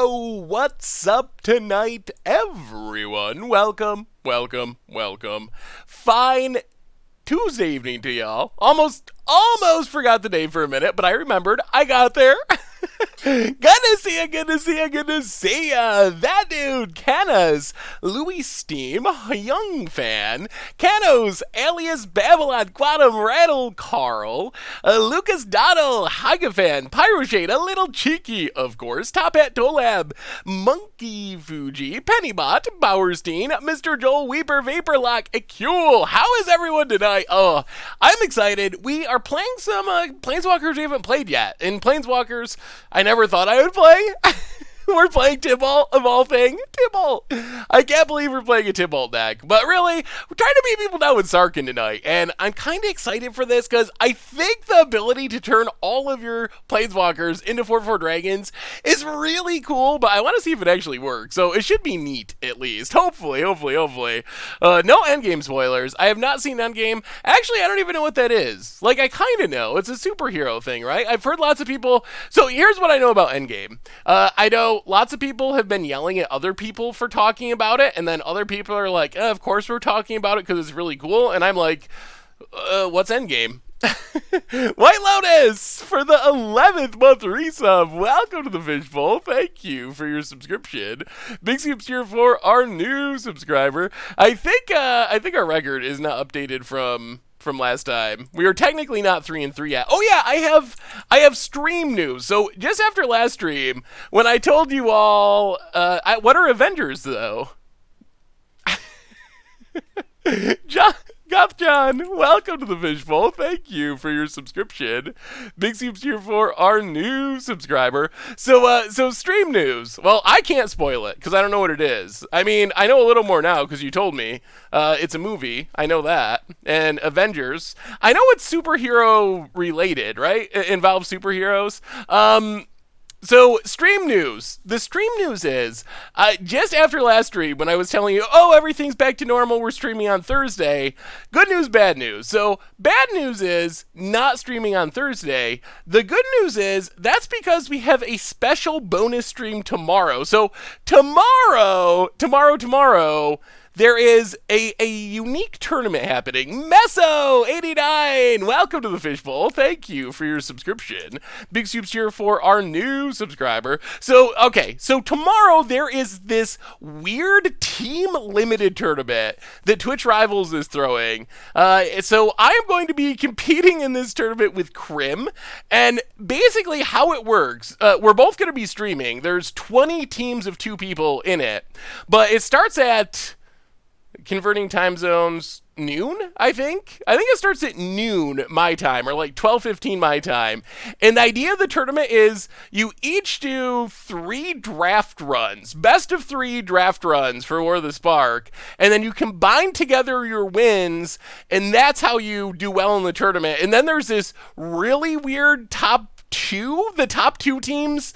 Yo, what's up tonight, everyone? Welcome. Fine Tuesday evening to y'all. Almost forgot the name for a minute, but I remembered. I got there. Good to see ya. That dude, Kenna's Louis Steam, Young Fan, Canos, alias Babylon, Quantum, Rattle, Carl, Lucas Doddle, Hagafan, Pyroshade, a little cheeky, of course, Top Hat Tolab, Monkey Fuji, Pennybot, Bowerstein, Mr. Joel Weeper, Vaporlock, Akule. How is everyone tonight? Oh, I'm excited. We are playing some Planeswalkers we haven't played yet. In Planeswalkers, I never thought I would play. We're playing Tibalt, of all things. Tibalt. I can't believe we're playing a Tibalt deck. But really, we're trying to beat people down with Sarkhan tonight. And I'm kind of excited for this because I think the ability to turn all of your Planeswalkers into 4/4 dragons is really cool. But I want to see if it actually works. So it should be neat, at least. Hopefully. No endgame spoilers. I have not seen endgame. Actually, I don't even know what that is. Like, I kind of know. It's a superhero thing, right? I've heard lots of people. So here's what I know about endgame. I know lots of people have been yelling at other people for talking about it, and then other people are like, of course we're talking about it because it's really cool, and I'm like, what's endgame? White Lotus for the 11th month resub. Welcome to the Fishbowl. Thank you for your subscription. Big Soups here for our new subscriber. I think our record is not updated from last time. We are technically not 3-3 yet. Oh yeah, I have stream news. So just after last stream, when I told you all, what are Avengers though? Goth John, welcome to the Fishbowl. Thank you for your subscription. Big Soups here for our new subscriber. So stream news. Well, I can't spoil it because I don't know what it is. I mean, I know a little more now because you told me. It's a movie. I know that. And Avengers. I know it's superhero related, right? It involves superheroes. So, stream news. The stream news is, just after last stream, when I was telling you, oh, everything's back to normal, we're streaming on Thursday, good news, bad news. So, bad news is not streaming on Thursday. The good news is, that's because we have a special bonus stream tomorrow. So, tomorrow, there is a unique tournament happening. Meso89, welcome to the Fishbowl. Thank you for your subscription. Big Soups here for our new subscriber. So tomorrow there is this weird team limited tournament that Twitch Rivals is throwing. So I am going to be competing in this tournament with Krim, and basically how it works, we're both going to be streaming. There's 20 teams of 2 people in it, but it starts at converting time zones noon, I think it starts at noon my time, or like 12:15 my time. And the idea of the tournament is you each do 3 draft runs, best of 3 draft runs for War of the Spark, and then you combine together your wins, and that's how you do well in the tournament. And then there's this really weird top 2. The top 2 teams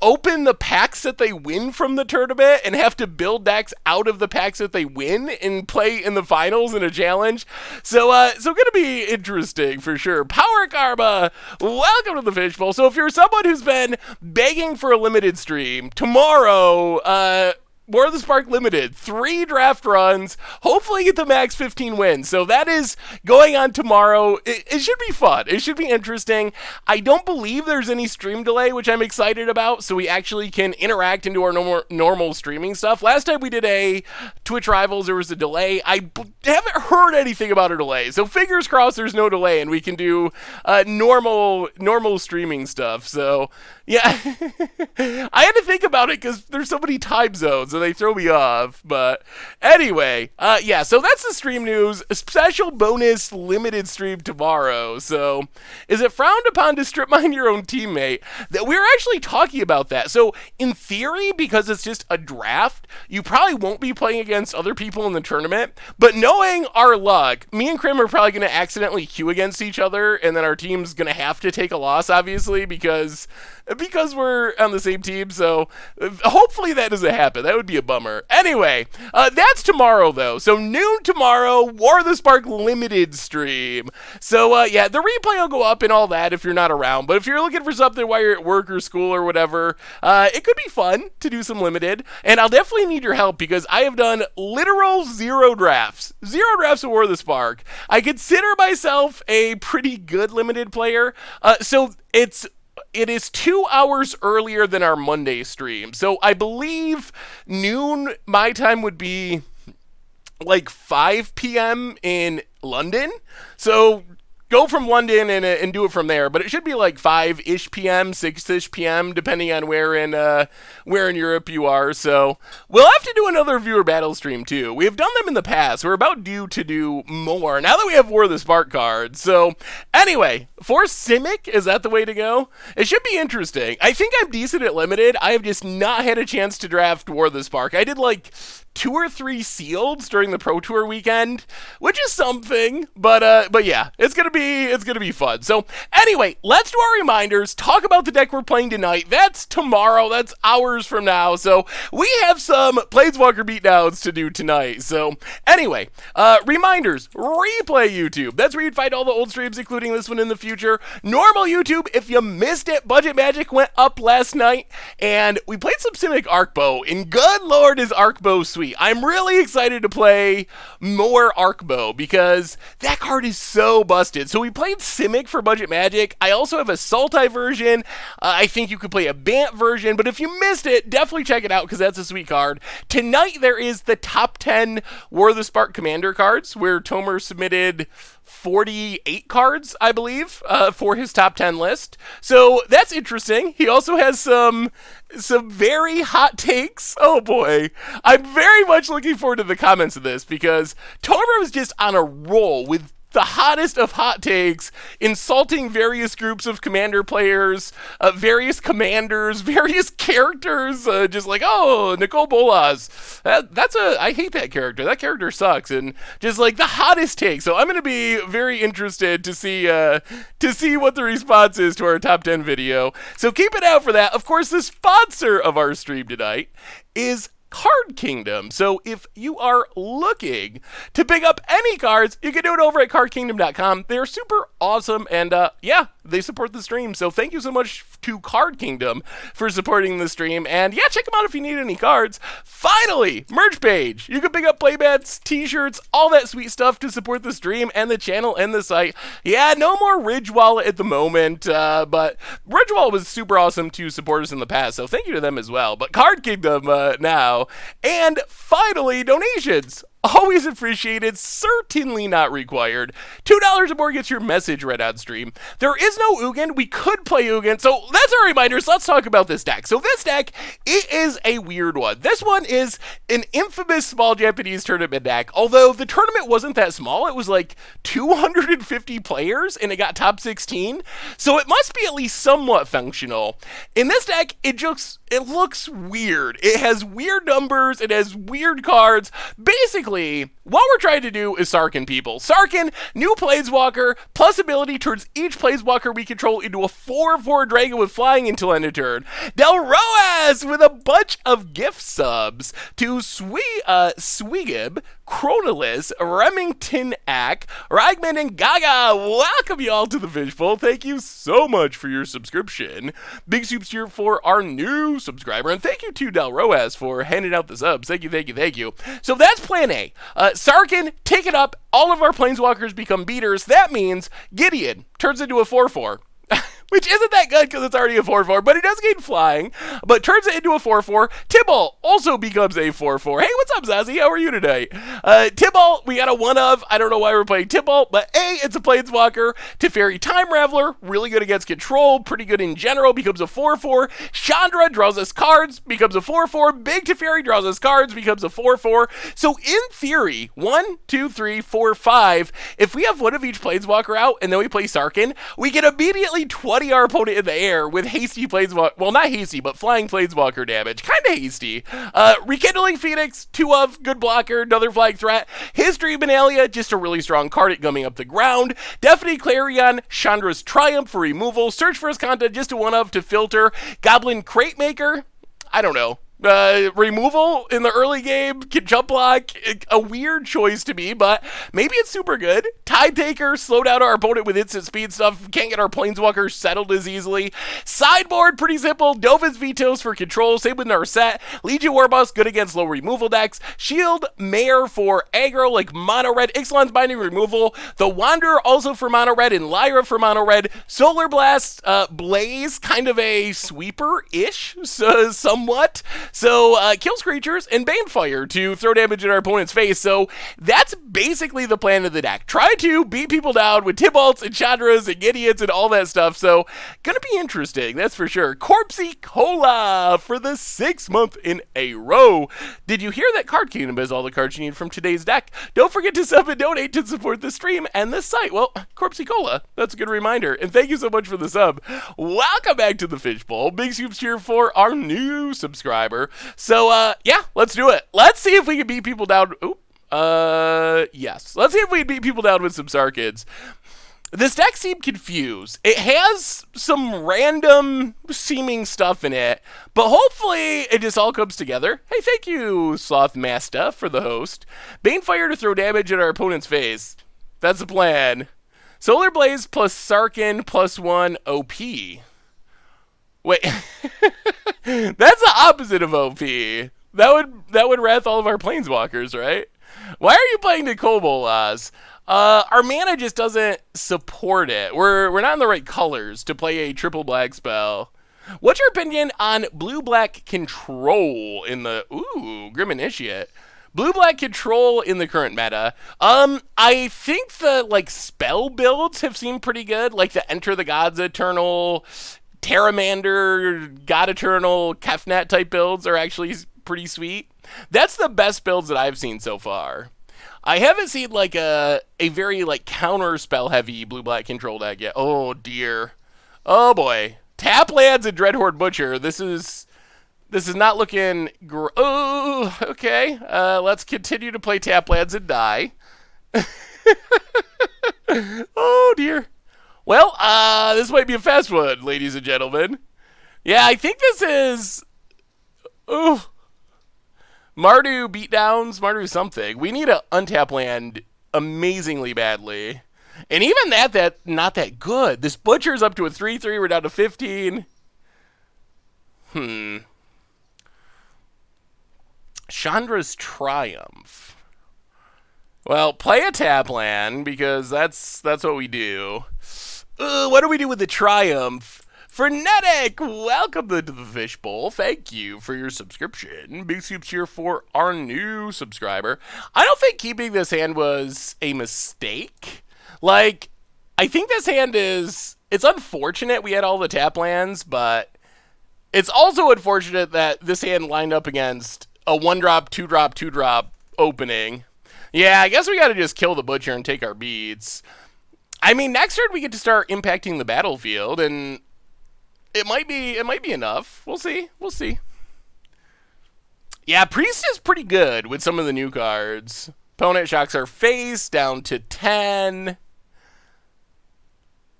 open the packs that they win from the tournament and have to build decks out of the packs that they win and play in the finals in a challenge. So gonna be interesting for sure. Power Karma, welcome to the Fishbowl. So if you're someone who's been begging for a limited stream, tomorrow, War of the Spark Limited, 3 draft runs, hopefully get the max 15 wins. So that is going on tomorrow. It should be fun. It should be interesting. I don't believe there's any stream delay, which I'm excited about, so we actually can interact and do our normal streaming stuff. Last time we did a Twitch Rivals, there was a delay. I haven't heard anything about a delay, so fingers crossed there's no delay and we can do normal streaming stuff. So yeah, I had to think about it because there's so many time zones and they throw me off. But anyway, yeah, so that's the stream news. A special bonus limited stream tomorrow. So is it frowned upon to strip mine your own teammate? That we're actually talking about that. So in theory, because it's just a draft, you probably won't be playing against other people in the tournament. But knowing our luck, me and Krim are probably going to accidentally queue against each other, and then our team's going to have to take a loss, obviously, because we're on the same team. So hopefully that doesn't happen. That would would be a bummer. Anyway, that's tomorrow, though. So noon tomorrow, War of the Spark Limited stream. So, yeah, the replay will go up and all that if you're not around. But if you're looking for something while you're at work or school or whatever, it could be fun to do some Limited. And I'll definitely need your help because I have done literal 0 drafts. 0 drafts of War of the Spark. I consider myself a pretty good Limited player. So it is 2 hours earlier than our Monday stream. So I believe noon my time would be like 5 p.m. in London. So go from London and do it from there. But it should be like 5-ish p.m., 6-ish p.m., depending on where in Europe you are. So we'll have to do another viewer battle stream, too. We have done them in the past. We're about due to do more now that we have War of the Spark cards. So anyway, for Simic, is that the way to go? It should be interesting. I think I'm decent at Limited. I have just not had a chance to draft War of the Spark. I did like 2 or 3 sealeds during the Pro Tour weekend, which is something, but yeah, it's gonna be fun. So anyway, let's do our reminders, talk about the deck we're playing tonight. That's tomorrow, that's hours from now, so we have some Planeswalker beatdowns to do tonight. So anyway, reminders, replay YouTube, that's where you'd find all the old streams, including this one in the future. Normal YouTube, if you missed it, Budget Magic went up last night, and we played some Simic Arkbow, and good lord is Arkbow sweet. I'm really excited to play more Arkbow because that card is so busted. So we played Simic for Budget Magic. I also have a Sultai version. I think you could play a Bant version, but if you missed it, definitely check it out because that's a sweet card. Tonight there is the top 10 War of the Spark Commander cards where Tomer submitted 48 cards, I believe, for his top 10 list. So that's interesting. He also has some very hot takes. Oh boy. I'm very much looking forward to the comments of this because Tomer was just on a roll with the hottest of hot takes, insulting various groups of Commander players, various commanders, various characters, just like, oh, Nicole Bolas, I hate that character. That character sucks, and just like the hottest take. So I'm going to be very interested to see what the response is to our top 10 video. So keep it out for that. Of course, the sponsor of our stream tonight is Card Kingdom. So if you are looking to pick up any cards, you can do it over at cardkingdom.com. They're super awesome, and yeah, they support the stream. So thank you so much to Card Kingdom for supporting the stream. And yeah, check them out if you need any cards. Finally, merch page. You can pick up playbats, t-shirts, all that sweet stuff to support the stream and the channel and the site. Yeah, no more Ridge Wallet at the moment, but Ridge Wallet was super awesome to support us in the past, so thank you to them as well. But Card Kingdom now. And finally, donations. Always appreciated, certainly not required. $2 or more gets your message read on stream. There is no Ugin. We could play Ugin, so that's our reminders. Let's talk about this deck. So this deck, it is a weird one. This one is an infamous small Japanese tournament deck, although the tournament wasn't that small. It was like 250 players, and it got top 16, so it must be at least somewhat functional. In this deck, it looks weird. It has weird numbers, it has weird cards. Basically, what we're trying to do is Sarkhan people. Sarkhan, new Planeswalker, plus ability turns each Planeswalker we control into a 4/4 dragon with flying until end of turn. Del Roas with a bunch of gift subs to Swigib, Chronolis, Remington Ack, Ragman, and Gaga. Welcome you all to the Fishbowl. Thank you so much for your subscription. Big soups here for our new subscriber, and thank you to Del Roas for handing out the subs. Thank you, thank you, thank you. So that's plan A. Sarkhan, take it up. All of our Planeswalkers become beaters. That means Gideon turns into a 4/4. Which isn't that good because it's already a 4/4, but it does gain flying, but turns it into a 4/4. Tibble also becomes a 4/4. Hey, what's up, Zazie? How are you today? Tibble, we got a one of. I don't know why we're playing Tibble, but A, it's a Planeswalker. Teferi Time Raveler, really good against control, pretty good in general, becomes a 4/4. Chandra draws us cards, becomes a 4/4. Big Teferi draws us cards, becomes a 4/4. So in theory, 1, 2, 3, 4, 5, if we have one of each Planeswalker out and then we play Sarkhan, we can immediately 20 our opponent in the air with hasty Planeswalker, well, not hasty, but flying Planeswalker damage. Kind of hasty. Rekindling Phoenix, 2 of, good blocker, another flag threat. History Benalia, just a really strong card at gumming up the ground. Definitely Clarion, Chandra's Triumph for removal. Search for Escanta, just a 1 of to filter. Goblin Crate Maker, I don't know. Removal in the early game, can jump block, a weird choice to me, but maybe it's super good. Tide Taker, slow down our opponent with instant speed stuff, can't get our Planeswalkers settled as easily. Sideboard, pretty simple. Dovin's Vetoes for control, same with Narset. Legion Warboss, good against low removal decks. Shield, Mare for aggro, like mono red. Ixalan's Binding removal. The Wanderer, also for mono red, and Lyra for mono red. Solar Blast, Blaze, kind of a sweeper-ish, so, somewhat. So, kills creatures, and Banefire to throw damage in our opponent's face. So, that's basically the plan of the deck. Try to beat people down with Tybalts and Chandras and Gideons and all that stuff. So, gonna be interesting, that's for sure. Corpsey Cola for the 6th month in a row. Did you hear that Card Kingdom has all the cards you need from today's deck? Don't forget to sub and donate to support the stream and this site. Well, Corpsey Cola, that's a good reminder. And thank you so much for the sub. Welcome back to the Fishbowl. Big soups here for our new subscriber. So, yeah, let's do it. Let's see if we can beat people down. Yes. Let's see if we can beat people down with some Sarkhans. This deck seemed confused. It has some random seeming stuff in it, but hopefully it just all comes together. Hey, thank you, Sloth Masta, for the host. Banefire to throw damage at our opponent's face. That's the plan. Solar Blaze plus Sarkhan plus 1 OP. Wait, that's the opposite of OP. That would wrath all of our Planeswalkers, right? Why are you playing Nicole Bolas? Our mana just doesn't support it. We're not in the right colors to play a triple black spell. What's your opinion on blue-black control in the Grim Initiate? Blue-black control in the current meta. I think the spell builds have seemed pretty good, like the Enter the Gods Eternal, Terramander, God Eternal, Kefnet type builds are actually pretty sweet. That's the best builds that I've seen so far. I haven't seen a very counter spell heavy blue black control deck yet. Oh dear. Oh boy. Tap lands and Dreadhorde Butcher. This is not looking oh, okay. Let's continue to play tap lands and die. Oh dear. Well, this might be a fast one, ladies and gentlemen. Yeah, I think this is... Ooh. Mardu beatdowns, Mardu something. We need to untap land amazingly badly. And even that not that good. This Butcher's up to a 3-3, we're down to 15. Chandra's Triumph. Well, play a tap land, because that's what we do. What do we do with the Triumph? Frenetic, welcome to the Fishbowl. Thank you for your subscription. Big soups here for our new subscriber. I don't think keeping this hand was a mistake. I think this hand it's unfortunate we had all the tap lands, but it's also unfortunate that this hand lined up against a 1-drop, 2-drop, 2-drop opening. Yeah, I guess we gotta just kill the Butcher and take our beats. I mean, next turn we get to start impacting the battlefield, and it might be enough. We'll see. Yeah, Priest is pretty good with some of the new cards. Opponent shocks our face down to 10.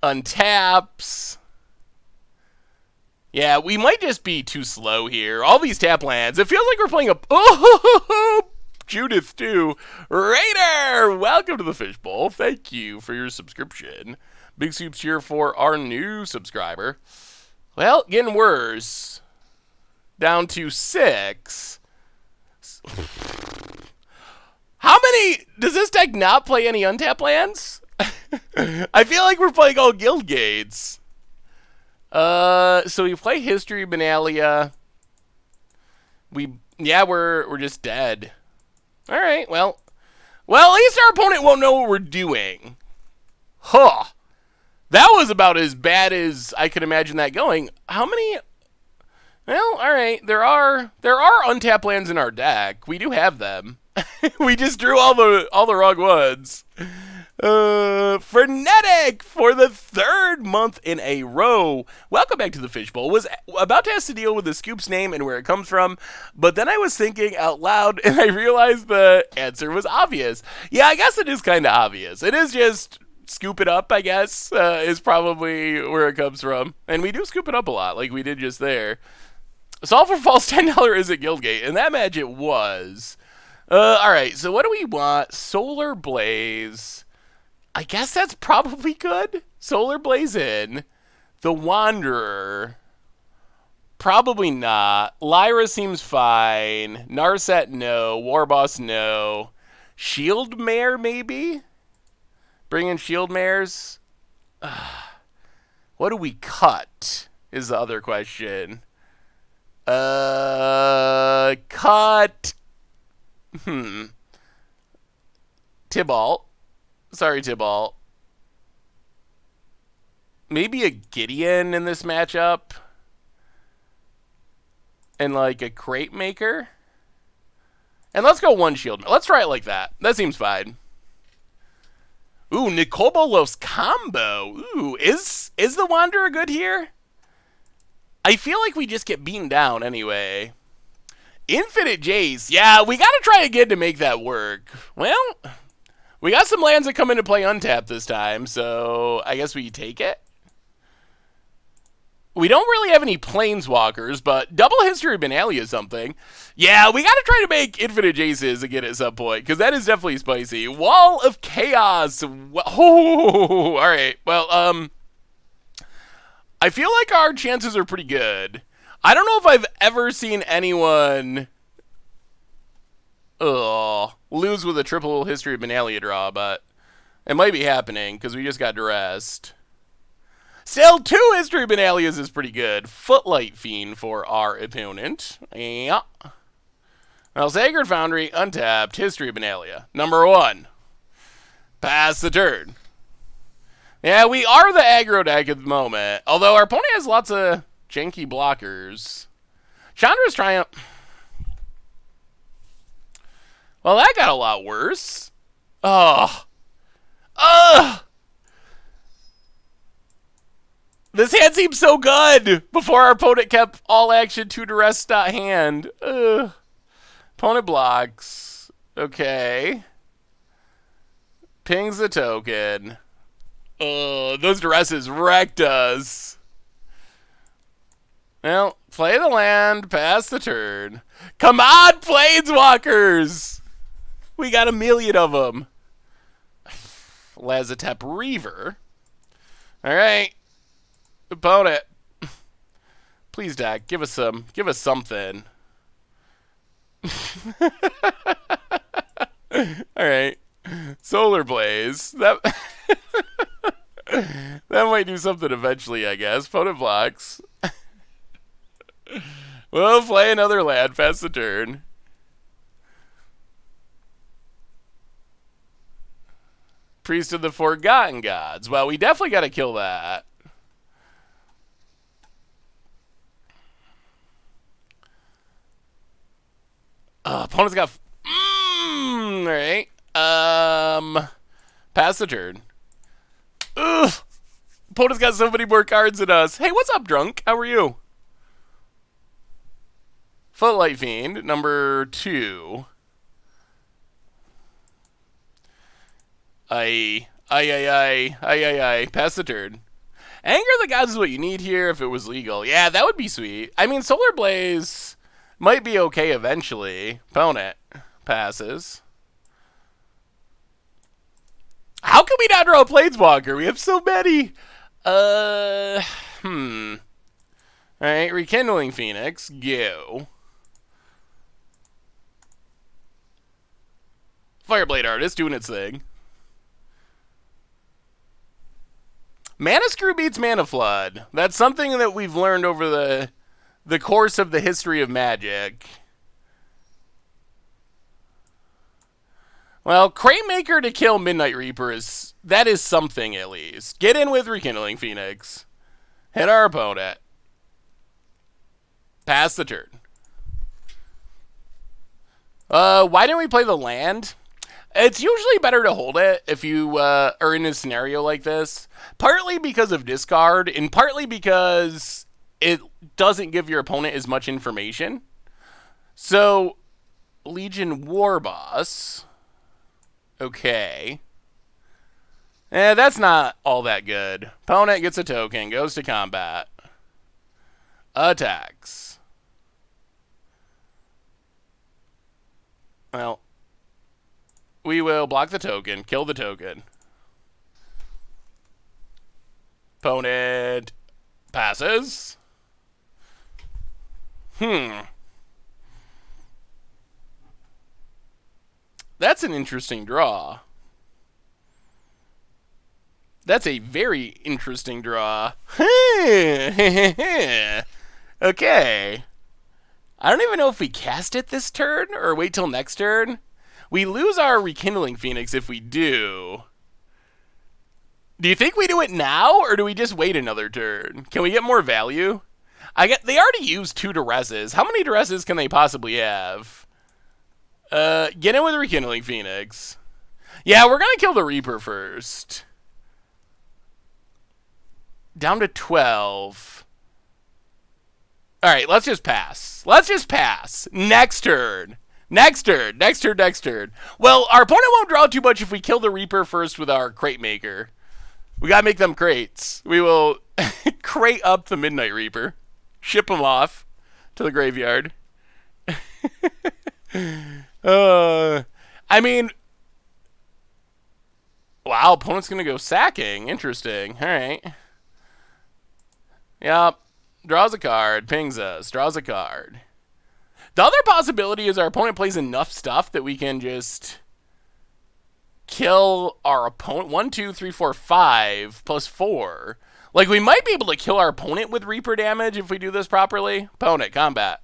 Untaps. Yeah, we might just be too slow here. All these tap lands. It feels like we're playing a... Oh, Judith too. Raider, welcome to the Fishbowl. Thank you for your subscription. Big soups here for our new subscriber. Well, getting worse. Down to 6. How many... Does this deck not play any untap lands? I feel like we're playing all guild gates. So we play History Benalia. We're just dead. Alright, well, at least our opponent won't know what we're doing. Huh. That was about as bad as I could imagine that going. How many... Well, alright, there are untap lands in our deck. We do have them. We just drew all the wrong ones. Frenetic for the 3rd month in a row. Welcome back to the Fishbowl. Was about to ask to deal with the scoop's name and where it comes from, but then I was thinking out loud and I realized the answer was obvious. Yeah, I guess it is kind of obvious. It is just scoop it up, I guess, is probably where it comes from. And we do scoop it up a lot, like we did just there. Solve for false $10 is at Guildgate, and that match it was. Alright, so what do we want? Solar Blaze. I guess that's probably good. Solar Blaze in. The Wanderer. Probably not. Lyra seems fine. Narset, no. Warboss, no. Shield Mare, maybe? Bring in Shield Mares? What do we cut? Is the other question. Cut. Tybalt. Sorry, Tybalt. Maybe a Gideon in this matchup. And like a Crate Maker. And let's go one shield. Let's try it like that. That seems fine. Ooh, Nicobolos combo. Ooh, is the Wanderer good here? I feel like we just get beaten down anyway. Infinite Jace. Yeah, we gotta try again to make that work. Well, we got some lands that come into play untapped this time, so I guess we take it. We don't really have any Planeswalkers, but double History of Benalia is something. Yeah, we gotta try to make Infinite Jaces again at some point, because that is definitely spicy. Wall of Chaos. Oh, alright. Well, I feel like our chances are pretty good. I don't know if I've ever seen anyone lose with a triple History of Benalia draw, but it might be happening, because we just got dressed. Still, 2 History of Benalias is pretty good. Footlight Fiend for our opponent. Yeah. Well, Sacred Foundry, untapped, History of Benalia. Number 1. Pass the turn. Yeah, we are the aggro deck at the moment. Although our opponent has lots of janky blockers. Chandra's Triumph. Well, that got a lot worse. Ugh. Ugh. This hand seems so good before our opponent kept all action to duress hand. Ugh. Opponent blocks. Okay. Pings the token. Those duresses wrecked us. Well, play the land, pass the turn. Come on, Planeswalkers! We got a million of them. Lazotep Reaver. Alright. Opponent. Please, deck, give us something. Alright. Solar Blaze. That might do something eventually, I guess. Opponent blocks. We'll play another land, pass the turn. Priest of the Forgotten Gods. Well, we definitely got to kill that. Opponent's got... Alright. Pass the turn. Ugh. Opponent's got so many more cards than us. Hey, what's up, Drunk? How are you? Footlight Fiend, number 2. Aye. Pass the turn. Anger the Gods is what you need here if it was legal. Yeah, that would be sweet. I mean, Solar Blaze might be okay eventually. Opponent passes. How can we not draw a Planeswalker? We have so many. Alright, Rekindling Phoenix. Go. Fireblade Artist doing its thing. Mana Screw beats Mana Flood. That's something that we've learned over the course of the history of Magic. Well, Crate Maker to kill Midnight Reaper is something at least. Get in with Rekindling Phoenix. Hit our opponent. Pass the turn. Why didn't we play the land? It's usually better to hold it if you are in a scenario like this. Partly because of discard, and partly because it doesn't give your opponent as much information. So, Legion Warboss. Okay. That's not all that good. Opponent gets a token, goes to combat. Attacks. Well, we will block the token, kill the token. Opponent passes. That's an interesting draw. That's a very interesting draw. Okay. I don't even know if we cast it this turn or wait till next turn. We lose our Rekindling Phoenix if we do. Do you think we do it now or do we just wait another turn? Can we get more value? They already used 2 Duresses. How many Duresses can they possibly have? Get in with Rekindling Phoenix. Yeah, we're gonna kill the Reaper first. Down to 12. Alright, let's just pass. Next turn. Next turn. Well, our opponent won't draw too much if we kill the Reaper first with our Crate Maker. We gotta make them crates. We will crate up the Midnight Reaper. Ship him off to the graveyard. I mean... Wow, opponent's gonna go sacking. Interesting. Alright. Yep. Draws a card, pings us, draws a card. The other possibility is our opponent plays enough stuff that we can just kill our opponent. 1, 2, 3, 4, 5 plus 4. Like, we might be able to kill our opponent with Reaper damage if we do this properly. Opponent, combat.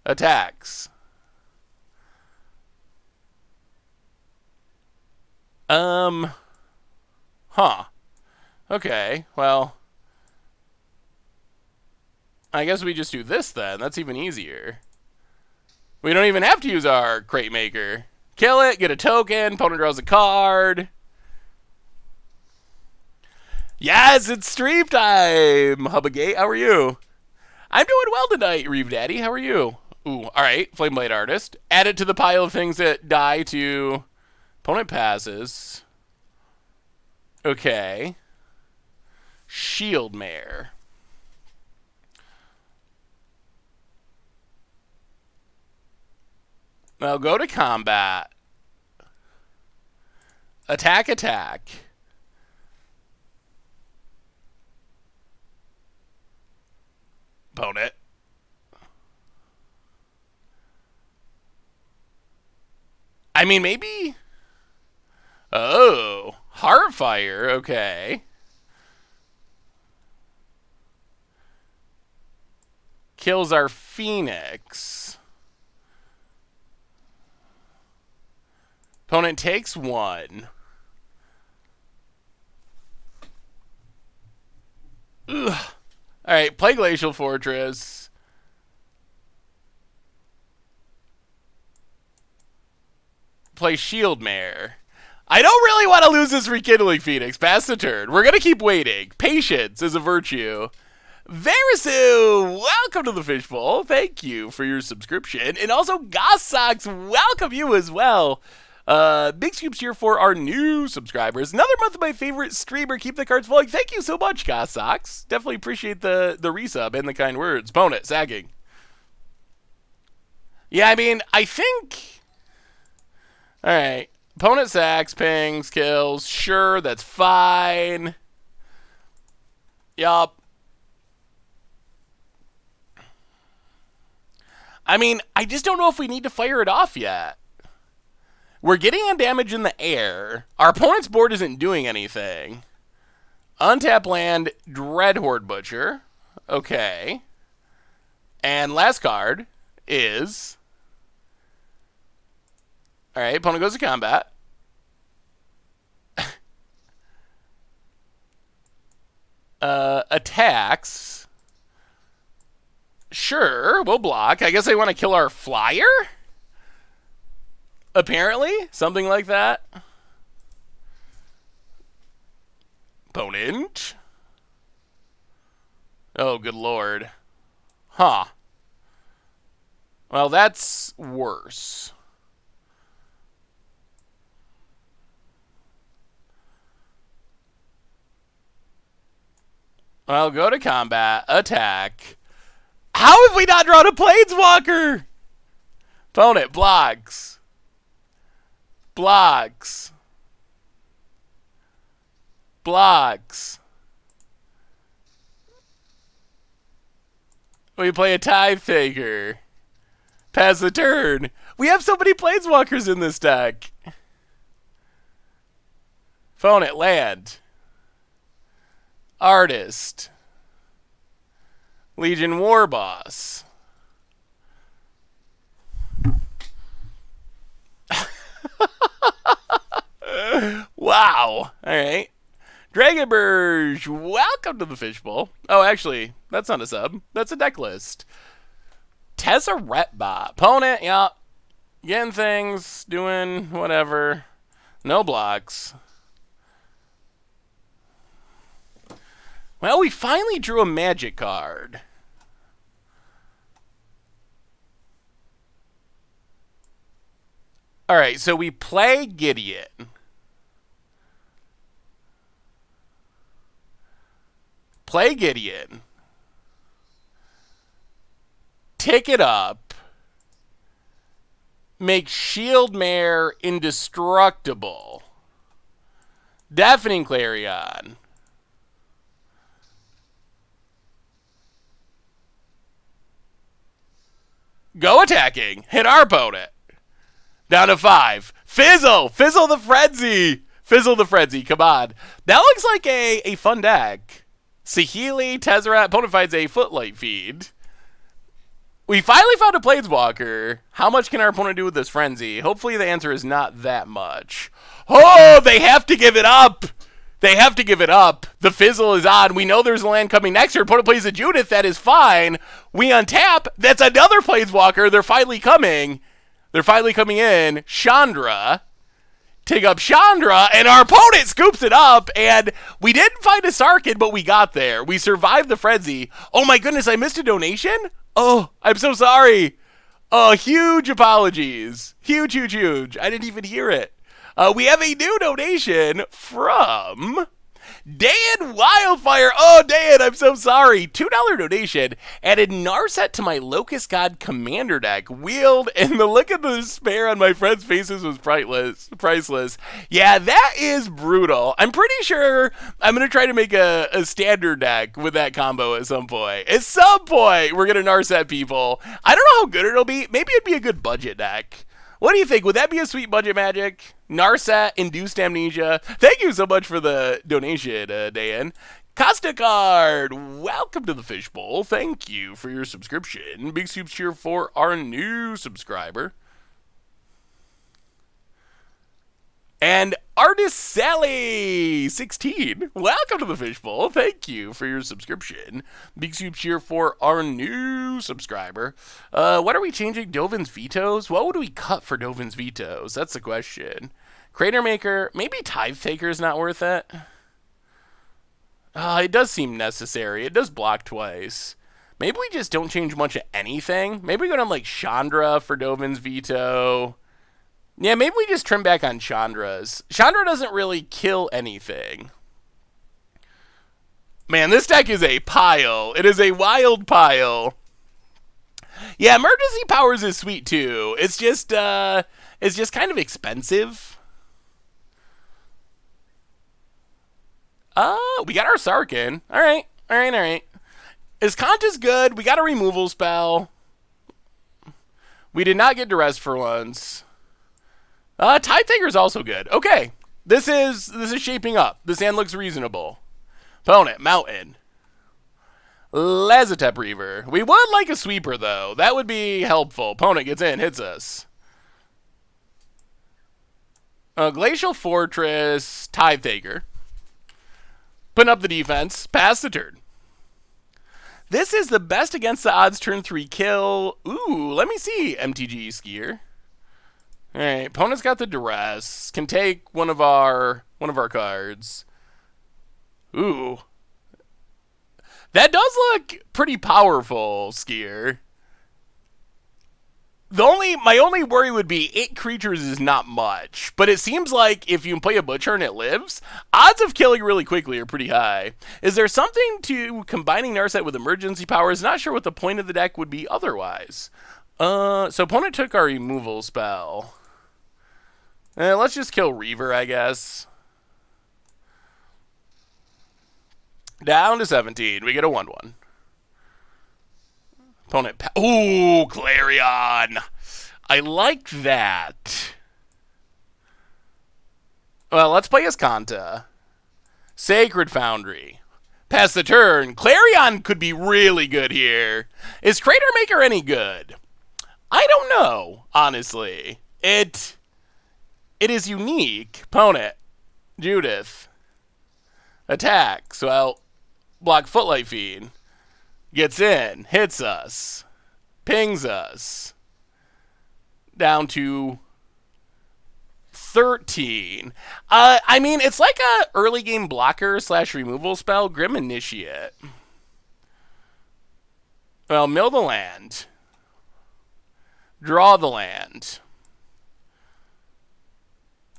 Attacks. Okay, well... I guess we just do this then. That's even easier. We don't even have to use our Crate Maker. Kill it, get a token, opponent draws a card. Yes, it's stream time! Hubbagate, how are you? I'm doing well tonight, Reeve Daddy. How are you? Ooh, alright, Flameblade Artist. Add it to the pile of things that die to opponent passes. Okay. Shield Mare. Now go to combat. Attack. Opponent. I mean, maybe... Oh, Heartfire, okay. Kills our Phoenix. Opponent takes 1. Ugh. Alright, play Glacial Fortress. Play Shield Mare. I don't really want to lose this Rekindling Phoenix. Pass the turn. We're going to keep waiting. Patience is a virtue. Verisu, welcome to the Fishbowl. Thank you for your subscription. And also, Gossocks, welcome you as well. Big scoops here for our new subscribers. Another month of my favorite streamer. Keep the cards flowing. Thank you so much, Gossocks. Definitely appreciate the resub and the kind words. Opponent, sagging. Yeah, I mean, I think... Alright. Opponent sacks, pings, kills. Sure, that's fine. Yup. I mean, I just don't know if we need to fire it off yet. We're getting on damage in the air. Our opponent's board isn't doing anything. Untap land, Dreadhorde Butcher. Okay. And last card is... Alright, opponent goes to combat. Attacks. Sure, we'll block. I guess they want to kill our flyer? Apparently, something like that. Opponent. Oh, good lord. Huh. Well, that's worse. Well, go to combat. Attack. How have we not drawn a Planeswalker? Opponent blocks. Blocks. Blocks. We play a Tithe Taker. Pass the turn. We have so many Planeswalkers in this deck. Opponent land. Artist. Legion War Boss. Wow. Alright. Dragonburge, welcome to the Fishbowl. Oh, actually, that's not a sub. That's a deck list. Tezzeret Bot. Opponent, yeah. Getting things, doing whatever. No blocks. Well, we finally drew a magic card. Alright, so we play Gideon. Play Gideon. Tick it up. Make Shieldmare indestructible. Deafening Clarion. Go attacking. Hit our opponent. Down to 5. Fizzle! Fizzle the Frenzy! Fizzle the Frenzy, come on. That looks like a fun deck. Saheeli, Tezzeret, opponent finds a Footlight Feed. We finally found a Planeswalker. How much can our opponent do with this Frenzy? Hopefully the answer is not that much. Oh, they have to give it up! They have to give it up. The Fizzle is on. We know there's a land coming next. Our opponent plays a Judith. That is fine. We untap. That's another Planeswalker. They're finally coming. They're finally coming in. Chandra. Take up Chandra, and our opponent scoops it up, and we didn't find a Sarkhan, but we got there. We survived the Frenzy. Oh my goodness, I missed a donation? Oh, I'm so sorry. Oh, huge apologies. Huge, huge, huge. I didn't even hear it. We have a new donation from Dan Wildfire. Oh, Dan, I'm so sorry. $2 donation. Added Narset to my Locust God Commander deck. Wheeled, and the look of the despair on my friends' faces was priceless. Yeah, that is brutal. I'm pretty sure I'm going to try to make a standard deck with that combo at some point. At some point, we're going to Narset people. I don't know how good it'll be. Maybe it'd be a good budget deck. What do you think? Would that be a sweet budget Magic? Narset, Induced Amnesia. Thank you so much for the donation, Dan. Costa Card, welcome to the Fishbowl. Thank you for your subscription. Big soup cheer for our new subscriber. And Artist Sally 16, welcome to the Fishbowl. Thank you for your subscription. Big soup cheer for our new subscriber. What are we changing? Dovin's Vetoes? What would we cut for Dovin's Vetoes? That's the question. Crater Maker, maybe Tithe Taker is not worth it. It does seem necessary. It does block twice. Maybe we just don't change much of anything. Maybe we go down like Chandra for Dovin's Veto. Yeah, maybe we just trim back on Chandra's. Chandra doesn't really kill anything. Man, this deck is a pile. It is a wild pile. Yeah, Emergency Powers is sweet too. It's just kind of expensive. We got our Sarkhan. All right. Iskanta's good. We got a removal spell. We did not get Duress for once. Tithe Taker is also good. Okay, this is shaping up. This hand looks reasonable. Opponent, Mountain. Lazotep Reaver. We would like a Sweeper, though. That would be helpful. Opponent gets in, hits us. Glacial Fortress, Tithe Taker. Putting up the defense. Pass the turn. This is the best against the odds turn 3 kill. Ooh, let me see, MTG Skier. All right, opponent's got the Duress. Can take one of our cards. Ooh. That does look pretty powerful, Skier. My only worry would be 8 creatures is not much, but it seems like if you play a Butcher and it lives, odds of killing really quickly are pretty high. Is there something to combining Narset with emergency powers? Not sure what the point of the deck would be otherwise. So opponent took our removal spell. Let's just kill Reaver, I guess. Down to 17. We get a 1/1. Opponent. Ooh, Clarion. I like that. Well, let's play as Kanta. Sacred Foundry. Pass the turn. Clarion could be really good here. Is Crater Maker any good? I don't know, honestly. It is unique. Opponent. Judith. Attacks. Well, block Footlight Fiend. Gets in. Hits us. Pings us. Down to 13. I mean, it's like a early game blocker / removal spell. Grim Initiate. Well, mill the land. Draw the land.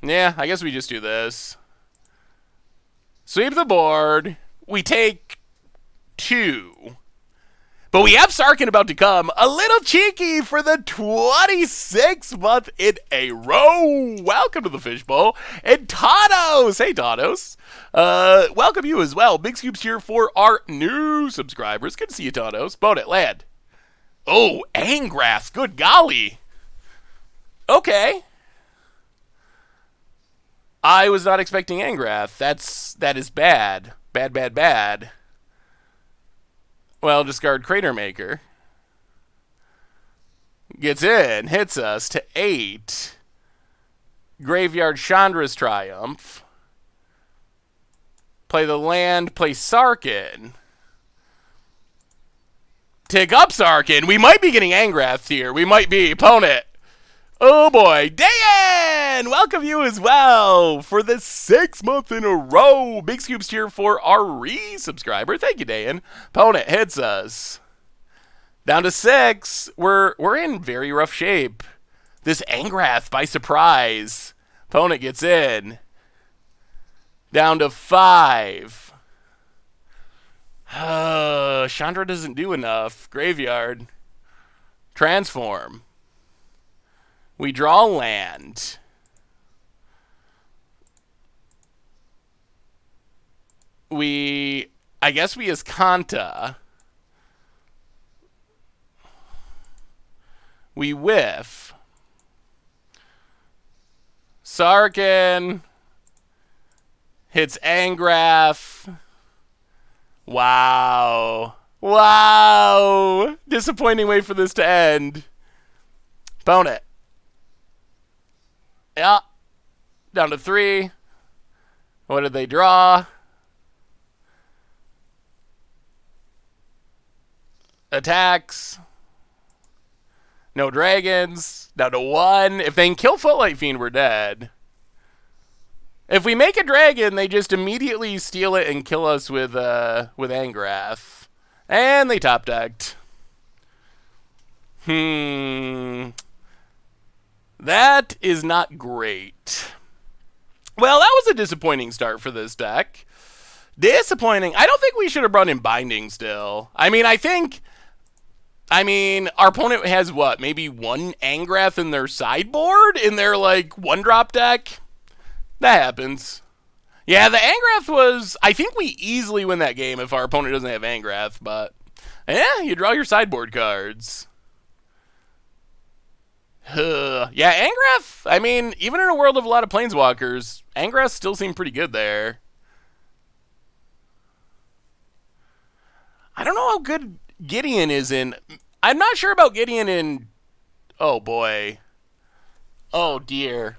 Yeah, I guess we just do this. Sweep the board. We take 2. But we have Sarkhan about to come. A little cheeky for the 26th month in a row. Welcome to the Fishbowl. And Tanos. Hey, Tanos. Welcome you as well. Big Scoops here for our new subscribers. Good to see you, Tanos. Bone it. Land. Oh, Angrath. Good golly. Okay. I was not expecting Angrath. That is bad. Bad, bad, bad. Well, discard Crater Maker. Gets in. Hits us to 8. Graveyard Chandra's Triumph. Play the land. Play Sarkhan. Take up Sarkhan. We might be getting Angrath here. We might be. Opponent. Oh boy. Dan! Welcome you as well for the 6th month in a row. Big Scoops here for our re-subscriber. Thank you, Dan. Opponent hits us. Down to 6. We're in very rough shape. This Angrath by surprise. Opponent gets in. Down to 5. Chandra doesn't do enough. Graveyard. Transform. We draw land. I guess we as Kanta. We whiff. Sarkhan. Hits Angrath. Wow. Wow. Disappointing way for this to end. Opponent. Yeah. Down to 3. What did they draw? Attacks. No dragons. Down to 1. If they can kill Footlight Fiend, we're dead. If we make a dragon, they just immediately steal it and kill us with Angrath. And they top decked. That is not great. Well, that was a disappointing start for this deck. Disappointing. I don't think we should have brought in Binding still. I mean, our opponent has what? Maybe 1 Angrath in their sideboard? In their, like, 1-drop deck? That happens. Yeah, the Angrath was... I think we easily win that game if our opponent doesn't have Angrath, but... Yeah, you draw your sideboard cards. Yeah, Angrath, I mean, even in a world of a lot of Planeswalkers, Angrath still seemed pretty good there. I don't know how good Gideon is in... I'm not sure about Gideon in... Oh, boy. Oh, dear.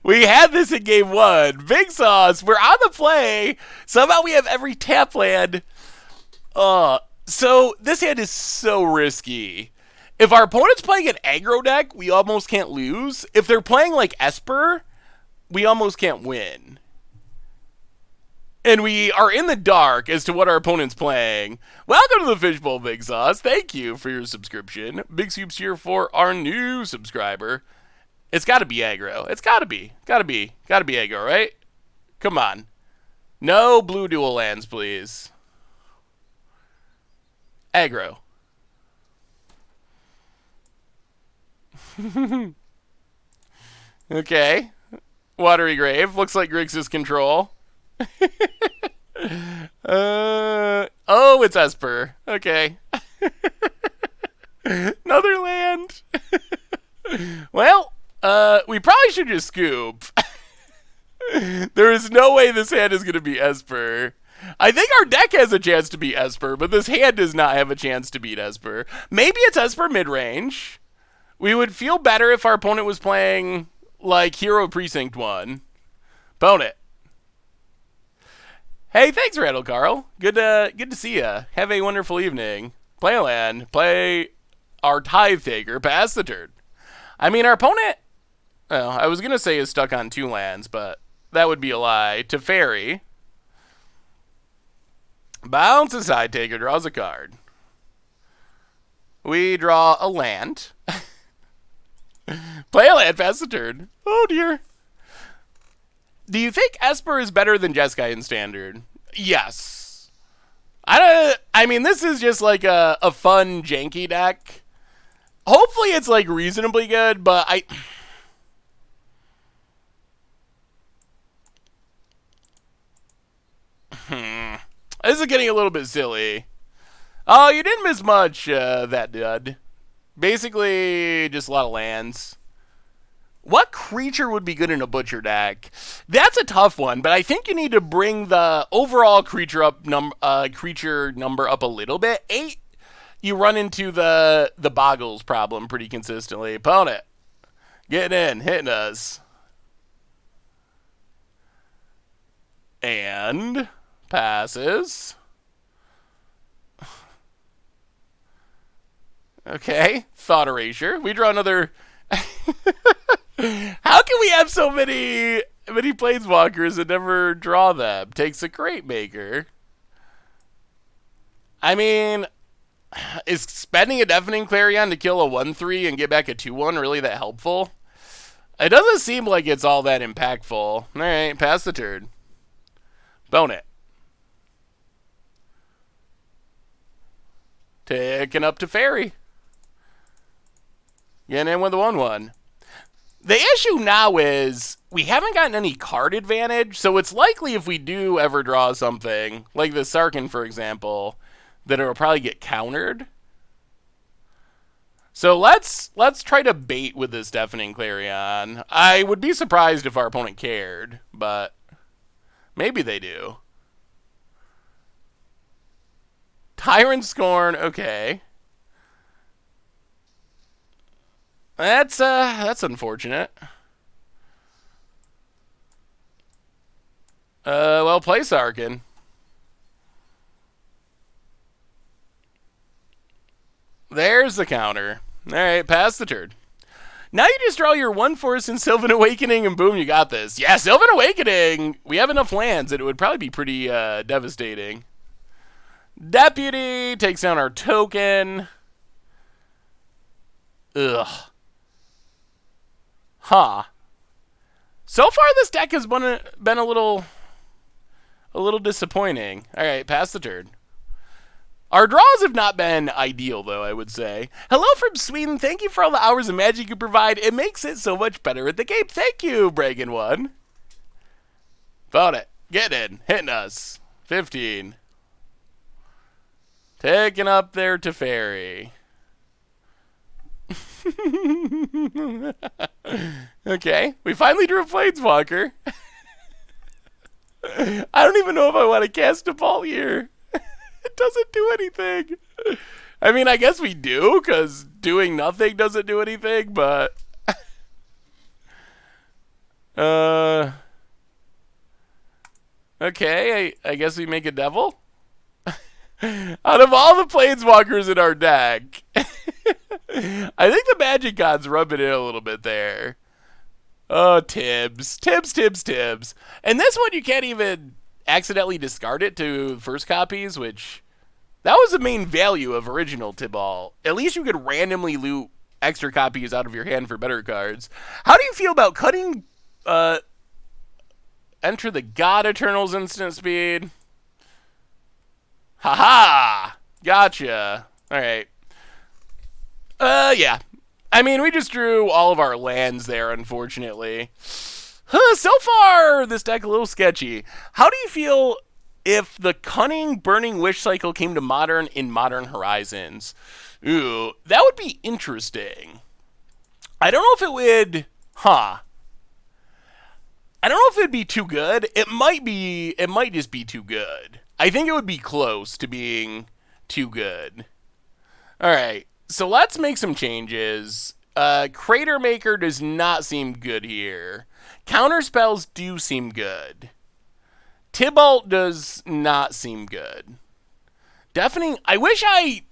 We had this in game 1. Big Sauce, we're on the play. Somehow we have every tap land. So this hand is so risky. If our opponent's playing an aggro deck, we almost can't lose. If they're playing like Esper, we almost can't win. And we are in the dark as to what our opponent's playing. Welcome to the Fishbowl, Big Sauce. Thank you for your subscription. Big Scoops here for our new subscriber. It's got to be aggro. It's got to be. Got to be aggro, right? Come on. No blue dual lands, please. Aggro. Okay. Watery Grave. Looks like Grixis control. Oh, it's Esper. Okay. Another land. Well, we probably should just scoop. There is no way this hand is going to be Esper. I think our deck has a chance to beat Esper, but this hand does not have a chance to beat Esper. Maybe it's Esper mid-range. We would feel better if our opponent was playing, like, Hero Precinct 1. Bone it. Hey, thanks, Randall Carl. Good to see ya. Have a wonderful evening. Play a land. Play our Tithe Taker. Pass the turn. I mean, our opponent... Oh, I was going to say is stuck on 2 lands, but that would be a lie. Teferi. Bounce a Tithe Taker. Draws a card. We draw a land. Play a land. Pass the turn. Oh, dear. Do you think Esper is better than Jeskai in Standard? Yes. I mean, this is just like a fun, janky deck. Hopefully it's like reasonably good, but this is getting a little bit silly. Oh, you didn't miss much, that dud. Basically, just a lot of lands. What creature would be good in a Butcher deck? That's a tough one, but I think you need to bring the overall creature number up a little bit. 8, you run into the Boggles problem pretty consistently. Opponent, getting in, hitting us. And passes. Okay, Thought Erasure. We draw another... How can we have so many Planeswalkers and never draw them? Takes a Crate Maker. I mean, is spending a Deafening Clarion to kill a 1/3 and get back a 2/1 really that helpful? It doesn't seem like it's all that impactful. Alright, pass the turn. Bone it. Taking up to Fairy. Getting in with a 1/1. The issue now is we haven't gotten any card advantage, so it's likely if we do ever draw something, like the Sarkhan, for example, that it'll probably get countered. So let's try to bait with this Deafening Clarion. I would be surprised if our opponent cared, but maybe they do. Tyrant Scorn, okay. That's unfortunate. Well, play Sarkhan. There's the counter. Alright, pass the turn. Now you just draw your 1 force in Sylvan Awakening, and boom, you got this. Yeah, Sylvan Awakening! We have enough lands that it would probably be pretty devastating. Deputy takes down our token. Ugh. Huh. So far, this deck has been a little disappointing. All right, pass the turn. Our draws have not been ideal, though, I would say. Hello from Sweden. Thank you for all the hours of magic you provide. It makes it so much better at the game. Thank you, Bragan1. Found it. Get in. Hitting us. 15. Taking up there to Fairy. Okay, we finally drew a Planeswalker. I don't even know if I want to cast a ball here. It doesn't do anything. I mean, I guess we do, because doing nothing doesn't do anything, but... Okay, I guess we make a devil? Out of all the Planeswalkers in our deck... I think the Magic God's rubbing it a little bit there. Oh, Tibbs. Tibbs. And this one, you can't even accidentally discard it to first copies, which... That was the main value of original Tibalt. At least you could randomly loot extra copies out of your hand for better cards. How do you feel about cutting... Enter the God Eternals instant speed? Haha! Gotcha. Alright. Yeah. I mean, we just drew all of our lands there, unfortunately. So far, this deck a little sketchy. How do you feel if the Cunning Burning Wish cycle came to Modern in Modern Horizons? Ooh, that would be interesting. I don't know if it would... I don't know if it'd be too good. It might be... It might just be too good. I think it would be close to being too good. Alright, so let's make some changes. Crater Maker does not seem good here. Counter spells do seem good. Tybalt does not seem good. Deafening... I wish I...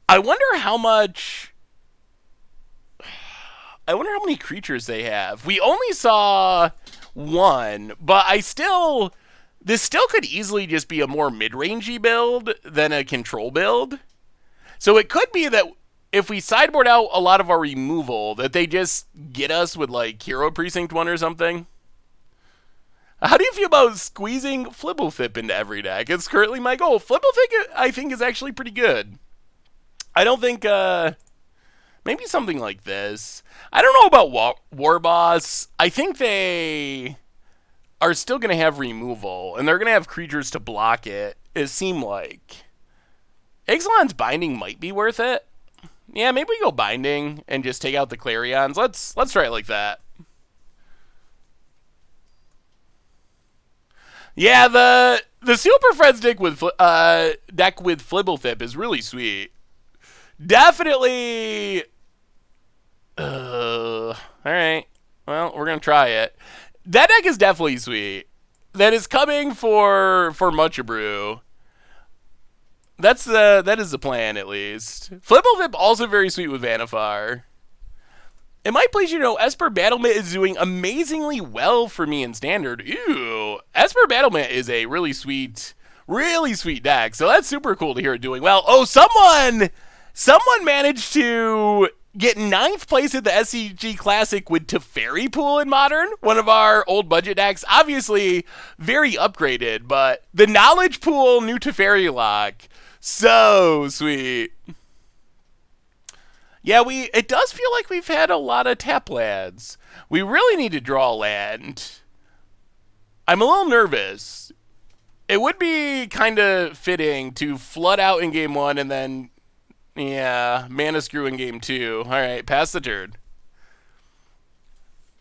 I wonder how much... I wonder how many creatures they have. We only saw one, but I still... This still could easily just be a more mid-rangey build than a control build. So it could be that if we sideboard out a lot of our removal, that they just get us with, like, Hero Precinct 1 or something. How do you feel about squeezing Flibblethip into every deck? It's currently my goal. Flibblethip, I think, is actually pretty good. I don't think, maybe something like this. I don't know about War Boss. I think they are still going to have removal, and they're going to have creatures to block it, it seemed like. Ixalan's Binding might be worth it. Yeah, maybe we go Binding and just take out the Clarions. Let's try it like that. Yeah, the Superfriends deck with Flibblethip is really sweet. Definitely. All right. Well, we're gonna try it. That deck is definitely sweet. That is coming for Mucha Brew. That is the plan, at least. Flibblethip also very sweet with Vannifar. It might please you to know Esper Battlement is doing amazingly well for me in Standard. Ew. Esper Battlement is a really sweet deck, so that's super cool to hear it doing well. Oh, someone managed to get 9th place at the SCG Classic with Teferi Pool in Modern, one of our old budget decks. Obviously, very upgraded, but the Knowledge Pool new Teferi lock, so sweet. Yeah, it does feel like we've had a lot of tap lands. We really need to draw a land. I'm a little nervous. It would be kind of fitting to flood out in game 1 and then, yeah, mana screw in game 2. All right, pass the turn.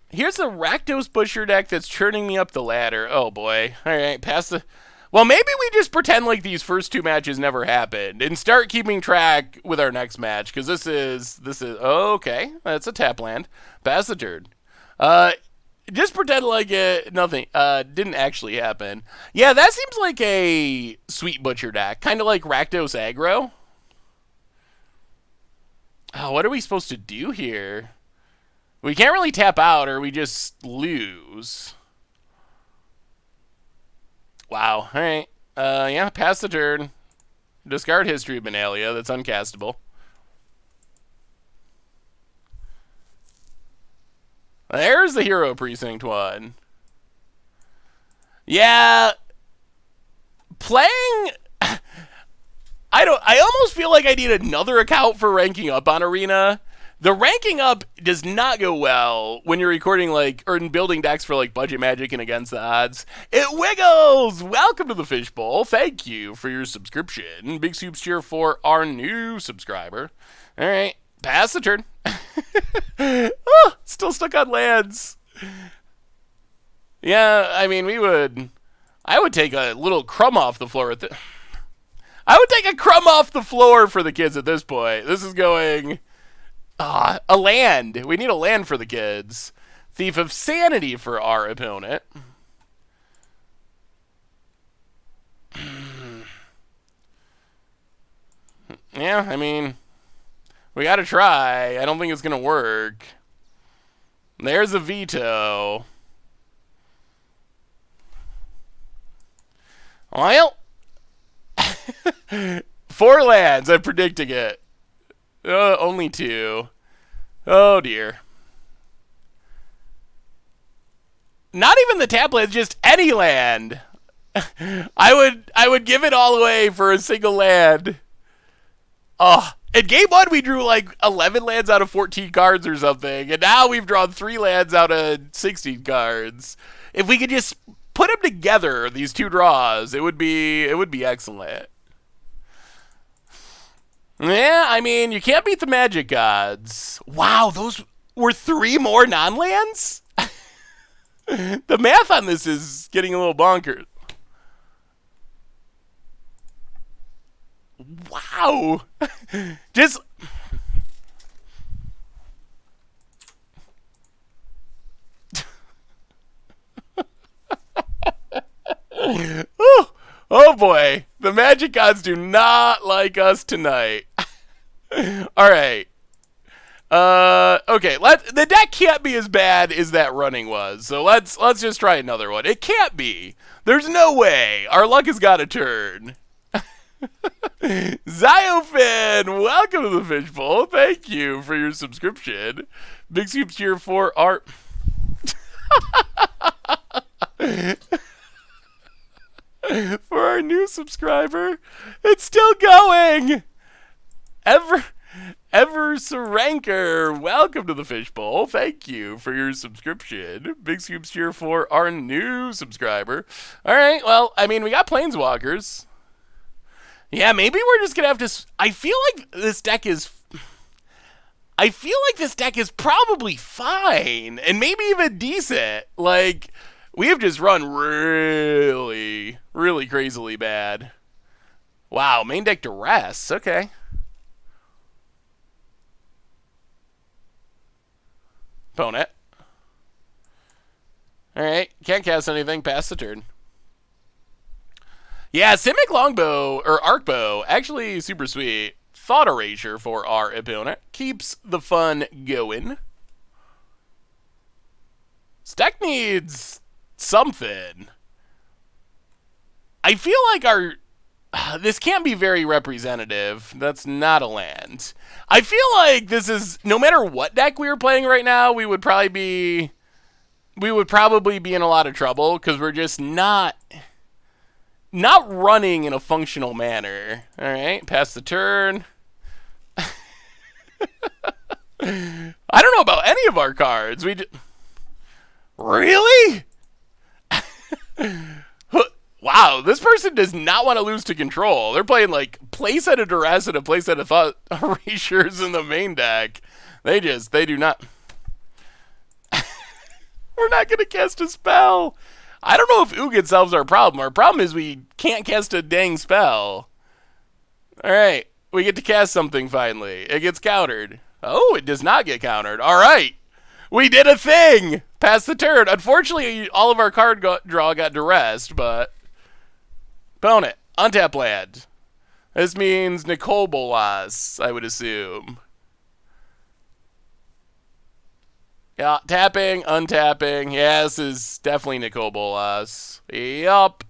Here's the Rakdos Butcher deck that's churning me up the ladder. Oh, boy. All right, pass the... Well, maybe we just pretend like these first 2 matches never happened and start keeping track with our next match, because this is... Oh, okay, that's a tap land. Pass the turn. Just pretend like nothing didn't actually happen. Yeah, that seems like a sweet Butcher deck, kind of like Rakdos Aggro. Oh, what are we supposed to do here? We can't really tap out or we just lose. Wow. All right. Yeah, pass the turn. Discard History of Benalia. That's uncastable. There's the Hero Precinct 1. Yeah. Playing... I almost feel like I need another account for ranking up on Arena. The ranking up does not go well when you're recording, like, or building decks for, like, Budget Magic and Against the Odds. It wiggles! Welcome to the Fishbowl. Thank you for your subscription. Big Soups cheer for our new subscriber. All right, pass the turn. Oh, still stuck on lands. Yeah, I mean, I would take a little crumb off the floor I would take a crumb off the floor for the kids at this point. This is going... a land. We need a land for the kids. Thief of Sanity for our opponent. Yeah, I mean, we gotta try. I don't think it's gonna work. There's a veto. Well... 4 lands, I'm predicting it. Only 2. Oh dear. Not even the tap land, just any land. I would give it all away for a single land. Oh, In game 1, we drew like 11 lands out of 14 cards or something, and now we've drawn 3 lands out of 16 cards. If we could just put them together, these 2 draws, it would be excellent. Yeah, I mean, you can't beat the Magic gods. Wow, those were 3 more non-lands? The math on this is getting a little bonkers. Wow. Just... Oh boy. The Magic gods do not like us tonight. Alright. Okay, the deck can't be as bad as that running was, so let's just try another one. It can't be. There's no way. Our luck has got to turn. Ziofin, welcome to the Fishbowl. Thank you for your subscription. Big Scoops here for our... for our new subscriber. It's still going. Ever Saranker, welcome to the Fishbowl. Thank you for your subscription. Big Scoops here for our new subscriber. All right, well, I mean, we got Planeswalkers. Yeah, maybe we're just gonna have to... I feel like this deck is probably fine, and maybe even decent. Like, we have just run really, really crazily bad. Wow, main deck Duress. Okay. Opponent. Alright, can't cast anything past the turn. Yeah, Simic Longbow, or Arcbow, actually super sweet. Thought Erasure for our opponent. Keeps the fun going. This deck needs something. I feel like our... This can't be very representative. That's not a land. I feel like this is... No matter what deck we were playing right now, we would probably be in a lot of trouble, because we're just not running in a functional manner. All right, pass the turn. I don't know about any of our cards. Really? Wow, this person does not want to lose to control. They're playing like playset of Duress and a playset of Thought Erasures in the main deck. They do not. We're not going to cast a spell. I don't know if Ugin solves our problem. Our problem is we can't cast a dang spell. Alright, we get to cast something finally. It gets countered. Oh, it does not get countered. Alright, we did a thing. Pass the turn. Unfortunately, all of our card draw got duressed, but... Opponent, untap land. This means Nicole Bolas, I would assume. Yeah, tapping, untapping. Yeah, this is definitely Nicole Bolas. Yup.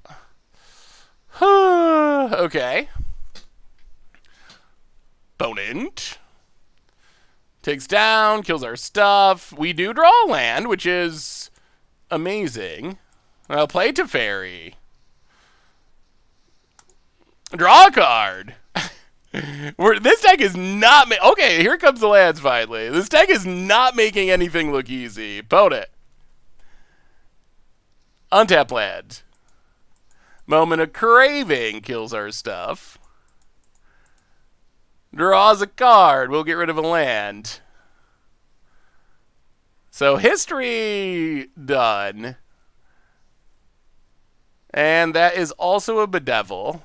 Okay. Opponent. Takes down, kills our stuff. We do draw a land, which is amazing. I'll play Teferi. Draw a card. This deck is not... Okay, here comes the lands finally. This deck is not making anything look easy. Opponent. Untap land. Moment of Craving kills our stuff. Draws a card. We'll get rid of a land. So history done. And that is also a Bedevil.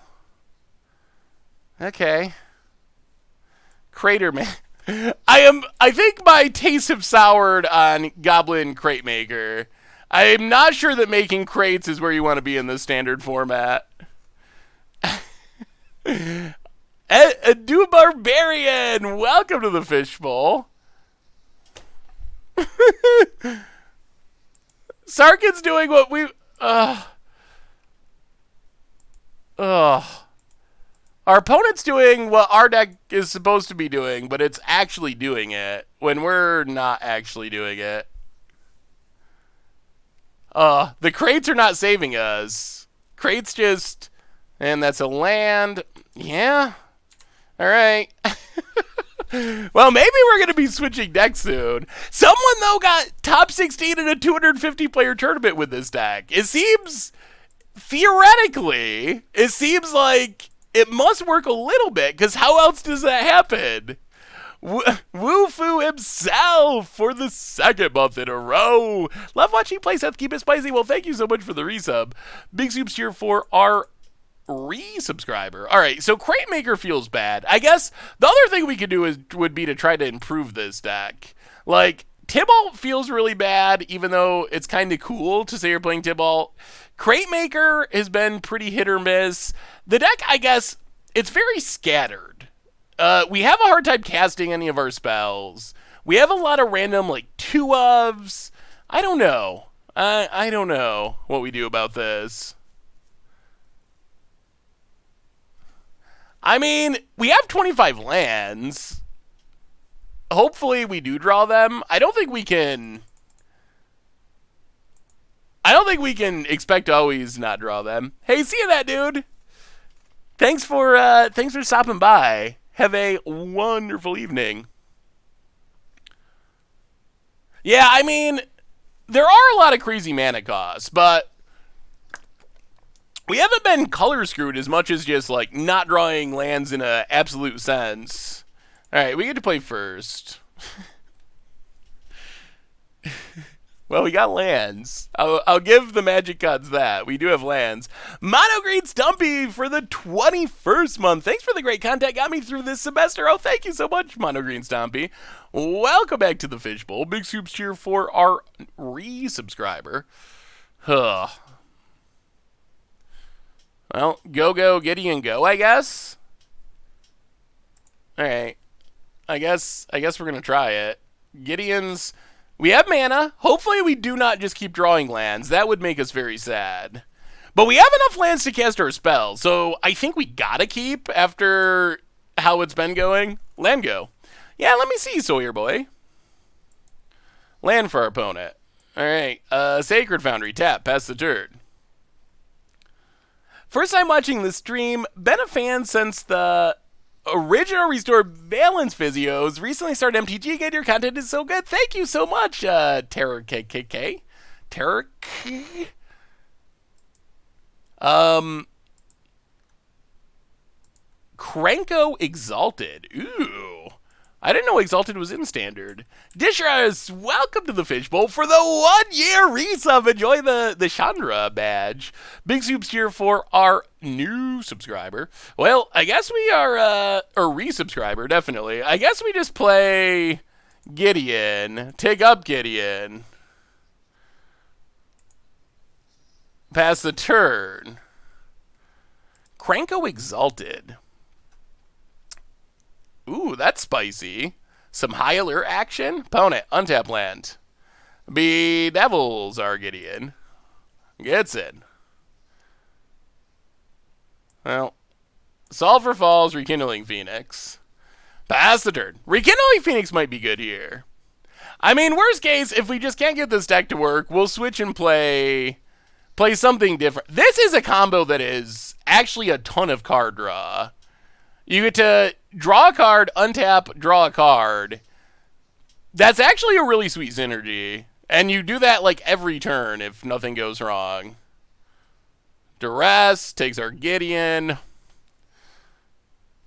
Okay. Crater Man. I think my tastes have soured on Goblin Crate Maker. I'm not sure that making crates is where you want to be in the standard format. Do Barbarian, welcome to the Fishbowl. Sarkhan's doing what we... Our opponent's doing what our deck is supposed to be doing, but it's actually doing it when we're not actually doing it. The crates are not saving us. Crates just... And that's a land. Yeah. Alright. Well, maybe we're going to be switching decks soon. Someone, though, got top 16 in a 250-player tournament with this deck. It seems, theoretically, it seems like it must work a little bit, because how else does that happen? Woofu himself for the second month in a row. Love watching play, Seth. Keep it spicy. Well, thank you so much for the resub. Big Soups here for our resubscriber. All right, so Crate Maker feels bad. I guess the other thing we could do would be to try to improve this deck. Like, Tibalt feels really bad, even though it's kind of cool to say you're playing Tibalt. Crate Maker has been pretty hit or miss. The deck, I guess, it's very scattered. We have a hard time casting any of our spells. We have a lot of random, like, 2-ofs. I don't know. I don't know what we do about this. I mean, we have 25 lands. Hopefully we do draw them. I don't think we can expect to always not draw them. Hey, see you that, dude. Thanks for stopping by. Have a wonderful evening. Yeah, I mean, there are a lot of crazy mana costs, but we haven't been color screwed as much as just, like, not drawing lands in an absolute sense. Alright, we get to play first. Well, we got lands. I'll give the Magic Gods that. We do have lands. Mono Green Stumpy for the 21st month. Thanks for the great content. Got me through this semester. Oh, thank you so much, Mono Green Stumpy. Welcome back to the Fishbowl. Big Soups cheer for our resubscriber. Huh. Well, go, Gideon, go, I guess. Alright. I guess we're going to try it. Gideon's... We have mana. Hopefully we do not just keep drawing lands. That would make us very sad. But we have enough lands to cast our spells, so I think we gotta keep after how it's been going. Land go. Yeah, let me see, Sawyer boy. Land for our opponent. Alright, Sacred Foundry, tap, pass the turn. First time watching the stream, been a fan since the original Restored Valence Physios. Recently started MTG. Get your content is so good. Thank you so much, Terror KKK. Terror. Cranko Exalted. Ooh. I didn't know Exalted was in Standard. Dishras, welcome to the Fishbowl for the 1-year resub. Enjoy the Chandra badge. Big Soups here for our new subscriber. Well, I guess we are a resubscriber, definitely. I guess we just play Gideon. Take up Gideon. Pass the turn. Cranko Exalted. Ooh, that's spicy. Some high alert action. Opponent, untap land. Bedevils our Gideon. Gets in. Well, Sulfur Falls, Rekindling Phoenix. Pass the turn. Rekindling Phoenix might be good here. I mean, worst case, if we just can't get this deck to work, we'll switch and play something different. This is a combo that is actually a ton of card draw. You get to draw a card, untap, draw a card. That's actually a really sweet synergy. And you do that like every turn if nothing goes wrong. Duress takes our Gideon.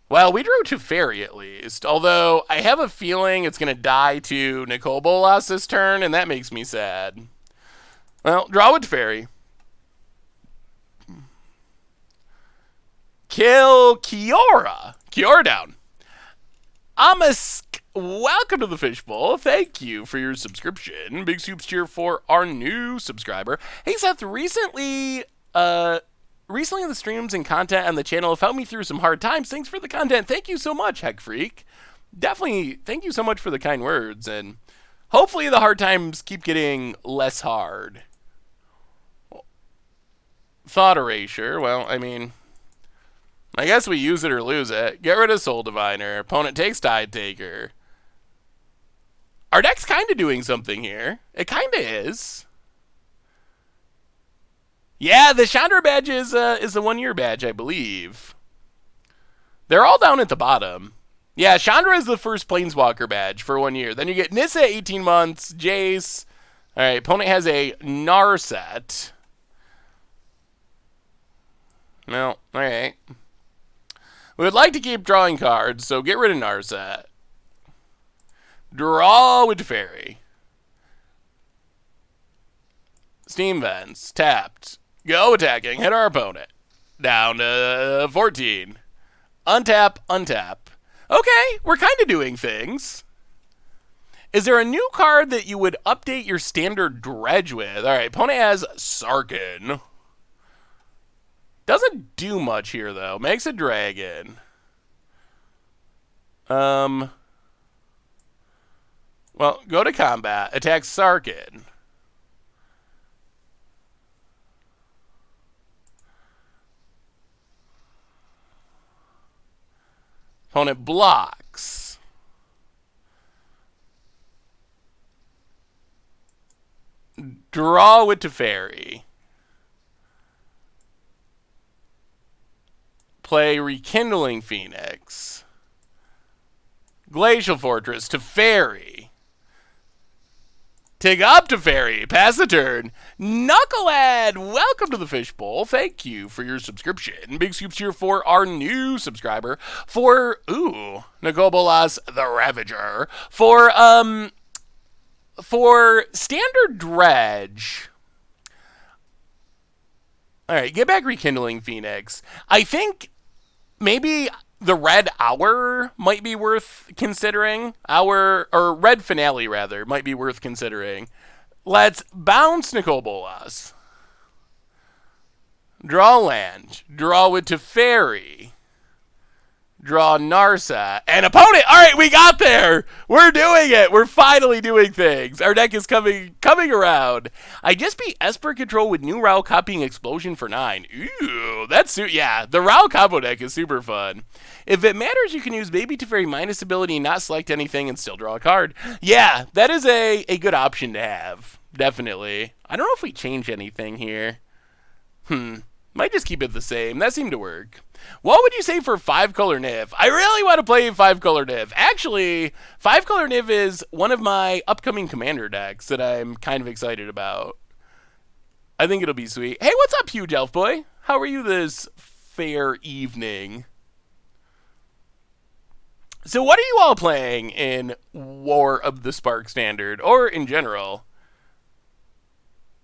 Well, we drew to Fairy at least. Although I have a feeling it's going to die to Nicole Bolas this turn, and that makes me sad. Well, draw with Fairy. Kill Kiora. Kiora down. Amisk, welcome to the Fishbowl. Thank you for your subscription. Big Soups cheer for our new subscriber. Hey Seth, recently the streams and content on the channel have helped me through some hard times. Thanks for the content. Thank you so much, Heck Freak. Definitely, thank you so much for the kind words, and hopefully the hard times keep getting less hard. Thought Erasure, well, I mean, I guess we use it or lose it. Get rid of Soul Diviner. Opponent takes Tide Taker. Our deck's kind of doing something here. It kind of is. Yeah, the Chandra badge is the 1-year badge, I believe. They're all down at the bottom. Yeah, Chandra is the first Planeswalker badge for 1 year. Then you get Nissa 18 months, Jace. All right, opponent has a Narset. No, all right. We would like to keep drawing cards, so get rid of Narset. Draw with Teferi. Steam Vents, tapped. Go attacking, hit our opponent. Down to 14. Untap, untap. Okay, we're kind of doing things. Is there a new card that you would update your standard dredge with? All right, opponent has Sarkhan. Doesn't do much here, though. Makes a dragon. Well, go to combat. Attack Sarkhan. Opponent blocks. Draw with Teferi. Play Rekindling Phoenix. Glacial Fortress, Teferi. Take up Teferi. Pass the turn. Knucklehead, welcome to the Fishbowl. Thank you for your subscription. Big scoops here for our new subscriber. For, Nicole Bolas, the Ravager. For standard dredge. All right, get back Rekindling Phoenix. I think maybe the Red Hour might be worth considering. Or Red Finale, rather, might be worth considering. Let's bounce Nicole Bolas. Draw land. Draw with Teferi. Draw Narsa. And opponent! Alright, we got there! We're doing it! We're finally doing things! Our deck is coming around. I just beat Esper Control with new Rao copying Explosion for 9. Ooh, that's... Yeah, the Rao combo deck is super fun. If it matters, you can use Baby Teferi minus ability and not select anything and still draw a card. Yeah, that is a good option to have. Definitely. I don't know if we change anything here. Might just keep it the same. That seemed to work. What would you say for 5-color Niv? I really want to play 5-color Niv. Actually, 5-color Niv is one of my upcoming commander decks that I'm kind of excited about. I think it'll be sweet. Hey, what's up, Huge Elf Boy? How are you this fair evening? So what are you all playing in War of the Spark Standard, or in general?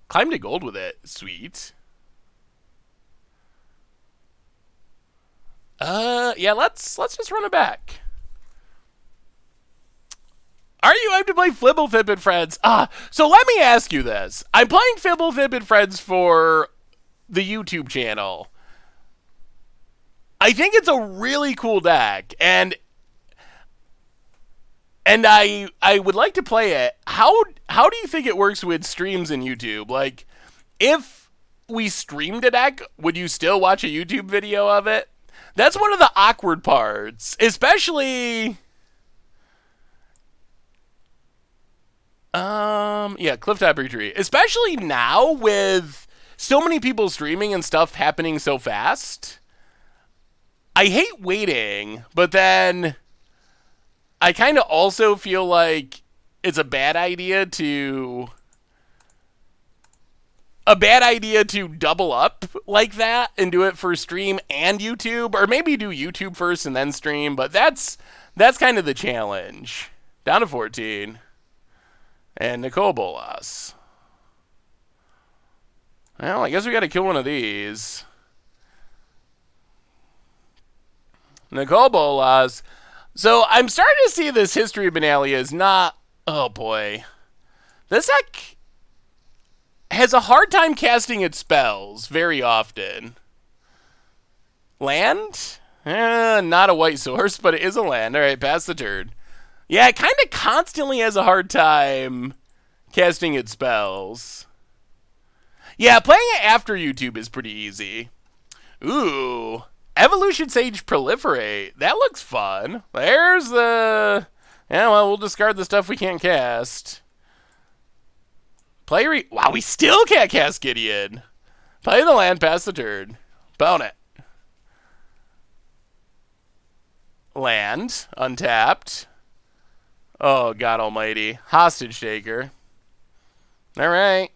Climb to gold with it. Sweet. Yeah, let's just run it back. Are you hyped to play Fibblethip and Friends? So let me ask you this. I'm playing Fibblethip and Friends for the YouTube channel. I think it's a really cool deck, and I would like to play it. How do you think it works with streams in YouTube? Like, if we streamed a deck, would you still watch a YouTube video of it? That's one of the awkward parts, especially... yeah, Clifftop Retreat. Especially now with so many people streaming and stuff happening so fast. I hate waiting, but then I kind of also feel like it's a bad idea to double up like that and do it for stream and YouTube, or maybe do YouTube first and then stream, but that's kind of the challenge. Down to 14. And Nicole Bolas. Well, I guess we got to kill one of these. Nicole Bolas. So I'm starting to see this History of Benalia is not... Oh, boy. This deck has a hard time casting its spells very often. Land? Not a white source, but it is a land. All right, pass the turn. Yeah, it kind of constantly has a hard time casting its spells. Yeah, playing it after YouTube is pretty easy. Ooh. Evolution Sage Proliferate. That looks fun. There's the... Yeah, well, we'll discard the stuff we can't cast. Wow, we still can't cast Gideon. Play the land, pass the turn. Bone it. Land. Untapped. Oh, God almighty. Hostage taker. Alright.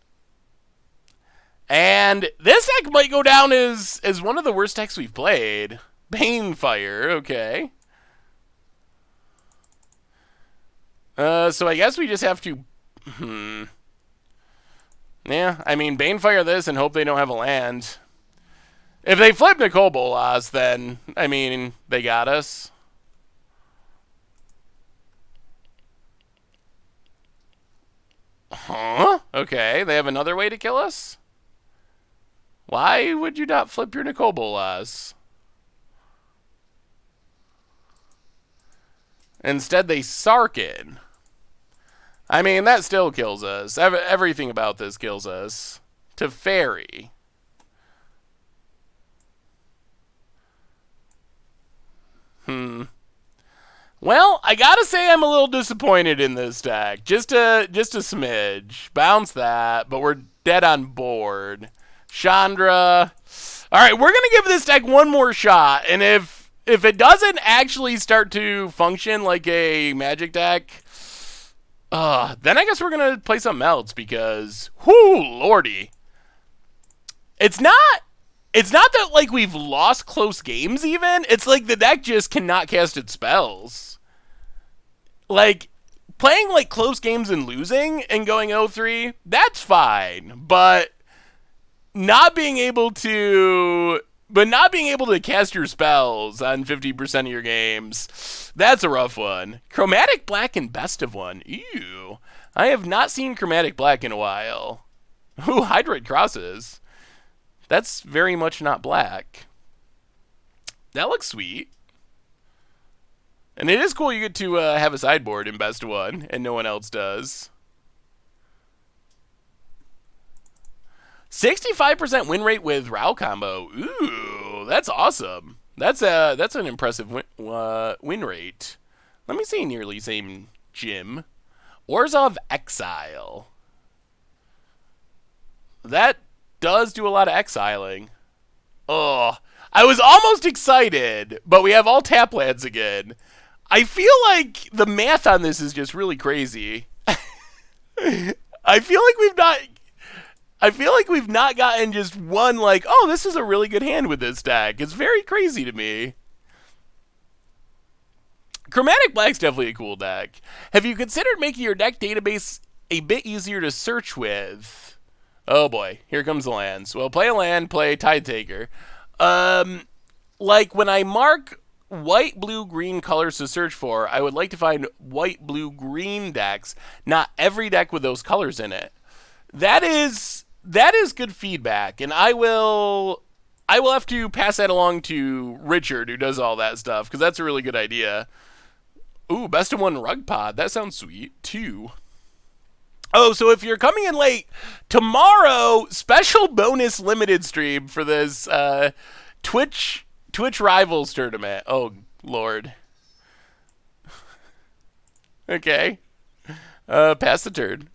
And this deck might go down as one of the worst decks we've played. Banefire, okay. So I guess we just have to... Yeah, I mean, Banefire this and hope they don't have a land. If they flip Nicole Bolas, then, I mean, they got us. Huh? Okay, they have another way to kill us? Why would you not flip your Nicole Bolas? Instead, they Sarkhan. I mean, that still kills us. Everything about this kills us. To Fairy. Well, I gotta say I'm a little disappointed in this deck. Just a smidge. Bounce that, but we're dead on board. Chandra. Alright, we're gonna give this deck one more shot, and if it doesn't actually start to function like a Magic deck, then I guess we're gonna play something else because, whoo, lordy. It's not that like we've lost close games even. It's like the deck just cannot cast its spells. Like, playing like close games and losing and going 0-3, that's fine. But not being able to cast your spells on 50% of your games, that's a rough one. Chromatic Black and Best of One. Ew. I have not seen Chromatic Black in a while. Ooh, Hydroid Crosses. That's very much not black. That looks sweet. And it is cool you get to have a sideboard in Best of One, and no one else does. 65% win rate with Rao combo. Ooh, that's awesome. That's an impressive win rate. Let me see nearly same gym. Orzhov Exile. That does do a lot of exiling. Oh, I was almost excited, but we have all tap lands again. I feel like the math on this is just really crazy. I feel like we've not gotten just one like, oh, this is a really good hand with this deck. It's very crazy to me. Chromatic Black's definitely a cool deck. Have you considered making your deck database a bit easier to search with? Oh boy, here comes the lands. Well, play a land, play Tide Taker. Like when I mark white, blue, green colors to search for, I would like to find white, blue, green decks, not every deck with those colors in it. That is good feedback, and I will have to pass that along to Richard, who does all that stuff, because that's a really good idea. Ooh, Best of One Rug Pod. That sounds sweet, too. Oh, so if you're coming in late, tomorrow, special bonus limited stream for this Twitch Rivals tournament. Oh, Lord. Okay. Pass the turn.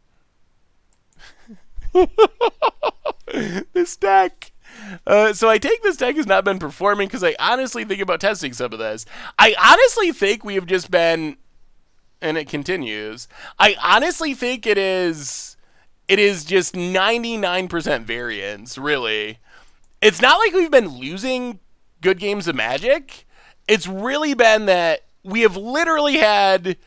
This deck. So I take this deck has not been performing because I honestly think about testing some of this. I honestly think we have just been, and it continues. I honestly think it is just 99% variance, really. It's not like we've been losing good games of Magic. It's really been that we have literally had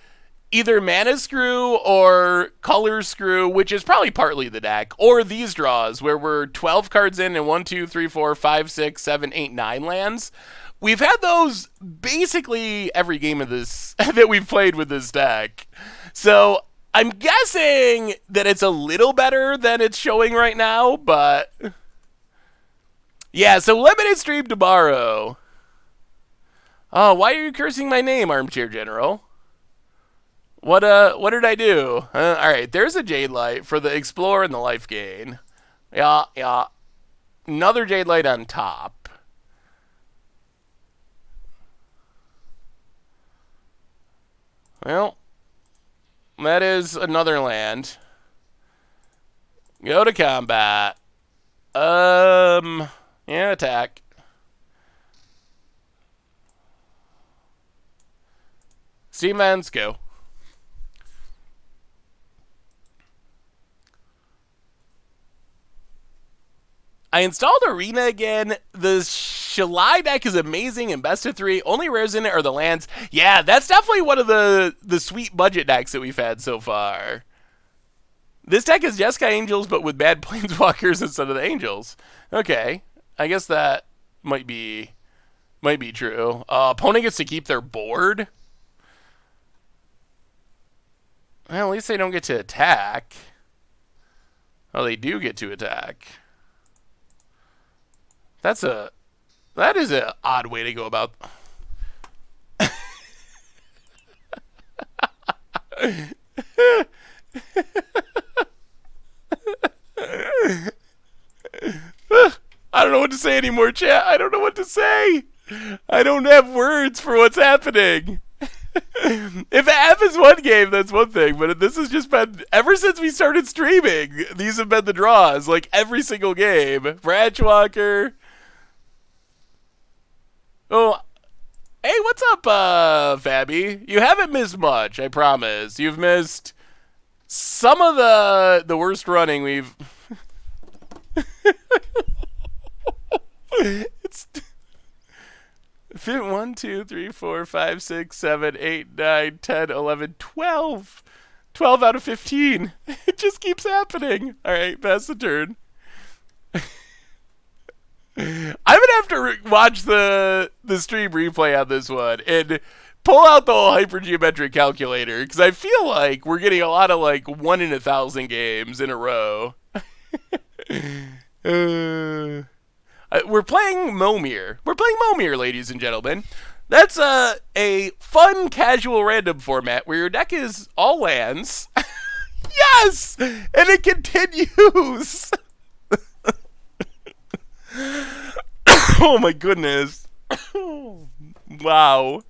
either mana screw or color screw, which is probably partly the deck, or these draws where we're 12 cards in and 1, 2, 3, 4, 5, 6, 7, 8, 9 lands. We've had those basically every game of this that we've played with this deck. So I'm guessing that it's a little better than it's showing right now, but yeah, so limited stream tomorrow. Oh, why are you cursing my name, Armchair General? What did I do? All right, there's a Jade Light for the Explore and the Life Gain. Yeah. Another Jade Light on top. Well, that is another land. Go to combat. Yeah, attack. Steam Vents, go. I installed Arena again. The Shalai deck is amazing and best of 3. Only rares in it are the lands. Yeah, that's definitely one of the sweet budget decks that we've had so far. This deck is Jeskai Angels, but with bad Planeswalkers instead of the Angels. Okay, I guess that might be true. Opponent gets to keep their board. Well, at least they don't get to attack. Oh, they do get to attack. That is an odd way to go about. I don't know what to say anymore, chat. I don't know what to say. I don't have words for what's happening. If it happens one game, that's one thing, but this has just been, ever since we started streaming, these have been the draws, like every single game. Bratchwalker. Oh, hey, what's up, Fabby? You haven't missed much, I promise. You've missed some of the worst running we've... It's... 1, 2, 3, 4, 5, 6, 7, 8, 9, 10, 11, 12. 12 out of 15. It just keeps happening. All right, pass the turn. I'm gonna have to watch the stream replay on this one and pull out the whole hypergeometric calculator, because I feel like we're getting a lot of like 1 in 1,000 games in a row. We're playing Momir. We're playing Momir, ladies and gentlemen. That's a fun, casual, random format where your deck is all lands. Yes! And it continues! Oh my goodness. Wow.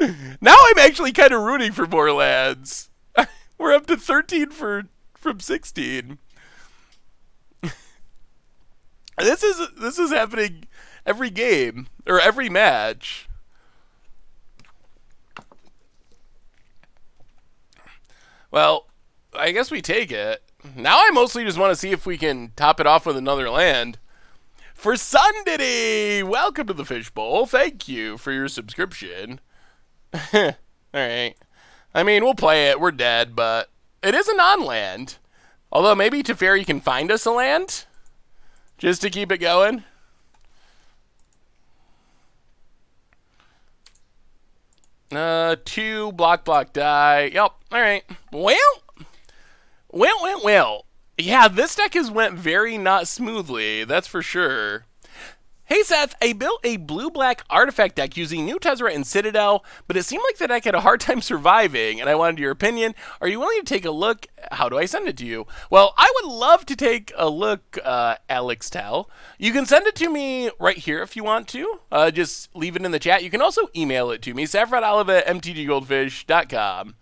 Now I'm actually kind of rooting for more lands. We're up to 13 from 16. This is happening every game or every match. Well, I guess we take it. Now I mostly just want to see if we can top it off with another land. For Sundity, welcome to the Fishbowl. Thank you for your subscription. All right. I mean, we'll play it. We're dead, but it is a non-land. Although maybe Teferi can find us a land. Just to keep it going. Two, block, die. Yep, alright. Well. Yeah, this deck has went very not smoothly, that's for sure. Hey Seth, I built a blue-black artifact deck using New Tezzeret and Citadel, but it seemed like the deck had a hard time surviving, and I wanted your opinion. Are you willing to take a look? How do I send it to you? Well, I would love to take a look, Alex Tell. You can send it to me right here if you want to. Just leave it in the chat. You can also email it to me, saffronolive@mtggoldfish.com.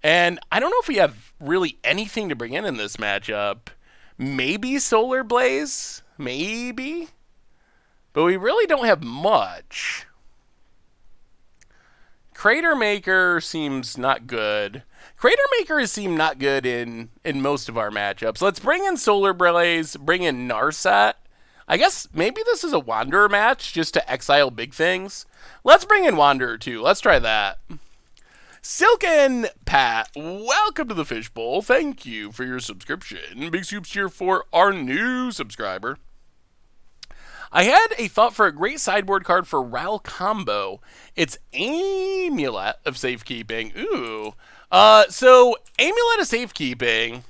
And I don't know if we have really anything to bring in this matchup. Maybe Solar Blaze? Maybe? But we really don't have much. Crater Maker seems not good. Crater Maker has seemed not good in most of our matchups. Let's bring in Solar Blaze, bring in Narset. I guess maybe this is a Wanderer match just to exile big things. Let's bring in Wanderer too. Let's try that. Silken Pat, welcome to the Fishbowl. Thank you for your subscription. Big soups here for our new subscriber. I had a thought for a great sideboard card for Ral Combo. It's Amulet of Safekeeping. Ooh. So Amulet of Safekeeping,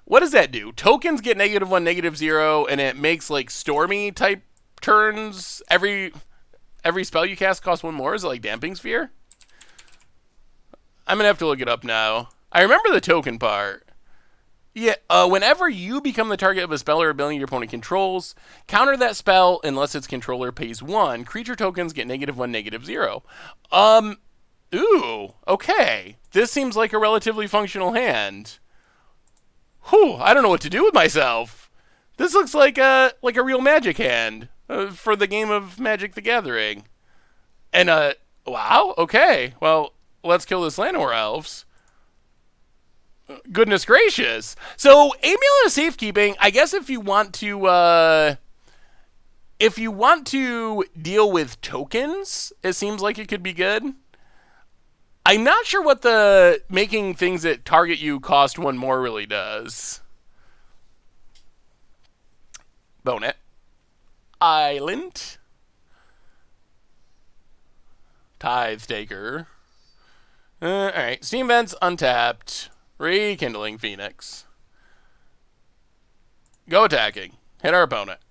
what does that do? Tokens get -1, -0, and it makes like Stormy type turns. Every spell you cast costs 1 more. Is it like Damping Sphere? I'm gonna have to look it up now. I remember the token part. Yeah, whenever you become the target of a spell or ability your opponent controls, counter that spell unless its controller pays 1. Creature tokens get -1, -0. Ooh, okay. This seems like a relatively functional hand. Whew, I don't know what to do with myself. This looks like a real Magic hand for the game of Magic the Gathering. And, wow, okay. Well, let's kill this Llanowar Elves. Goodness gracious. So, Amulet of Safekeeping, I guess if you want to deal with tokens, it seems like it could be good. I'm not sure what the making things that target you cost one more really does. Bone it. Island. Tithe Taker. Alright, Steam Vents untapped. Rekindling Phoenix. Go attacking. Hit our opponent.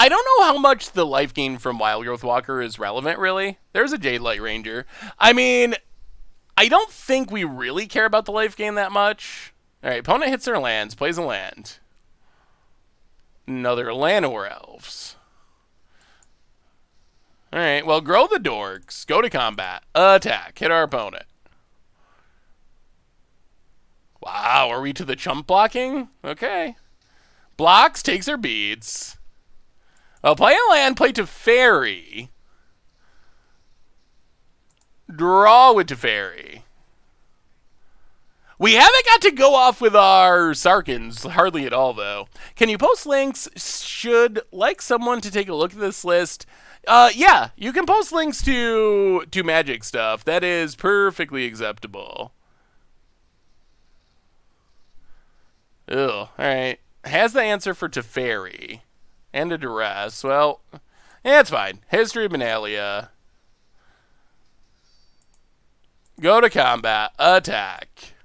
I don't know how much the life gain from Wildgrowth Walker is relevant, really. There's a Jade Light Ranger. I mean, I don't think we really care about the life gain that much. Alright, opponent hits their lands, plays a land. Another Llanowar Elves. Alright, well, grow the dorks. Go to combat. Attack. Hit our opponent. Wow, are we to the chump blocking? Okay. Blocks, takes her beads. Well, play a land, play Teferi. Draw with Teferi. We haven't got to go off with our Sarkhans, hardly at all, though. Can you post links? Should like someone to take a look at this list. Yeah, you can post links to Magic stuff. That is perfectly acceptable. Ugh, alright. Has the answer for Teferi. And a Duress. Well, it's fine. History of Benalia. Go to combat. Attack.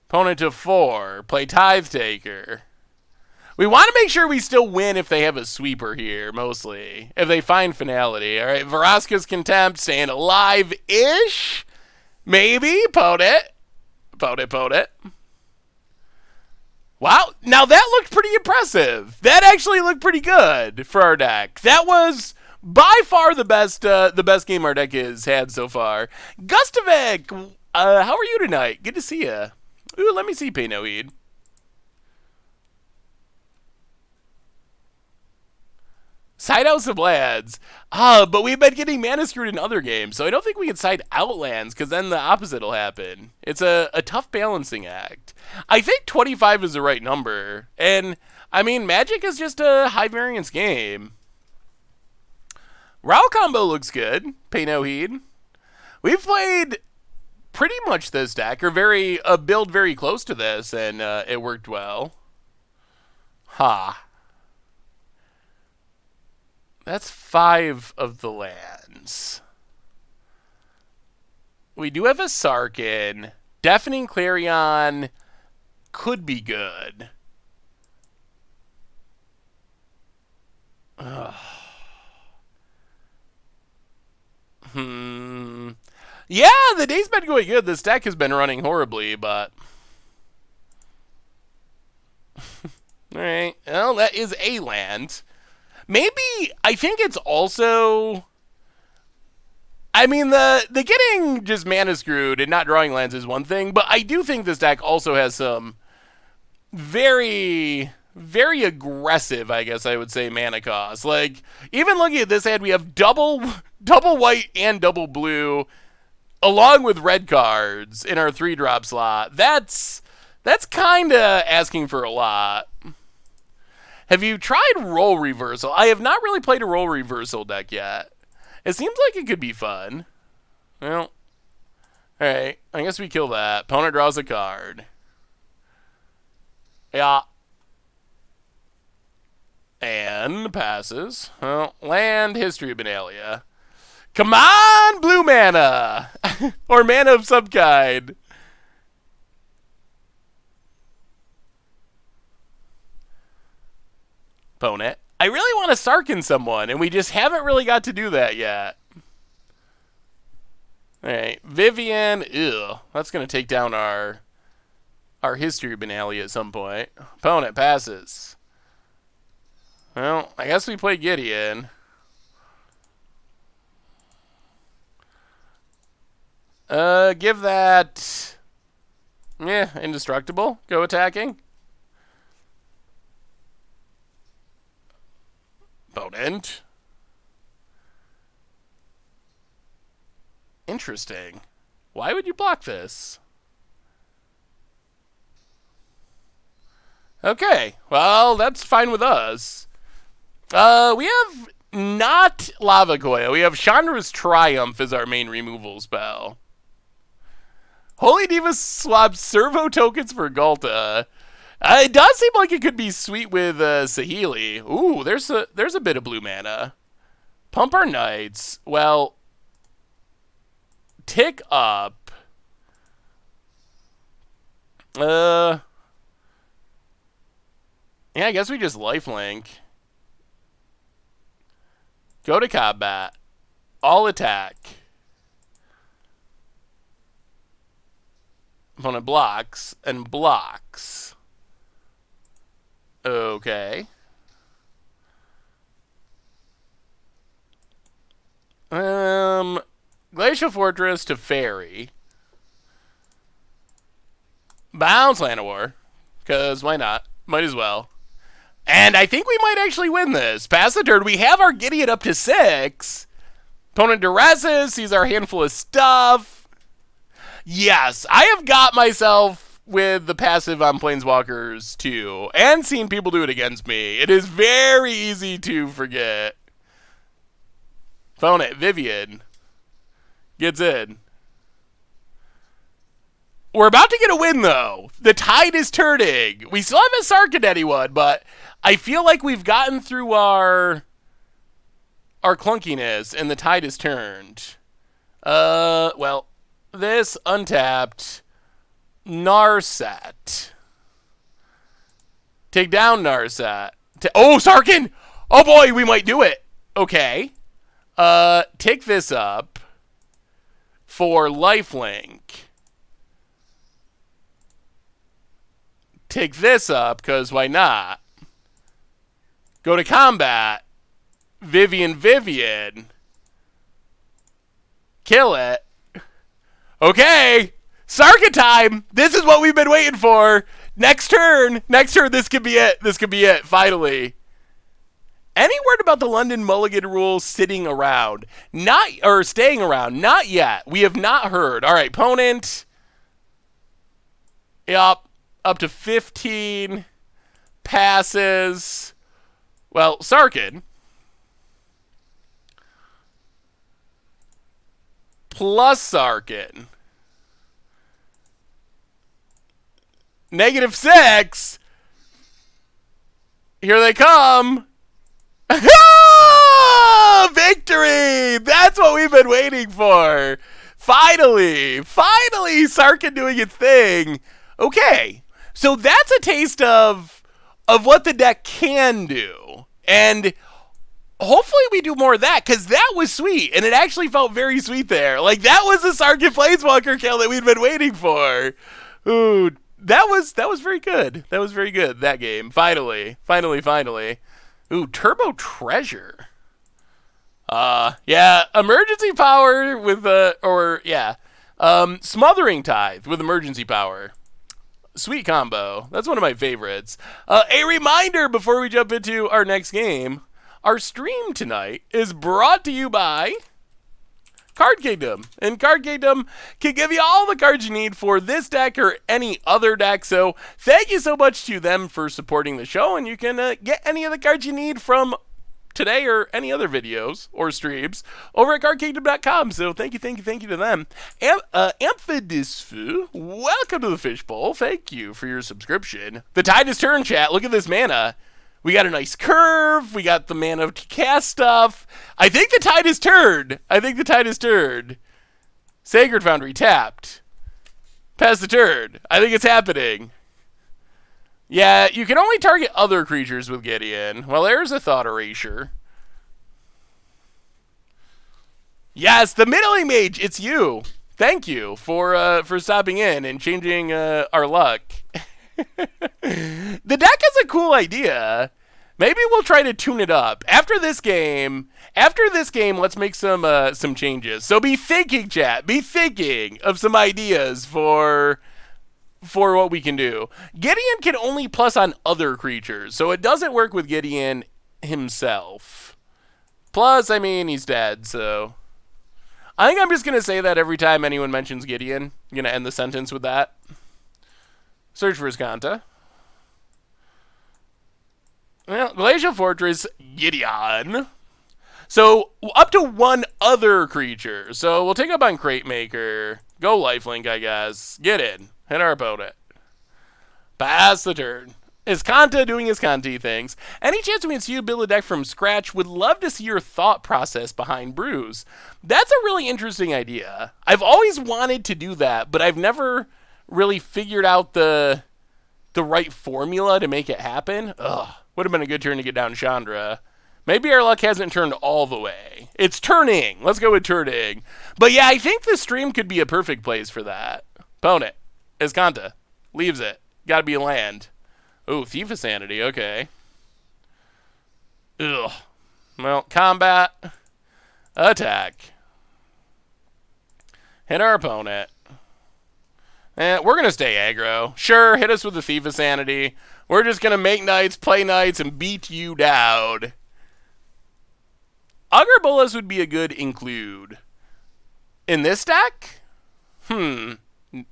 Opponent to 4. Play Tithe Taker. We want to make sure we still win if they have a sweeper here, mostly. If they find Finality. Alright, Vraska's Contempt, staying alive-ish? Maybe? Opponent. Opponent. Wow, now that looked pretty impressive. That actually looked pretty good for our deck. That was by far the best game our deck has had so far. Gustavik, how are you tonight? Good to see you. Ooh, let me see, Pay No Heed. Side out some lands. But we've been getting mana screwed in other games, so I don't think we can side out lands, because then the opposite will happen. It's a tough balancing act. I think 25 is the right number, and, I mean, Magic is just a high-variance game. Rao combo looks good. Pay no heed. We've played pretty much this deck, or a build very close to this, and it worked well. Ha. That's 5 of the lands. We do have a Sarkhan. Deafening Clarion could be good. Yeah, the day's been going good. This deck has been running horribly, but... Alright, well, that is a land. Maybe, I think it's also... I mean, the getting just mana screwed and not drawing lands is one thing, but I do think this deck also has some very, very aggressive, I guess I would say, mana cost. Like, even looking at this hand, we have double white and double blue, along with red cards in our 3-drop slot. That's kind of asking for a lot. Have you tried Role Reversal? I have not really played a Role Reversal deck yet. It seems like it could be fun. Well, alright. I guess we kill that. Opponent draws a card. Yeah. And passes. Well, land History of Benalia. Come on, blue mana! Or mana of some kind. Opponent. I really want to Sarkhan someone, and we just haven't really got to do that yet. Alright, Vivian. Ew. That's going to take down our History of Benalia at some point. Opponent passes. Well, I guess we play Gideon. Give that... Yeah, indestructible. Go attacking. Opponent. Interesting. Why would you block this? Okay, well, that's fine with us. We have not Lava Coil. We have Chandra's Triumph as our main removal spell. Holy Diva swaps servo tokens for Galta. It does seem like it could be sweet with Saheeli. Ooh, there's a bit of blue mana. Pump our Knights. Well, tick up. Yeah, I guess we just lifelink. Go to combat. All attack. Opponent blocks and blocks. Okay. Glacial Fortress to Fairy. Bounce Llanowar. Because why not? Might as well. And I think we might actually win this. Pass the turn. We have our Gideon up to 6. Opponent duresses. Sees our handful of stuff. Yes, I have got myself with the passive on Planeswalkers too. And seen people do it against me. It is very easy to forget. Opponent, Vivian. Gets in. We're about to get a win, though. The tide is turning. We still haven't Sarkhan anyone, but I feel like we've gotten through our clunkiness, and the tide is turned. Well, this untapped Narset. Take down Narset. Oh, Sarkhan! Oh, boy, we might do it. Okay. Take this up for lifelink. Take this up, because why not? Go to combat. Vivian. Kill it. Okay. Sarkhan time. This is what we've been waiting for. Next turn. This could be it. Finally. Any word about the London Mulligan rule sitting around? Staying around? Not yet. We have not heard. All right, opponent. Yup. Up to 15 passes. Well, Sarkhan. Plus Sarkhan. -6. Here they come. Victory! That's what we've been waiting for. Finally, Sarkhan doing its thing. Okay. So that's a taste of what the deck can do. And hopefully we do more of that, because that was sweet. And it actually felt very sweet there. Like, that was the Sarkhan Planeswalker kill that we'd been waiting for. Ooh, that was very good. That was very good, that game. Finally. Ooh, Turbo Treasure. Yeah, Emergency Power with, Smothering Tithe with Emergency Power. Sweet combo. That's one of my favorites. A reminder before we jump into our next game, our stream tonight is brought to you by Card Kingdom. And Card Kingdom can give you all the cards you need for this deck or any other deck. So thank you so much to them for supporting the show. And you can get any of the cards you need from today or any other videos or streams over at cardkingdom.com. So thank you to them. Amphidisfu, welcome to the Fishbowl. Thank you for your subscription. The tide is turned, chat. Look at this mana. We got a nice curve. We got the mana to cast stuff. I think the tide is turned. Sacred Foundry tapped. Pass the turn. I think it's happening. Yeah, you can only target other creatures with Gideon. Well, there's a Thought Erasure. Yes, the Middling Mage, it's you. Thank you for stopping in and changing our luck. The deck has a cool idea. Maybe we'll try to tune it up. After this game, let's make some changes. So be thinking, chat. Be thinking of some ideas for what we can do. Gideon can only plus on other creatures, so it doesn't work with Gideon himself. Plus, I mean, he's dead, so I think I'm just going to say that every time anyone mentions Gideon. I'm going to end the sentence with that. Search for Azcanta. Well, Glacial Fortress, Gideon. So, up to one other creature. So, we'll take up on Crate Maker. Go Lifelink, I guess. Get in. Hit our opponent. Pass the turn. Azcanta doing Azcanta things. Any chance we can see you build a deck from scratch? Would love to see your thought process behind brews. That's a really interesting idea. I've always wanted to do that, but I've never really figured out the right formula to make it happen. Ugh. Would have been a good turn to get down Chandra. Maybe our luck hasn't turned all the way. It's turning. Let's go with turning. But yeah, I think the stream could be a perfect place for that. Opponent. Azcanta. Leaves it. Gotta be a land. Ooh, Thief of Sanity. Okay. Ugh. Well, combat. Attack. Hit our opponent. We're going to stay aggro. Sure, hit us with the Thief of Sanity. We're just going to make knights, play knights, and beat you down. Augur Bolas would be a good include. In this deck? I don't know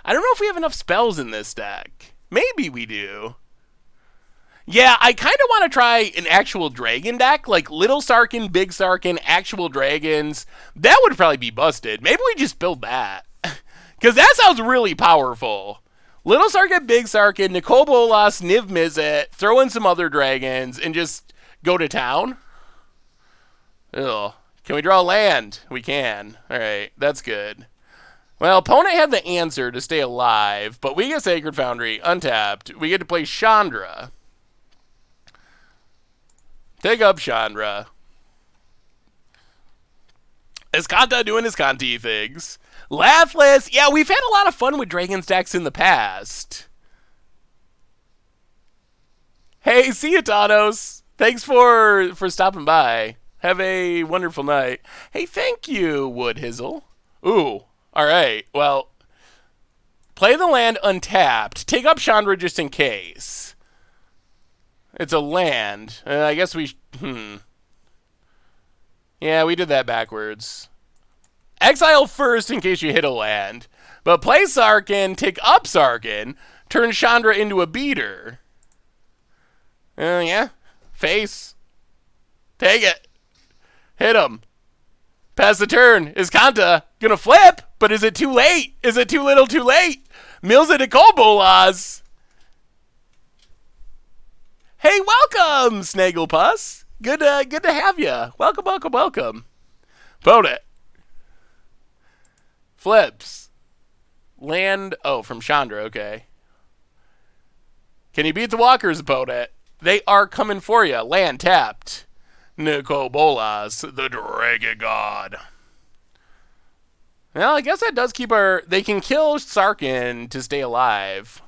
if we have enough spells in this deck. Maybe we do. Yeah, I kind of want to try an actual dragon deck, like Little Sarkhan, Big Sarkhan, actual dragons. That would probably be busted. Maybe we just build that. Because that sounds really powerful. Little Sarkhan, Big Sarkhan, Nicol Bolas, Niv Mizzet, throw in some other dragons, and just go to town. Ugh. Can we draw land? We can. Alright, that's good. Well, opponent had the answer to stay alive, but we get Sacred Foundry, untapped. We get to play Chandra. Take up Chandra. Azcanta doing Azcanta things. Laughless. Yeah, we've had a lot of fun with Dragon's decks in the past. Hey, see you, Thanos. Thanks for stopping by. Have a wonderful night. Hey, thank you, Woodhizzle. Ooh. Alright, well, play the land untapped. Take up Chandra just in case. It's a land. I guess we... Yeah, we did that backwards. Exile first in case you hit a land. But play Sarkhan, take up Sarkhan, turn Chandra into a beater. Yeah. Face. Take it. Hit him. Pass the turn. Azcanta gonna flip, but is it too late? Is it too little too late? Mills it to Nicol Bolas. Hey, welcome, Snagglepuss. Good to have you. Welcome, welcome, welcome. Opponent. Flips. Land. Oh, from Chandra. Okay. Can you beat the walkers, opponent? They are coming for you. Land tapped. Nicol Bolas, the Dragon God. Well, I guess that does keep our... They can kill Sarkhan to stay alive.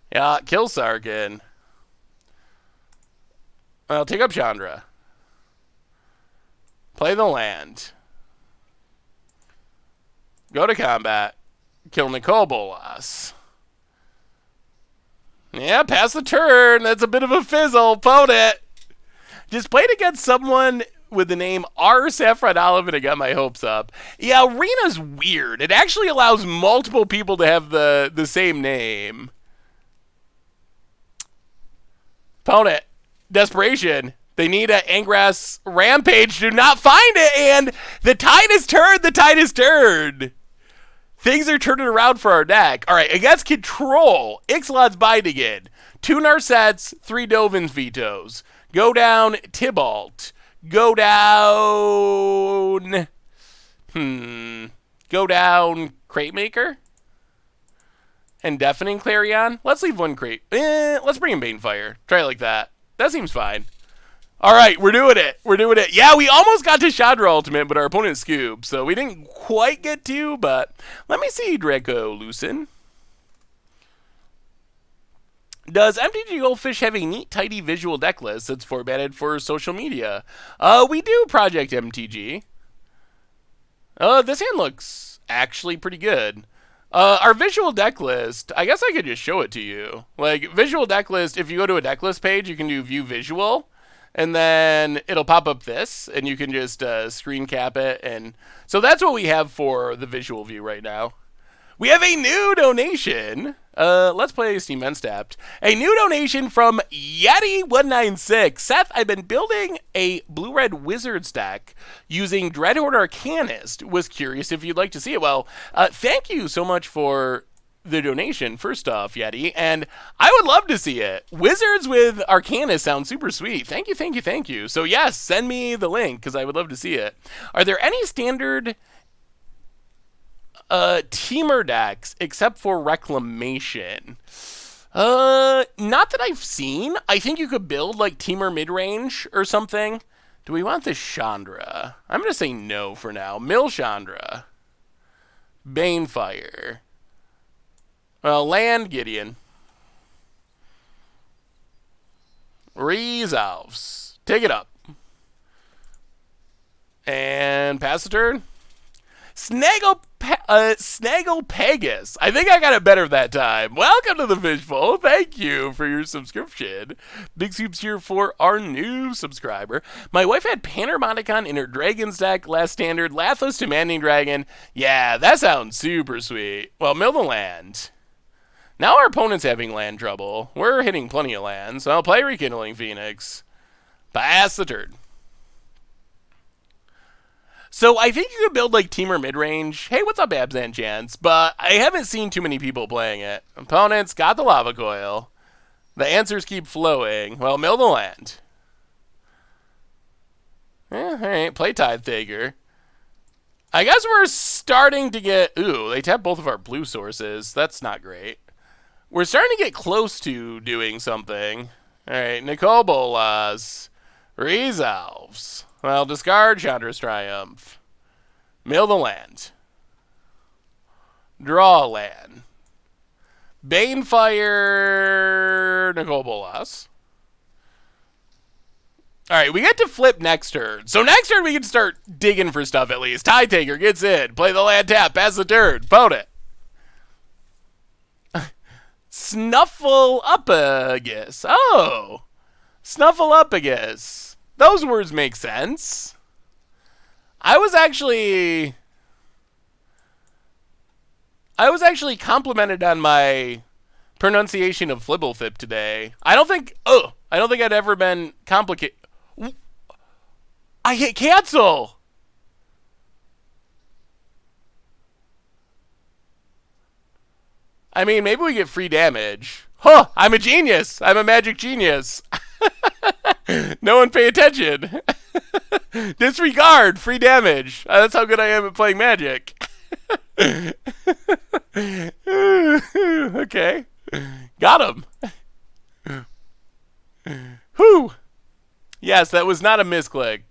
Yeah, kill Sarkhan. Well, take up Chandra. Play the land. Go to combat. Kill Nicol Bolas. Yeah, pass the turn. That's a bit of a fizzle. Opponent. Just played against someone with the name R. Saffron Olive and it got my hopes up. Yeah, Arena's weird. It actually allows multiple people to have the same name. Opponent. Desperation. They need an Angras Rampage. Do not find it, and the tide is turned. The tide is turned. Things are turning around for our deck. All right, against Control. Ixalan's Bind again. 2 Narsets, 3 Dovin's Vetoes. Go down Tybalt. Go down... Go down Crate Maker? And Deafening Clarion? Let's leave one crate. Let's bring in Banefire. Try it like that. That seems fine. All right, we're doing it. We're doing it. Yeah, we almost got to Chandra Ultimate, but our opponent scooped, so we didn't quite get to, but let me see, Draco Lucen. Does MTGGoldfish have a neat, tidy visual deck list that's formatted for social media? We do, Project MTG. This hand looks actually pretty good. Our visual deck list, I guess I could just show it to you. Like, visual deck list, if you go to a deck list page, you can do view visual. And then it'll pop up this, and you can just screen cap it. And so that's what we have for the visual view right now. We have a new donation. Let's play Steam Unstapped. A new donation from Yeti196. Seth, I've been building a blue-red Wizards deck using Dreadhorde Arcanist. Was curious if you'd like to see it. Well, thank you so much for the donation, first off, Yeti, and I would love to see it. Wizards with Arcanist sounds super sweet. Thank you, thank you, thank you. So yes, send me the link, because I would love to see it. Are there any standard teamer decks except for Reclamation? Not that I've seen. I think you could build like teamer mid-range or something. Do we want this Chandra? I'm going to say no for now. Mill Chandra. Banefire. Well, land Gideon. Resolves. Take it up. And pass the turn. Snaggle Pegasus. I think I got it better that time. Welcome to the Fishbowl. Thank you for your subscription. Big Soups here for our new subscriber. My wife had Panharmonicon in her Dragon's deck, last standard, Lathos Demanding Dragon. Yeah, that sounds super sweet. Well, mill the land. Now our opponent's having land trouble. We're hitting plenty of lands. So I'll play Rekindling Phoenix. Pass the turn. So I think you could build like teamer mid-range. Hey, what's up, Abzan Chance? But I haven't seen too many people playing it. Opponents got the Lava Coil. The answers keep flowing. Well, mill the land. Alright, play Tithe Taker. I guess we're starting to get... Ooh, they tapped both of our blue sources. That's not great. We're starting to get close to doing something. Alright, Nicole Bolas. Resolves. Well, discard Chandra's Triumph. Mill the land. Draw land. Banefire Nicole Bolas. Alright, we get to flip next turn. So next turn we can start digging for stuff at least. Tide Taker gets in. Play the land tap. Pass the turn. Vote it. Snuffleupagus. Oh. Snuffleupagus. Those words make sense. I was actually complimented on my pronunciation of Flibblethip today. I don't think I'd ever been complicated. I hit cancel. I mean, maybe we get free damage. Huh, I'm a genius. I'm a magic genius. No one pay attention. Disregard, free damage. That's how good I am at playing Magic. Okay. Got him. Whew. Yes, that was not a misclick.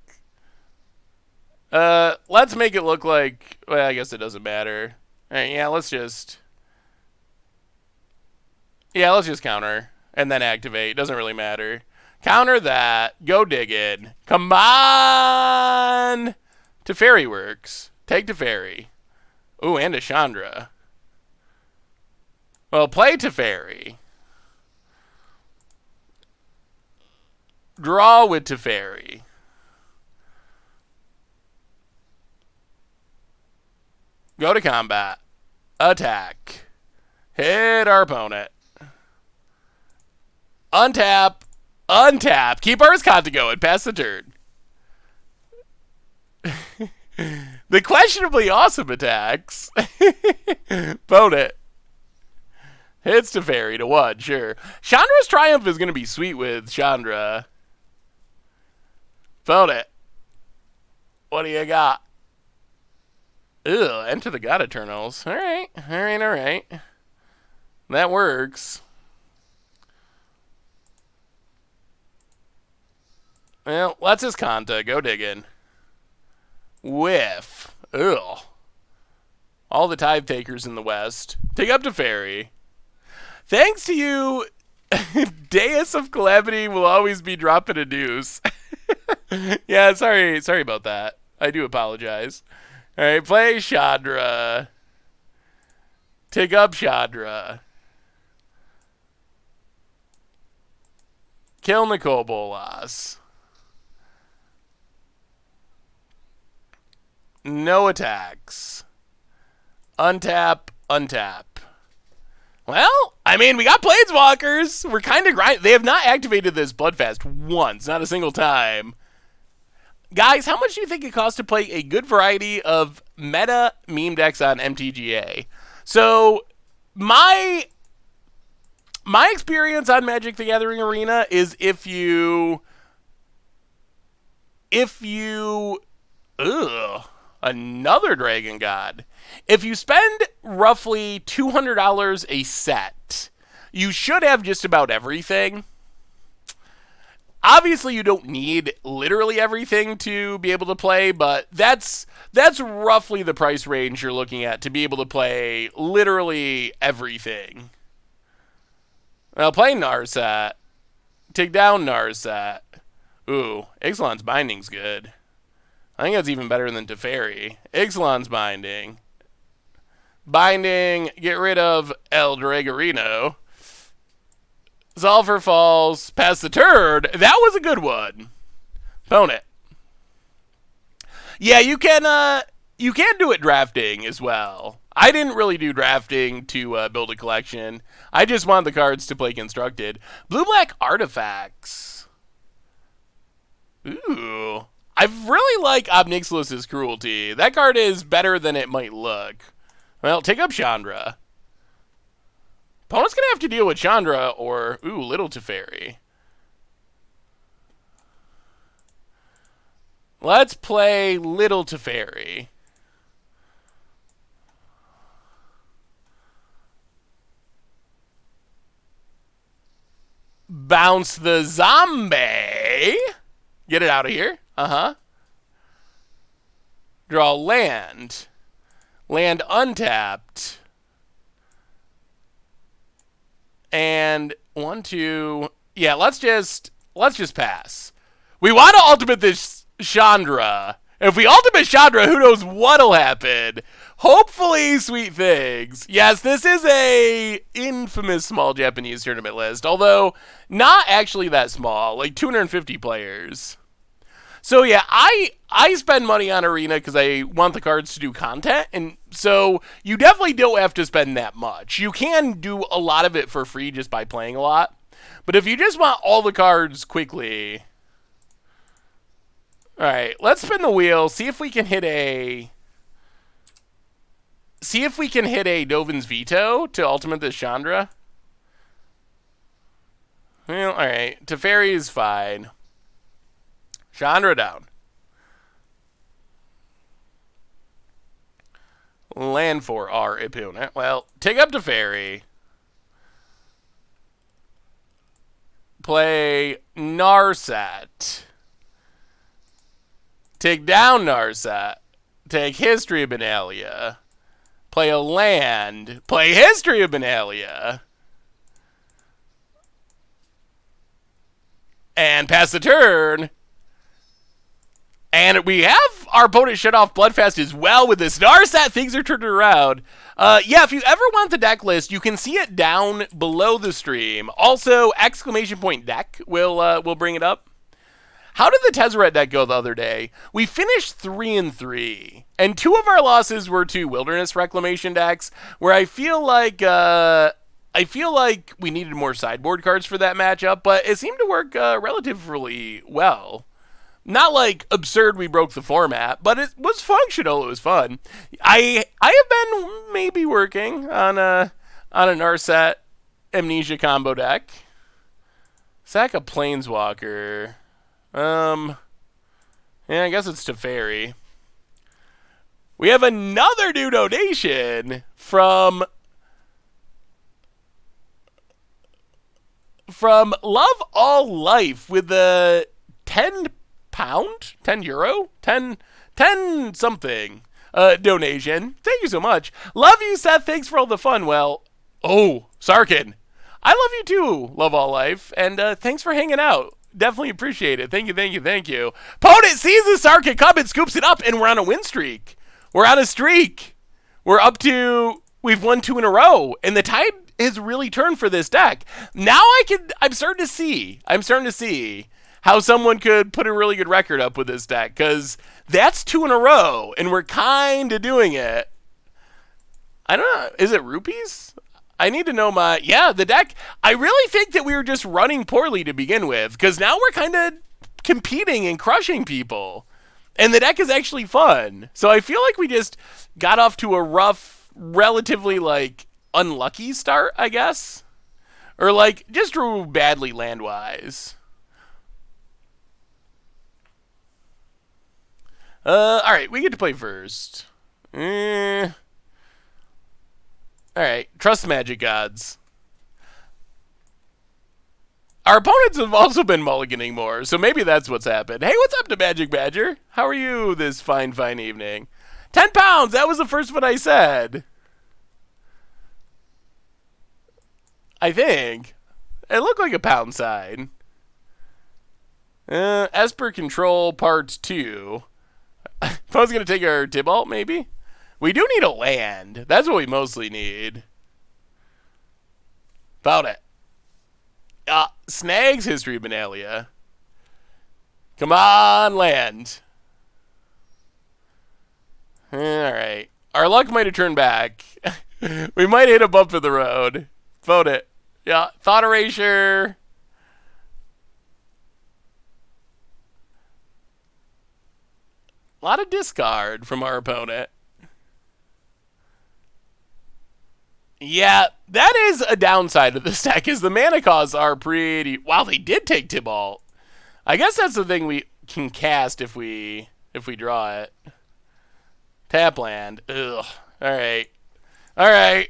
Let's make it look like... Well, I guess it doesn't matter. Alright, yeah, let's just counter. And then activate. Doesn't really matter. Counter that. Go dig in. Come on! Teferi works. Take Teferi. Ooh, and a Chandra. Well, play Teferi. Draw with Teferi. Go to combat. Attack. Hit our opponent. Untap. Untap. Keep our Kanta going. Pass the turn. The questionably awesome attacks. Bone it. Hits Teferi to 1, sure. Chandra's Triumph is going to be sweet with Chandra. Bone it. What do you got? Ugh, Enter the God Eternals. Alright, alright, alright. That works. Well, let's his Kanta. Go digging. Whiff. Ugh. All the Tithe Takers in the West. Take up Teferi. Thanks to you, Deus of Calamity will always be dropping a deuce. Yeah, sorry about that. I do apologize. Alright, play Chandra. Take up Chandra. Kill Nicole Bolas. No attacks. Untap, untap. Well, I mean, we got Planeswalkers. We're kind of grind. They have not activated this Bloodfast once, not a single time. Guys, how much do you think it costs to play a good variety of meta meme decks on MTGA? So, my experience on Magic the Gathering Arena is if you another Dragon God. If you spend roughly $200 a set, you should have just about everything. Obviously, you don't need literally everything to be able to play, but that's roughly the price range you're looking at to be able to play literally everything. Well, play Narset. Take down Narset. Ooh, Ixalan's Binding's good. I think that's even better than Teferi. Ixalan's Binding. Binding, get rid of El Dragorino. Zolfar Falls, pass the turn. That was a good one. Opponent. Yeah, you can do it drafting as well. I didn't really do drafting to build a collection. I just wanted the cards to play constructed. Blue-black artifacts. Ooh. I really like Obnixilus's Cruelty. That card is better than it might look. Well, take up Chandra. Opponent's going to have to deal with Chandra or, Little Teferi. Let's play Little Teferi. Bounce the zombie. Get it out of here. Draw land. Land untapped. And 1, 2. Yeah, let's just pass. We want to ultimate this Chandra. If we ultimate Chandra, who knows what'll happen? Hopefully, sweet things. Yes, this is a infamous small Japanese tournament list, although not actually that small, like 250 players. So yeah, I spend money on Arena because I want the cards to do content, and so you definitely don't have to spend that much. You can do a lot of it for free just by playing a lot, but if you just want all the cards quickly... Alright, let's spin the wheel, see if we can hit a Dovin's Veto to ultimate this Chandra. Well, alright, Teferi is fine. Chandra down. Land for our opponent. Well, take up Teferi. Play Narset. Take down Narset. Take History of Benalia. Play a land. Play History of Benalia. And pass the turn. And we have our opponent shut off Bloodfast as well with this Narset. Things are turning around. Yeah, if you ever want the deck list, you can see it down below the stream. Also, !deck will bring it up. How did the Tezzeret deck go the other day? We finished 3-3, and 2 of our losses were to Wilderness Reclamation decks, where I feel like we needed more sideboard cards for that matchup, but it seemed to work relatively well. Not like absurd we broke the format, but it was functional. It was fun. I have been maybe working on a Narset Amnesia combo deck. Sack a Planeswalker. Yeah, I guess it's Teferi. We have another new donation from Love All Life with the £10, €10, 10 something donation. Thank you so much. Love you, Seth. Thanks for all the fun. Well, Sarkhan, I love you too, Love All Life, and thanks for hanging out. Definitely appreciate it. Thank you. Opponent sees the Sarkhan come and scoops it up, and we're on a win streak. We're on a streak. We've won 2 in a row, and the tide has really turned for this deck. Now I'm starting to see how someone could put a really good record up with this deck, because that's 2 in a row, and we're kind of doing it. I don't know. Is it rupees? I need to know my... Yeah, the deck... I really think that we were just running poorly to begin with, because now we're kind of competing and crushing people. And the deck is actually fun. So I feel like we just got off to a rough, relatively, like, unlucky start, I guess. Or, like, just drew badly land-wise. Alright, we get to play first. Alright, trust magic gods. Our opponents have also been mulliganing more, so maybe that's what's happened. Hey, what's up to Magic Badger? How are you this fine, fine evening? 10 pounds! That was the first one I said. I think. It looked like a pound sign. Esper Control Part 2. If I was going to take our Tibalt, maybe? We do need a land. That's what we mostly need. About it. Snags History of Benalia. Come on, land. Alright. Our luck might have turned back. We might hit a bump in the road. Vote it. Yeah, Thought Erasure. A lot of discard from our opponent. Yeah, that is a downside of this deck, is the mana costs are pretty... Wow, they did take Tibalt. I guess that's the thing we can cast if we draw it. Tap land. Ugh. Alright. Alright.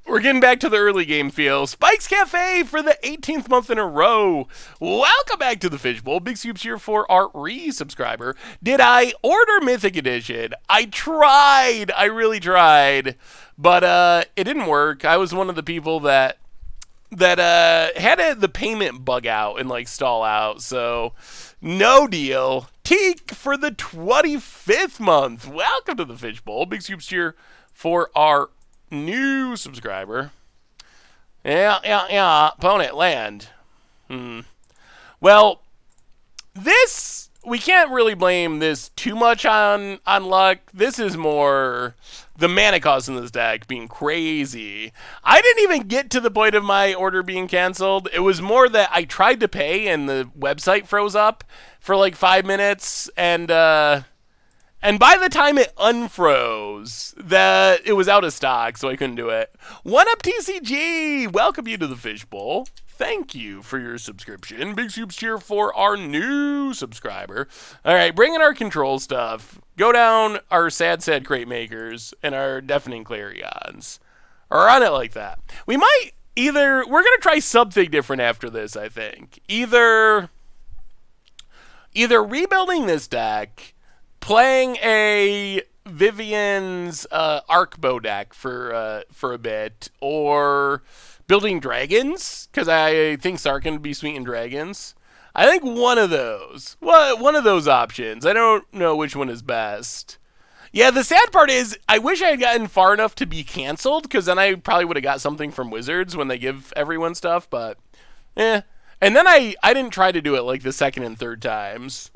We're getting back to the early game feel. Spike's Cafe for the 18th month in a row. Welcome back to the Fishbowl. Big Scoops here for our re-subscriber. Did I order Mythic Edition? I tried. I really tried. But it didn't work. I was one of the people that had the payment bug out and like stall out. So no deal. Teak for the 25th month. Welcome to the Fishbowl. Big Scoops here for our new subscriber. Yeah. Opponent, land. Well, this... We can't really blame this too much on luck. This is more the mana cost in this deck being crazy. I didn't even get to the point of my order being canceled. It was more that I tried to pay and the website froze up for like 5 minutes, and by the time it unfroze, it was out of stock, so I couldn't do it. One up TCG! Welcome you to the Fishbowl. Thank you for your subscription. Big Scoops here for our new subscriber. All right, bringing our control stuff. Go down our sad crate makers and our deafening clarions. Or run it like that. We might we're going to try something different after this, I think. Either rebuilding this deck, playing a Vivian's Arcbow deck for a bit, or building dragons, because I think Sarkhan would be sweet in dragons. I think one of those. One of those options. I don't know which one is best. Yeah, the sad part is, I wish I had gotten far enough to be canceled, because then I probably would have got something from Wizards when they give everyone stuff, but And then I didn't try to do it like the second and third times.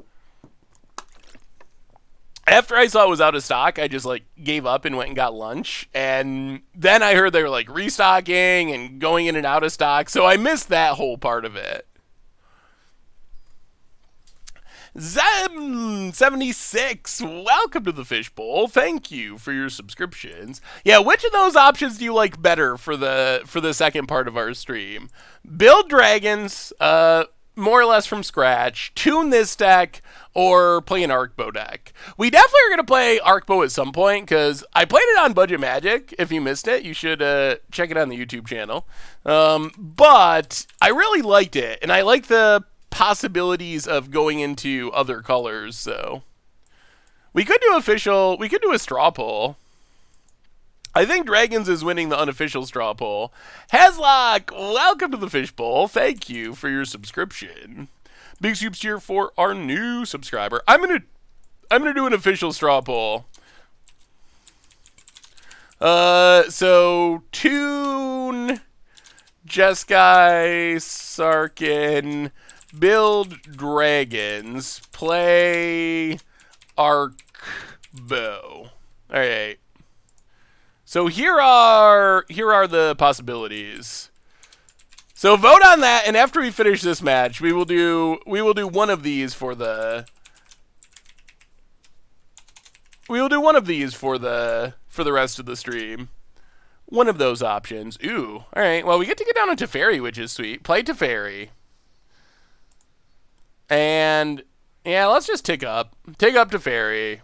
After I saw it was out of stock, I just like gave up and went and got lunch. And then I heard they were like restocking and going in and out of stock. So I missed that whole part of it. Zem76, welcome to the Fishbowl. Thank you for your subscriptions. Yeah, which of those options do you like better for the second part of our stream? Build dragons, more or less from scratch, tune this deck, or play an Arcbow deck. We definitely are going to play Arcbow at some point, because I played it on Budget Magic. If you missed it, you should check it on the YouTube channel. But I really liked it, and I like the possibilities of going into other colors, so we could do a straw poll. I think Dragons is winning the unofficial straw poll. Hezlock, welcome to the Fishbowl. Thank you for your subscription. Big Scoops here for our new subscriber. I'm gonna do an official straw poll. So tune Jeskai, Sarkhan, build dragons, play Arc Bow. All right. So here are the possibilities. So vote on that, and after we finish this match, we will do one of these for the rest of the stream. One of those options. Ooh. All right. Well, we get to get down into Teferi, which is sweet. Play Teferi. And yeah, let's just tick up Teferi.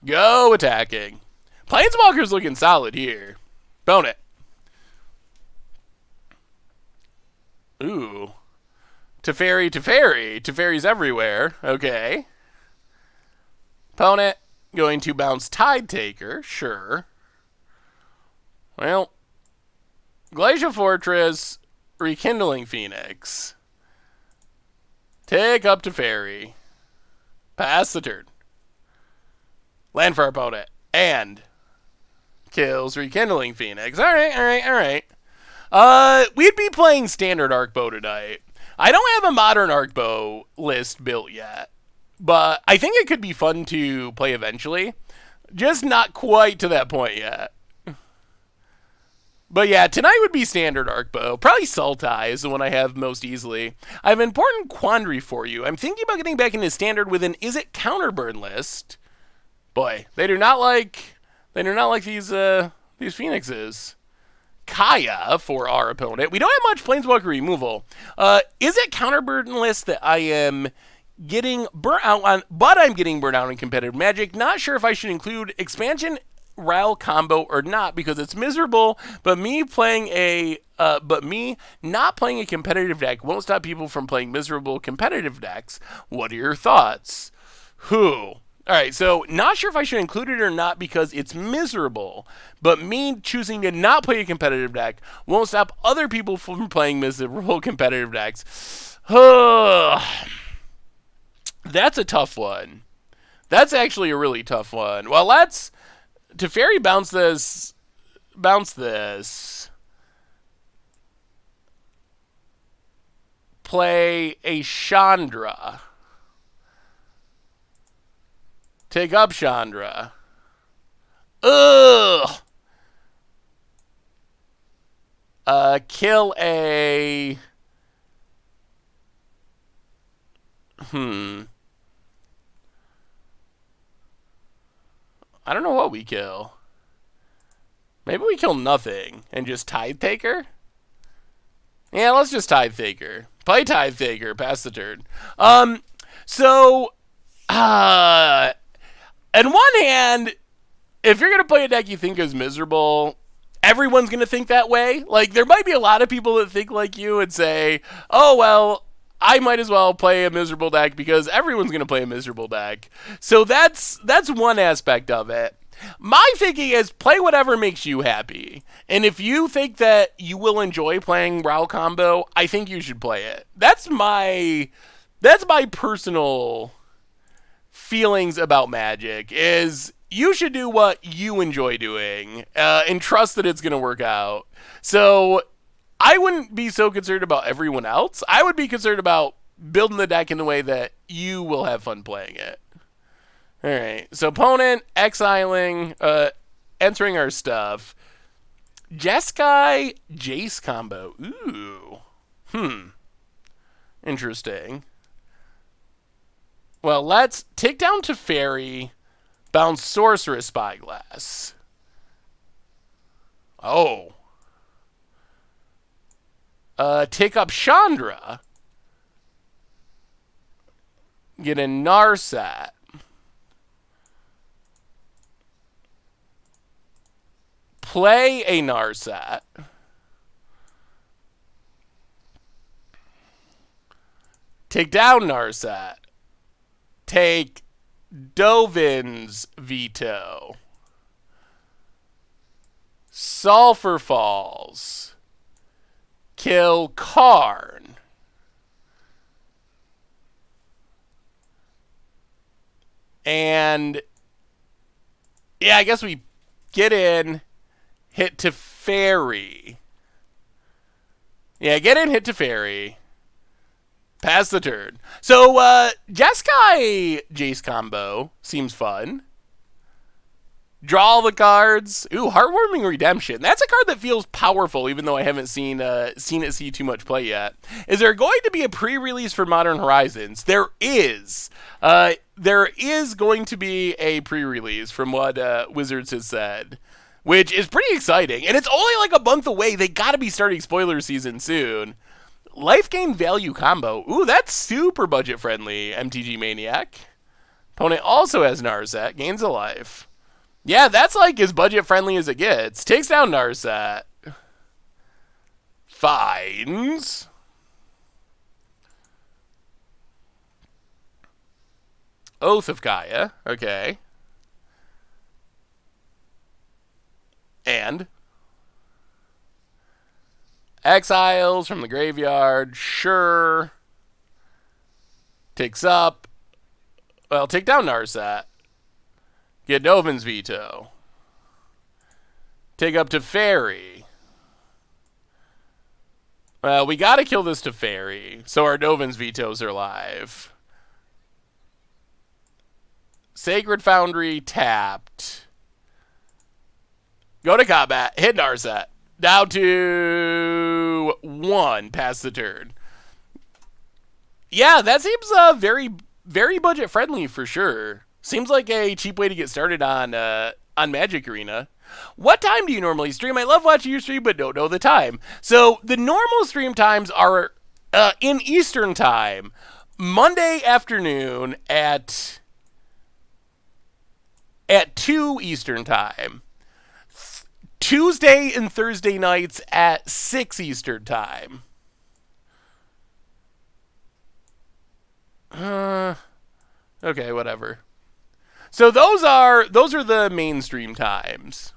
Go attacking. Planeswalker's looking solid here. Bone it. Ooh. Teferi. Teferi's everywhere. Okay. Opponent going to bounce Tide Taker. Sure. Well. Glacial Fortress. Rekindling Phoenix. Take up Teferi. Pass the turn. Land for our opponent. And kills Rekindling Phoenix. Alright. We'd be playing standard Arcbow tonight. I don't have a modern Arcbow list built yet, but I think it could be fun to play eventually. Just not quite to that point yet. But yeah, tonight would be standard Arcbow. Probably Sultai is the one I have most easily. I have an important quandary for you. I'm thinking about getting back into standard with an Is It Counterburn list. Boy, they do not like these Phoenixes. Kaya for our opponent. We don't have much Planeswalker removal. Is it Counterburden list that I am getting burnt out on, but I'm getting burnt out in competitive Magic. Not sure if I should include expansion Ral combo or not because it's miserable, but me not playing a competitive deck won't stop people from playing miserable competitive decks. What are your thoughts? Alright, so not sure if I should include it or not because it's miserable, but me choosing to not play a competitive deck won't stop other people from playing miserable competitive decks. That's a tough one. That's actually a really tough one. Well, let's Teferi bounce this. Play a Chandra. Take up Chandra. Ugh. Kill a... I don't know what we kill. Maybe we kill nothing and just Tide Taker? Yeah, let's just Tide Taker. Play Tide Taker. Pass the turn. On one hand, if you're going to play a deck you think is miserable, everyone's going to think that way. Like, there might be a lot of people that think like you and say, oh, well, I might as well play a miserable deck because everyone's going to play a miserable deck. So that's one aspect of it. My thinking is play whatever makes you happy. And if you think that you will enjoy playing Ral combo, I think you should play it. That's my personal feelings about Magic is you should do what you enjoy doing and trust that it's going to work out. So I wouldn't be so concerned about everyone else. I would be concerned about building the deck in the way that you will have fun playing it. All right. So opponent exiling, entering our stuff. Jeskai Jace combo. Ooh. Interesting. Well, let's take down Teferi, bounce Sorceress Spyglass. Oh. Take up Chandra. Get a Narsat. Play a Narsat. Take down Narsat. Take Dovin's Veto. Sulfur Falls. Kill Karn. And yeah, I guess we get in, hit Teferi. Yeah, get in, hit Teferi. Pass the turn. So, Jeskai Jace combo seems fun. Draw all the cards. Ooh, Heartwarming Redemption. That's a card that feels powerful, even though I haven't seen it see too much play yet. Is there going to be a pre-release for Modern Horizons? There is. There is going to be a pre-release from what Wizards has said, which is pretty exciting. And it's only like a month away. They got to be starting spoiler season soon. Life gain value combo. Ooh, that's super budget friendly. MTG Maniac. Opponent also has Narset. Gains a life. Yeah, that's like as budget friendly as it gets. Takes down Narset. Finds. Oath of Gaia. Okay. And exiles from the graveyard. Sure. Takes up. Well, take down Narset. Get Dovin's Veto. Take up Teferi. Well, we gotta kill this Teferi, so our Dovin's Vetoes are live. Sacred Foundry tapped. Go to combat. Hit Narset. Down to 1. Pass the turn. Yeah, that seems very, very budget friendly for sure. Seems like a cheap way to get started on Magic Arena. What time do you normally stream? I love watching you stream, but don't know the time. So the normal stream times are in Eastern time, Monday afternoon at 2 Eastern time, Tuesday and Thursday nights at 6 Eastern time. Okay, whatever. So those are the mainstream times.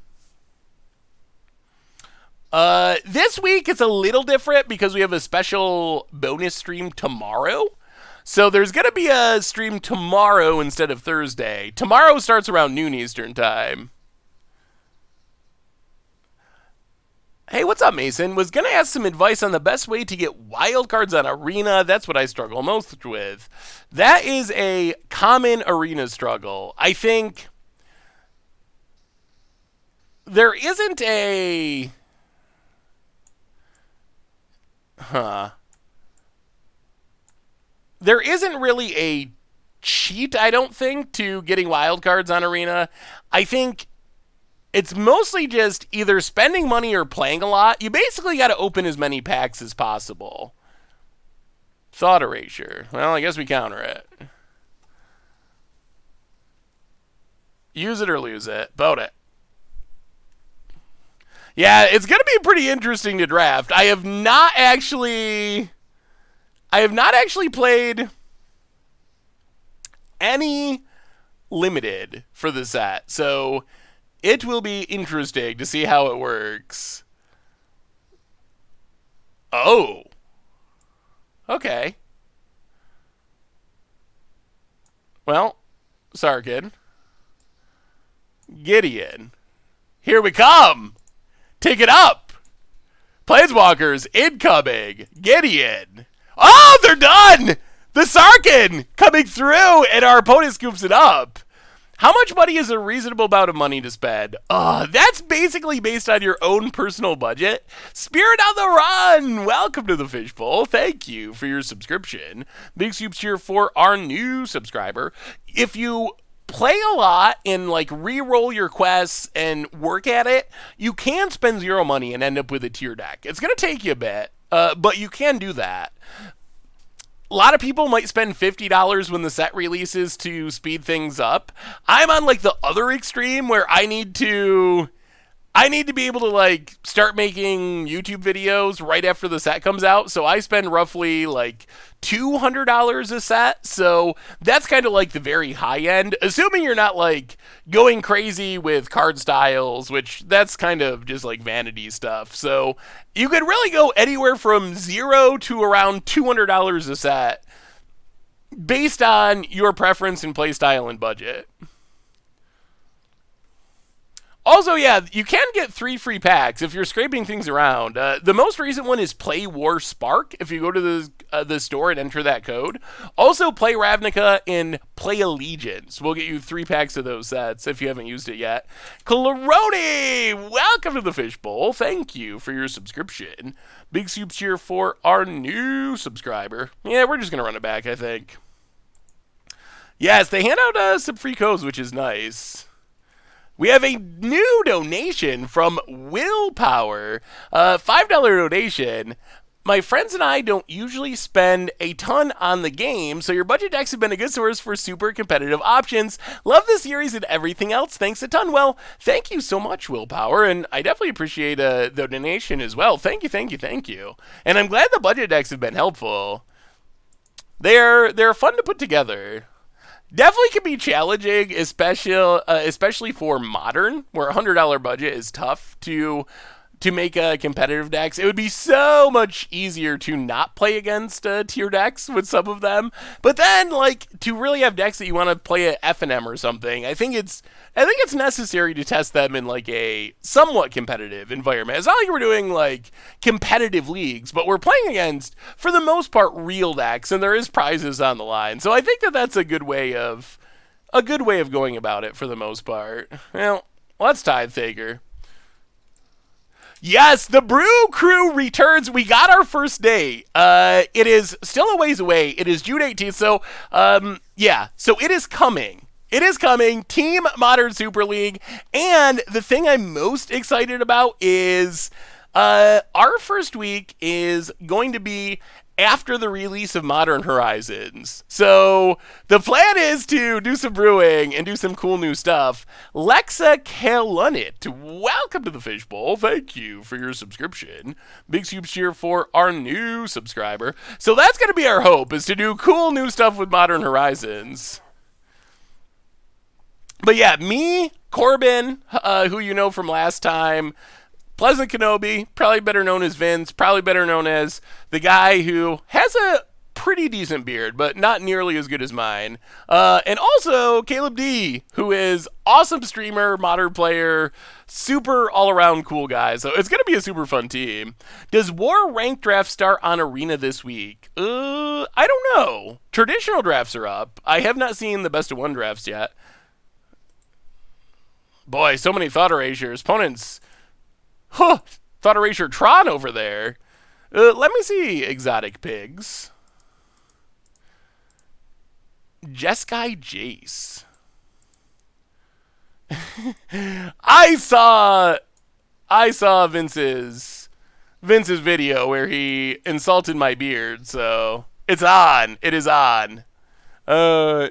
This week it's a little different because we have a special bonus stream tomorrow. So there's going to be a stream tomorrow instead of Thursday. Tomorrow starts around noon Eastern time. Hey, what's up, Mason? Was going to ask some advice on the best way to get wildcards on Arena. That's what I struggle most with. That is a common Arena struggle. I think there isn't a... There isn't really a cheat, I don't think, to getting wildcards on Arena. I think it's mostly just either spending money or playing a lot. You basically got to open as many packs as possible. Thought erasure. Well, I guess we counter it. Use it or lose it. Vote it. Yeah, it's going to be pretty interesting to draft. I have not actually played any limited for the set. So it will be interesting to see how it works. Oh. Okay. Well, Sarkhan. Gideon. Here we come. Take it up. Planeswalkers incoming. Gideon. Oh, they're done. The Sarkhan coming through, and our opponent scoops it up. How much money is a reasonable amount of money to spend? That's basically based on your own personal budget. Spirit on the Run! Welcome to the Fishbowl. Thank you for your subscription. Big soups here for our new subscriber. If you play a lot and like re-roll your quests and work at it, you can spend 0 money and end up with a tier deck. It's going to take you a bit, but you can do that. A lot of people might spend $50 when the set releases to speed things up. I'm on like the other extreme where I need to be able to like start making YouTube videos right after the set comes out. So I spend roughly like $200 a set. So that's kind of like the very high end, assuming you're not like going crazy with card styles, which that's kind of just like vanity stuff. So you could really go anywhere from 0 to around $200 a set based on your preference and playstyle and budget. Also, yeah, you can get 3 free packs if you're scraping things around. The most recent one is Play War Spark, if you go to the store and enter that code. Also, Play Ravnica and Play Allegiance. We'll get you 3 packs of those sets if you haven't used it yet. Claroni, welcome to the Fishbowl. Thank you for your subscription. Big soups here for our new subscriber. Yeah, we're just going to run it back, I think. Yes, they hand out some free codes, which is nice. We have a new donation from Willpower. $5 donation. My friends and I don't usually spend a ton on the game, so your budget decks have been a good source for super competitive options. Love the series and everything else. Thanks a ton. Well, thank you so much, Willpower, and I definitely appreciate the donation as well. Thank you, thank you, thank you. And I'm glad the budget decks have been helpful. They're fun to put together. Definitely can be challenging, especially for Modern, where a $100 budget is tough to make competitive decks. It would be so much easier to not play against tier decks with some of them. But then, like, to really have decks that you want to play at F&M or something, I think it's necessary to test them in, like, a somewhat competitive environment. It's not like we're doing, like, competitive leagues, but we're playing against, for the most part, real decks, and there is prizes on the line. So I think that's a good way of going about it for the most part. Well, let's Tithe Taker. Yes, the Brew Crew returns. We got our first date. It is still a ways away. It is June 18th. So, yeah. So it is coming. It is coming. Team Modern Super League. And the thing I'm most excited about is our first week is going to be after the release of Modern Horizons. So the plan is to do some brewing and do some cool new stuff. Lexa Kalunit, welcome to the Fishbowl. Thank you for your subscription. Big soups here for our new subscriber. So that's going to be our hope, is to do cool new stuff with Modern Horizons. But yeah, me, Corbin, who you know from last time, Pleasant Kenobi, probably better known as Vince, probably better known as the guy who has a pretty decent beard, but not nearly as good as mine. And also Caleb D, who is awesome streamer, modern player, super all-around cool guy. So it's going to be a super fun team. Does War Rank Draft start on Arena this week? I don't know. Traditional drafts are up. I have not seen the best of 1 drafts yet. Boy, so many thought erasures. Opponents... Huh, thought Erasure Tron over there. Let me see exotic pigs. Jeskai Jace. I saw Vince's video where he insulted my beard, so it's on. It is on. Ooh,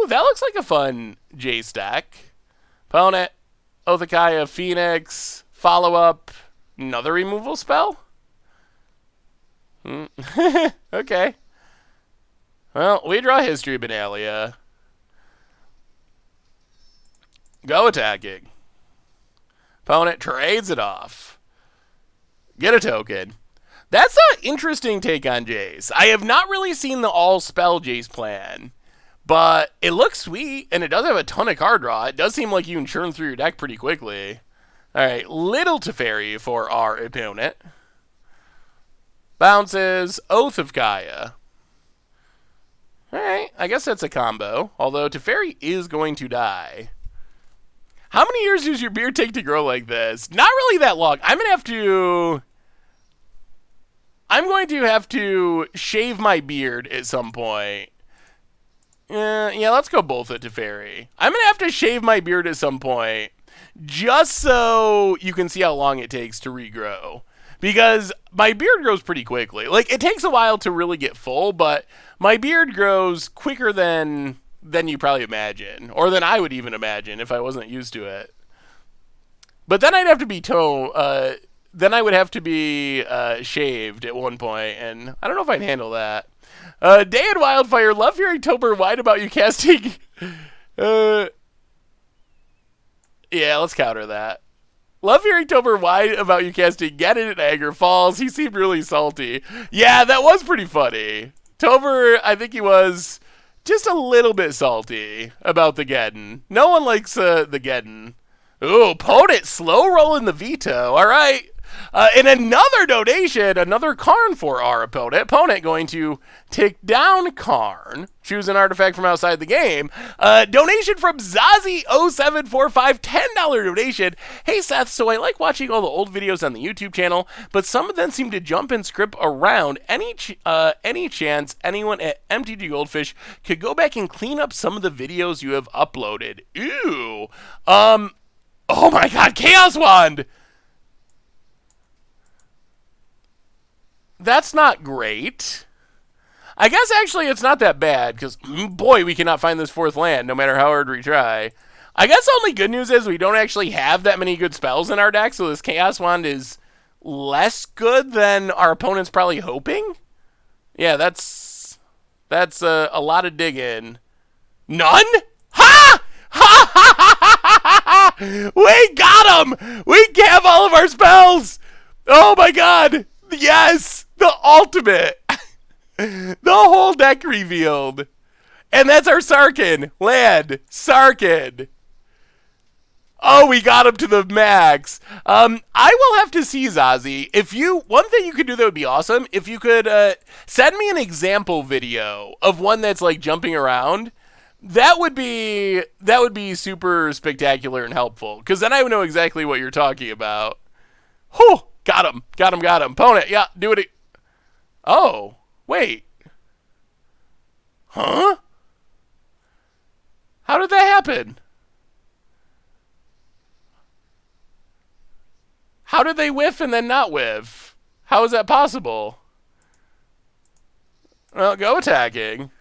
that looks like a fun J stack. Opponent, Othakaya, Phoenix. Follow up, another removal spell? Okay. Well, we draw History Benalia. Go attacking. Opponent trades it off. Get a token. That's an interesting take on Jace. I have not really seen the all-spell Jace plan, but it looks sweet, and it does have a ton of card draw. It does seem like you can churn through your deck pretty quickly. All right, Little Teferi for our opponent. Bounces, Oath of Gaia. All right, I guess that's a combo, although Teferi is going to die. How many years does your beard take to grow like this? Not really that long. I'm going to have to shave my beard at some point. Yeah, let's go both at Teferi. I'm going to have to shave my beard at some point, just so you can see how long it takes to regrow. Because my beard grows pretty quickly. Like, it takes a while to really get full, but my beard grows quicker than you probably imagine. Or than I would even imagine if I wasn't used to it. But then I'd have to be then I would have to be shaved at one point, and I don't know if I'd handle that. Day and Wildfire, love hearing Tober whine about you casting... Yeah, let's counter that. Love hearing Tober whine about you casting Get It at Niagara Falls. He seemed really salty. Yeah, that was pretty funny. Tober, I think he was just a little bit salty about the Geddon. No one likes the Geddon. Ooh, opponent slow rolling the veto. All right. And another donation, another Karn for our opponent. Opponent going to take down Karn. Choose an artifact from outside the game. Donation from Zazie0745, $10 donation. Hey Seth, so I like watching all the old videos on the YouTube channel, but some of them seem to jump and script around. Any chance anyone at MTGGoldfish could go back and clean up some of the videos you have uploaded? Ew. Oh my god, Chaos Wand! That's not great. I guess actually it's not that bad, because boy, we cannot find this fourth land no matter how hard we try. I guess the only good news is we don't actually have that many good spells in our deck, so this Chaos Wand is less good than our opponent's probably hoping. Yeah, that's a lot of digging. None? Ha! Ha ha ha ha! We got him! We have all of our spells! Oh my god! Yes! The ultimate! The whole deck revealed. And that's our Sarkhan. Land. Sarkhan. Oh, we got him to the max. I will have to see, Zazie. One thing you could do that would be awesome, if you could send me an example video of one that's like jumping around. That would be super spectacular and helpful, because then I would know exactly what you're talking about. Whew! Got him. Opponent, yeah, do it. Oh, wait. Huh? How did that happen? How did they whiff and then not whiff? How is that possible? Well, go attacking.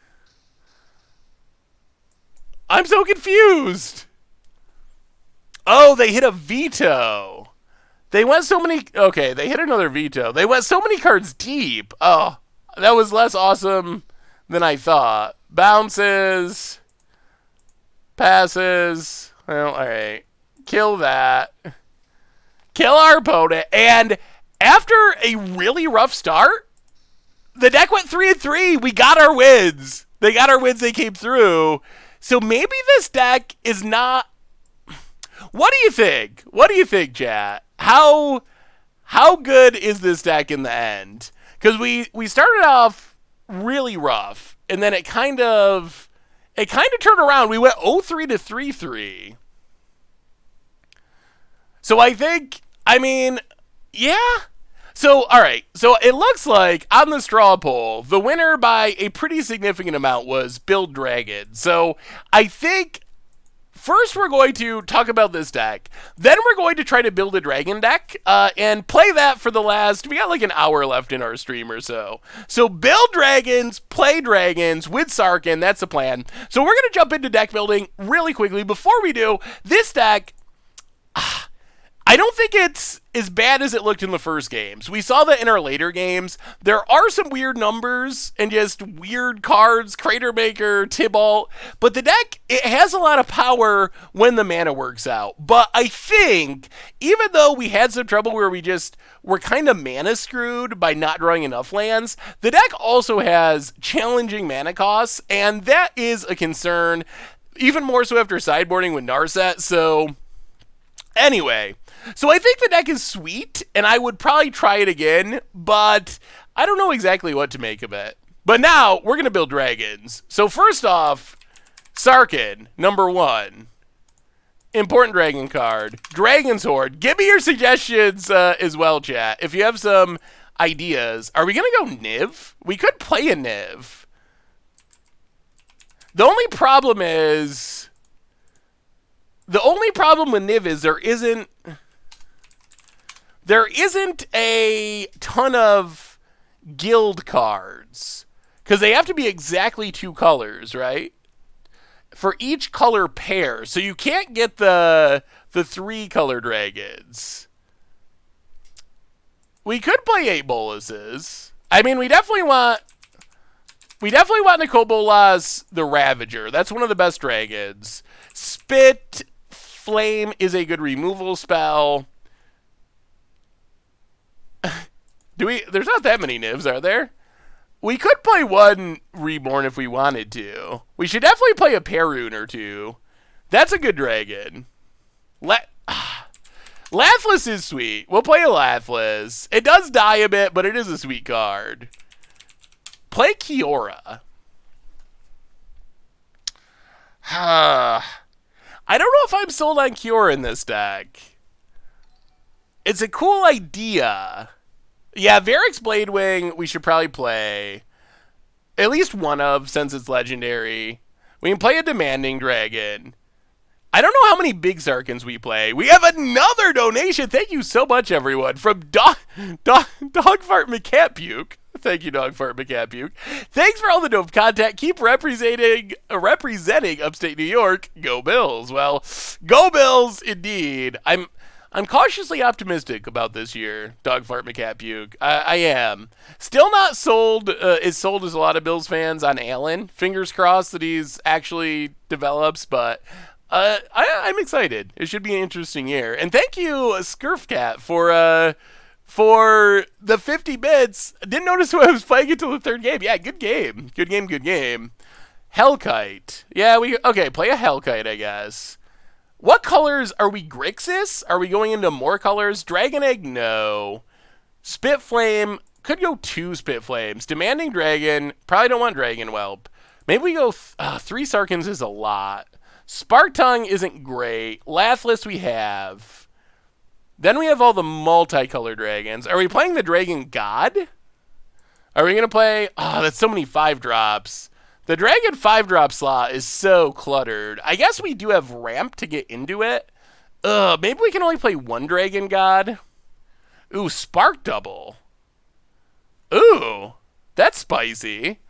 I'm so confused. Oh, they hit a veto. They went so many... Okay, they hit another veto. They went so many cards deep. Oh, that was less awesome than I thought. Bounces. Passes. Well, alright. Kill that. Kill our opponent. And after a really rough start, the deck went 3-3. We got our wins. They got our wins. They came through. So maybe this deck is not... What do you think? What do you think, chat? How good is this deck in the end? Because we started off really rough, and then it kind of turned around. We went 0-3 to 3-3. So yeah. So, all right. So it looks like on the straw poll, the winner by a pretty significant amount was Build Dragon. So I think first we're going to talk about this deck. Then we're going to try to build a dragon deck and play that for the last... We got like an hour left in our stream or so. So build dragons, play dragons with Sarkhan. That's the plan. So we're going to jump into deck building really quickly. Before we do, this deck... I don't think it's as bad as it looked in the first games. We saw that in our later games. There are some weird numbers and just weird cards, Crater Maker, Tybalt, but the deck, it has a lot of power when the mana works out. But I think, even though we had some trouble where we're kind of mana screwed by not drawing enough lands, the deck also has challenging mana costs, and that is a concern, even more so after sideboarding with Narset. So anyway, so I think the deck is sweet, and I would probably try it again, but I don't know exactly what to make of it. But now, we're going to build dragons. So first off, Sarkhan, number 1. Important dragon card. Dragon's Horde. Give me your suggestions as well, chat. If you have some ideas. Are we going to go Niv? We could play a Niv. The only problem with Niv is there isn't a ton of guild cards, because they have to be exactly 2 colors, right? For each color pair, so you can't get the 3 color dragons. We could play 8 boluses. I mean, we definitely want Nicole Bolas the Ravager. That's one of the best dragons. Spit Flame is a good removal spell. There's not that many Nivs, are there? We could play 1 Reborn if we wanted to. We should definitely play a Perun or 2. That's a good dragon. Lathless is sweet. We'll play a Lathless. It does die a bit, but it is a sweet card. Play Kiora. I don't know if I'm sold on Kiora in this deck. It's a cool idea. Yeah, Varric's Bladewing we should probably play. At least one of, since it's legendary. We can play a Demanding Dragon. I don't know how many big Sarkhans we play. We have another donation. Thank you so much, everyone. From Dogfart McCatpuke. Thank you, Dogfart McCatpuke. Thanks for all the dope content. Keep representing upstate New York. Go Bills. Well, go Bills indeed. I'm cautiously optimistic about this year, Dogfart McCatpuke. I am. Still not sold as sold as a lot of Bills fans on Allen. Fingers crossed that he's actually develops, but I'm excited. It should be an interesting year. And thank you, Skirfcat, for the 50 bits. Didn't notice who I was playing until the third game. Yeah, good game. Good game, good game. Hellkite. Yeah, okay, play a Hellkite, I guess. What colors are we? Grixis? Are we going into more colors? Dragon Egg? No. Spitflame? Could go 2 Spitflames. Demanding Dragon? Probably don't want Dragon Whelp. Maybe we go 3 Sarkhans is a lot. Spark Tongue isn't great. Lathless we have. Then we have all the multicolored dragons. Are we playing the Dragon God? Are we going to play... Oh, that's so many 5-drops. The Dragon 5-drop slot is so cluttered. I guess we do have ramp to get into it. Maybe we can only play 1 Dragon God. Ooh, Spark Double. Ooh, that's spicy.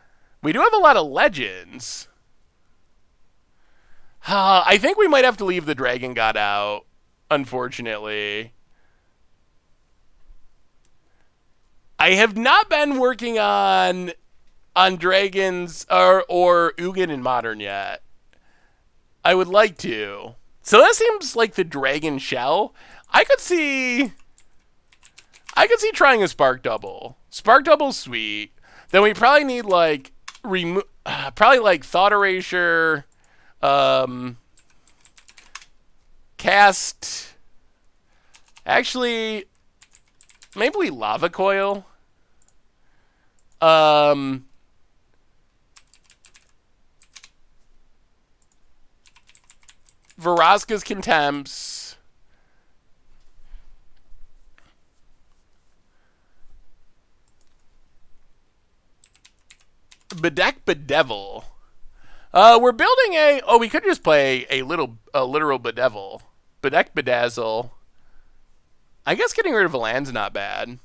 We do have a lot of legends. I think we might have to leave the Dragon God out, unfortunately. I have not been working on dragons or Ugin in Modern yet. I would like to. So that seems like the Dragon Shell. I could see trying a Spark Double. Spark Double's sweet. Then we probably need like probably like Thought Erasure, cast. Actually, maybe we Lava Coil. Vraska's Contempts. Bedeck Bedevil. We're building a... Oh, we could just play a literal Bedevil. Bedeck Bedazzle. I guess getting rid of a land's not bad.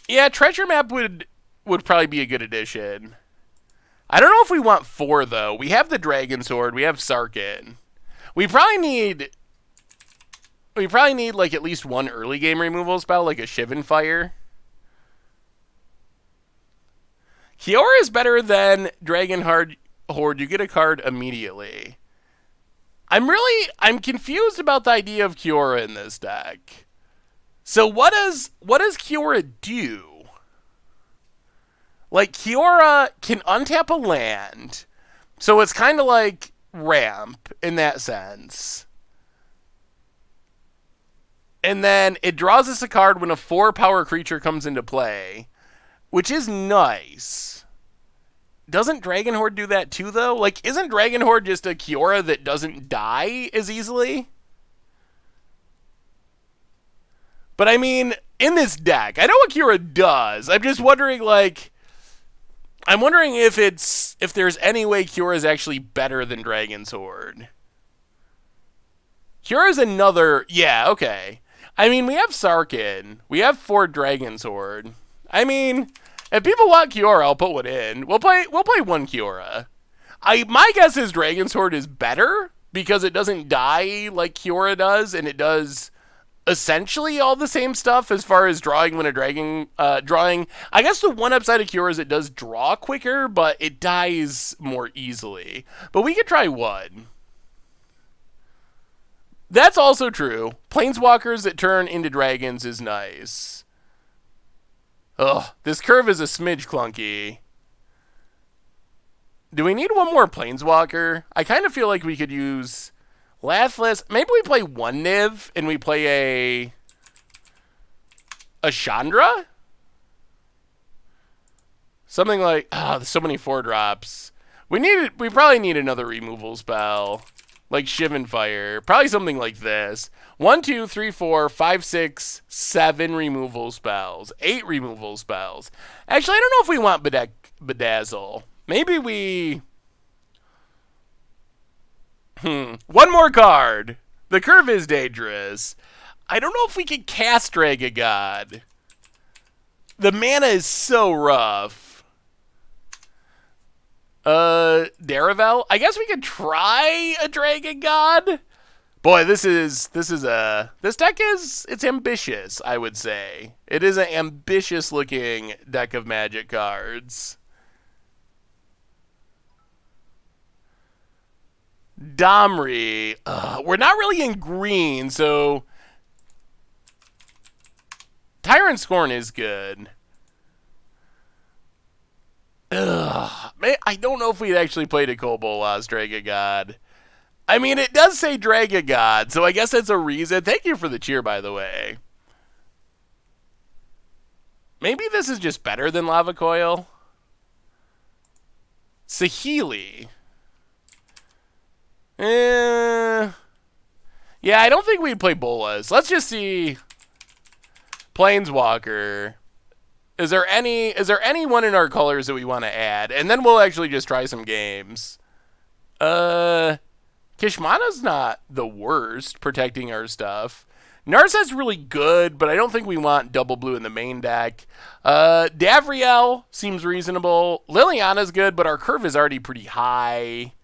Yeah, Treasure Map would probably be a good addition. I don't know if we want 4, though. We have the Dragon Sword. We have Sarkhan. We probably need like at least 1 early game removal spell, like a Shivan Fire. Kiora is better than Dragon Horde. You get a card immediately. I'm confused about the idea of Kiora in this deck. So what does Kiora do? Like, Kiora can untap a land, so it's kind of like ramp in that sense. And then it draws us a card when a 4-power creature comes into play, which is nice. Doesn't Dragon Horde do that too, though? Like, isn't Dragon Horde just a Kiora that doesn't die as easily? But I mean, in this deck, I know what Kiora does. I'm just wondering, like... I'm wondering if there's any way Kiora is actually better than Dragon's Horde. Kiora is another... Yeah, okay. I mean, we have Sarkhan. We have 4 Dragon's Horde. I mean, if people want Kiora, I'll put one in. We'll play 1 Kiora. My guess is Dragon's Horde is better because it doesn't die like Kiora does, and it does essentially all the same stuff as far as drawing when a dragon drawing. I guess the one upside of Kiora is it does draw quicker, but it dies more easily. But we could try 1. That's also true. Planeswalkers that turn into dragons is nice. Ugh, this curve is a smidge clunky. Do we need one more Planeswalker? I kind of feel like we could use Lathless. Maybe we play one Niv and we play a Chandra? Something like, there's so many 4-drops. We probably need another removal spell. Like Shivan Fire. Probably something like this. 1, 2, 3, 4, 5, 6, 7 removal spells. 8 removal spells. Actually, I don't know if we want Bedazzle. Maybe we... One more card. The curve is dangerous. I don't know if we can cast Dragon God. The mana is so rough. Daravel? I guess we could try a Dragon God. Boy, this deck it's ambitious, I would say. It is an ambitious looking deck of Magic cards. Domri. We're not really in green, so Tyrant Scorn is good. Man, I don't know if we'd actually played a Kobolas Dragon God. I mean, it does say Dragon God, so I guess that's a reason. Thank you for the cheer, by the way. Maybe this is just better than Lava Coil. Saheeli. Yeah, I don't think we'd play Bolas. Let's just see. Planeswalker. Is there anyone in our colors that we want to add? And then we'll actually just try some games. Kishmana's not the worst protecting our stuff. Narset's really good, but I don't think we want double blue in the main deck. Davriel seems reasonable. Liliana's good, but our curve is already pretty high.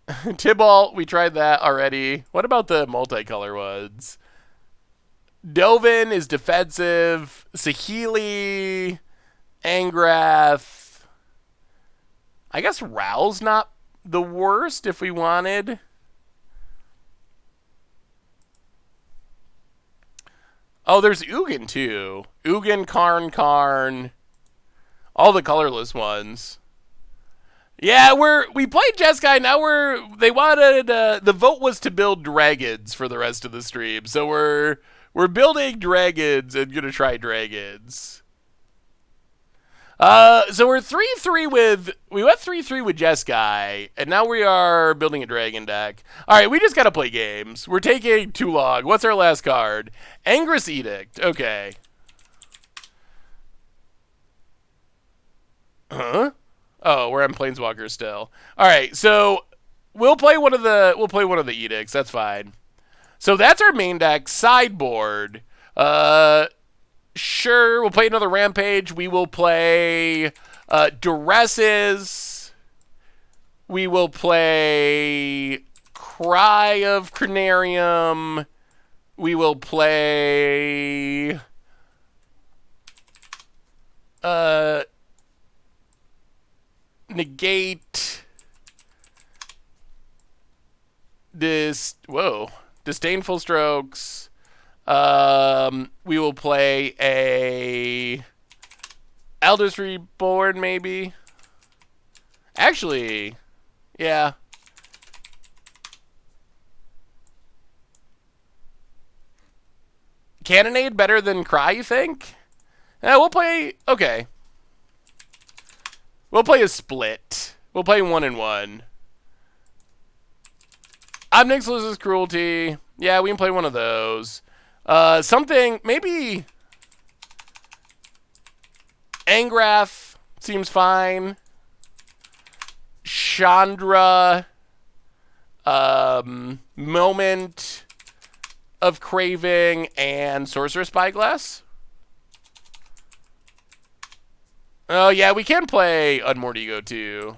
Tibalt, we tried that already. What about the multicolor ones? Dovin is defensive. Saheeli, Angrath. I guess Rowl's not the worst if we wanted. Oh, there's Ugin too. Ugin, Karn. All the colorless ones. Yeah, we played Jeskai. Now they wanted the vote was to build dragons for the rest of the stream. So we're building dragons and gonna try dragons. So we're 3-3 we went 3-3 with Jeskai, and now we are building a dragon deck. All right, we just gotta play games. We're taking too long. What's our last card? Angrus Edict. Okay. Huh? Oh, we're on Planeswalker still. All right, so we'll play one of the edicts. That's fine. So that's our main deck. Sideboard. Sure, we'll play another Rampage. We will play Duresses. We will play Cry of Crenarium. We will play negate this. Whoa. Disdainful Strokes. We will play a Elders Reborn, maybe. Actually, yeah. Cannonade better than Cry, you think? Yeah, we'll play. Okay. We'll play a split. We'll play 1-1. Obnix loses Cruelty. Yeah, we can play one of those. Something, maybe Angrath seems fine. Chandra. Moment of Craving and Sorcerer's Spyglass. Oh, yeah, we can play Unmoored Ego, too.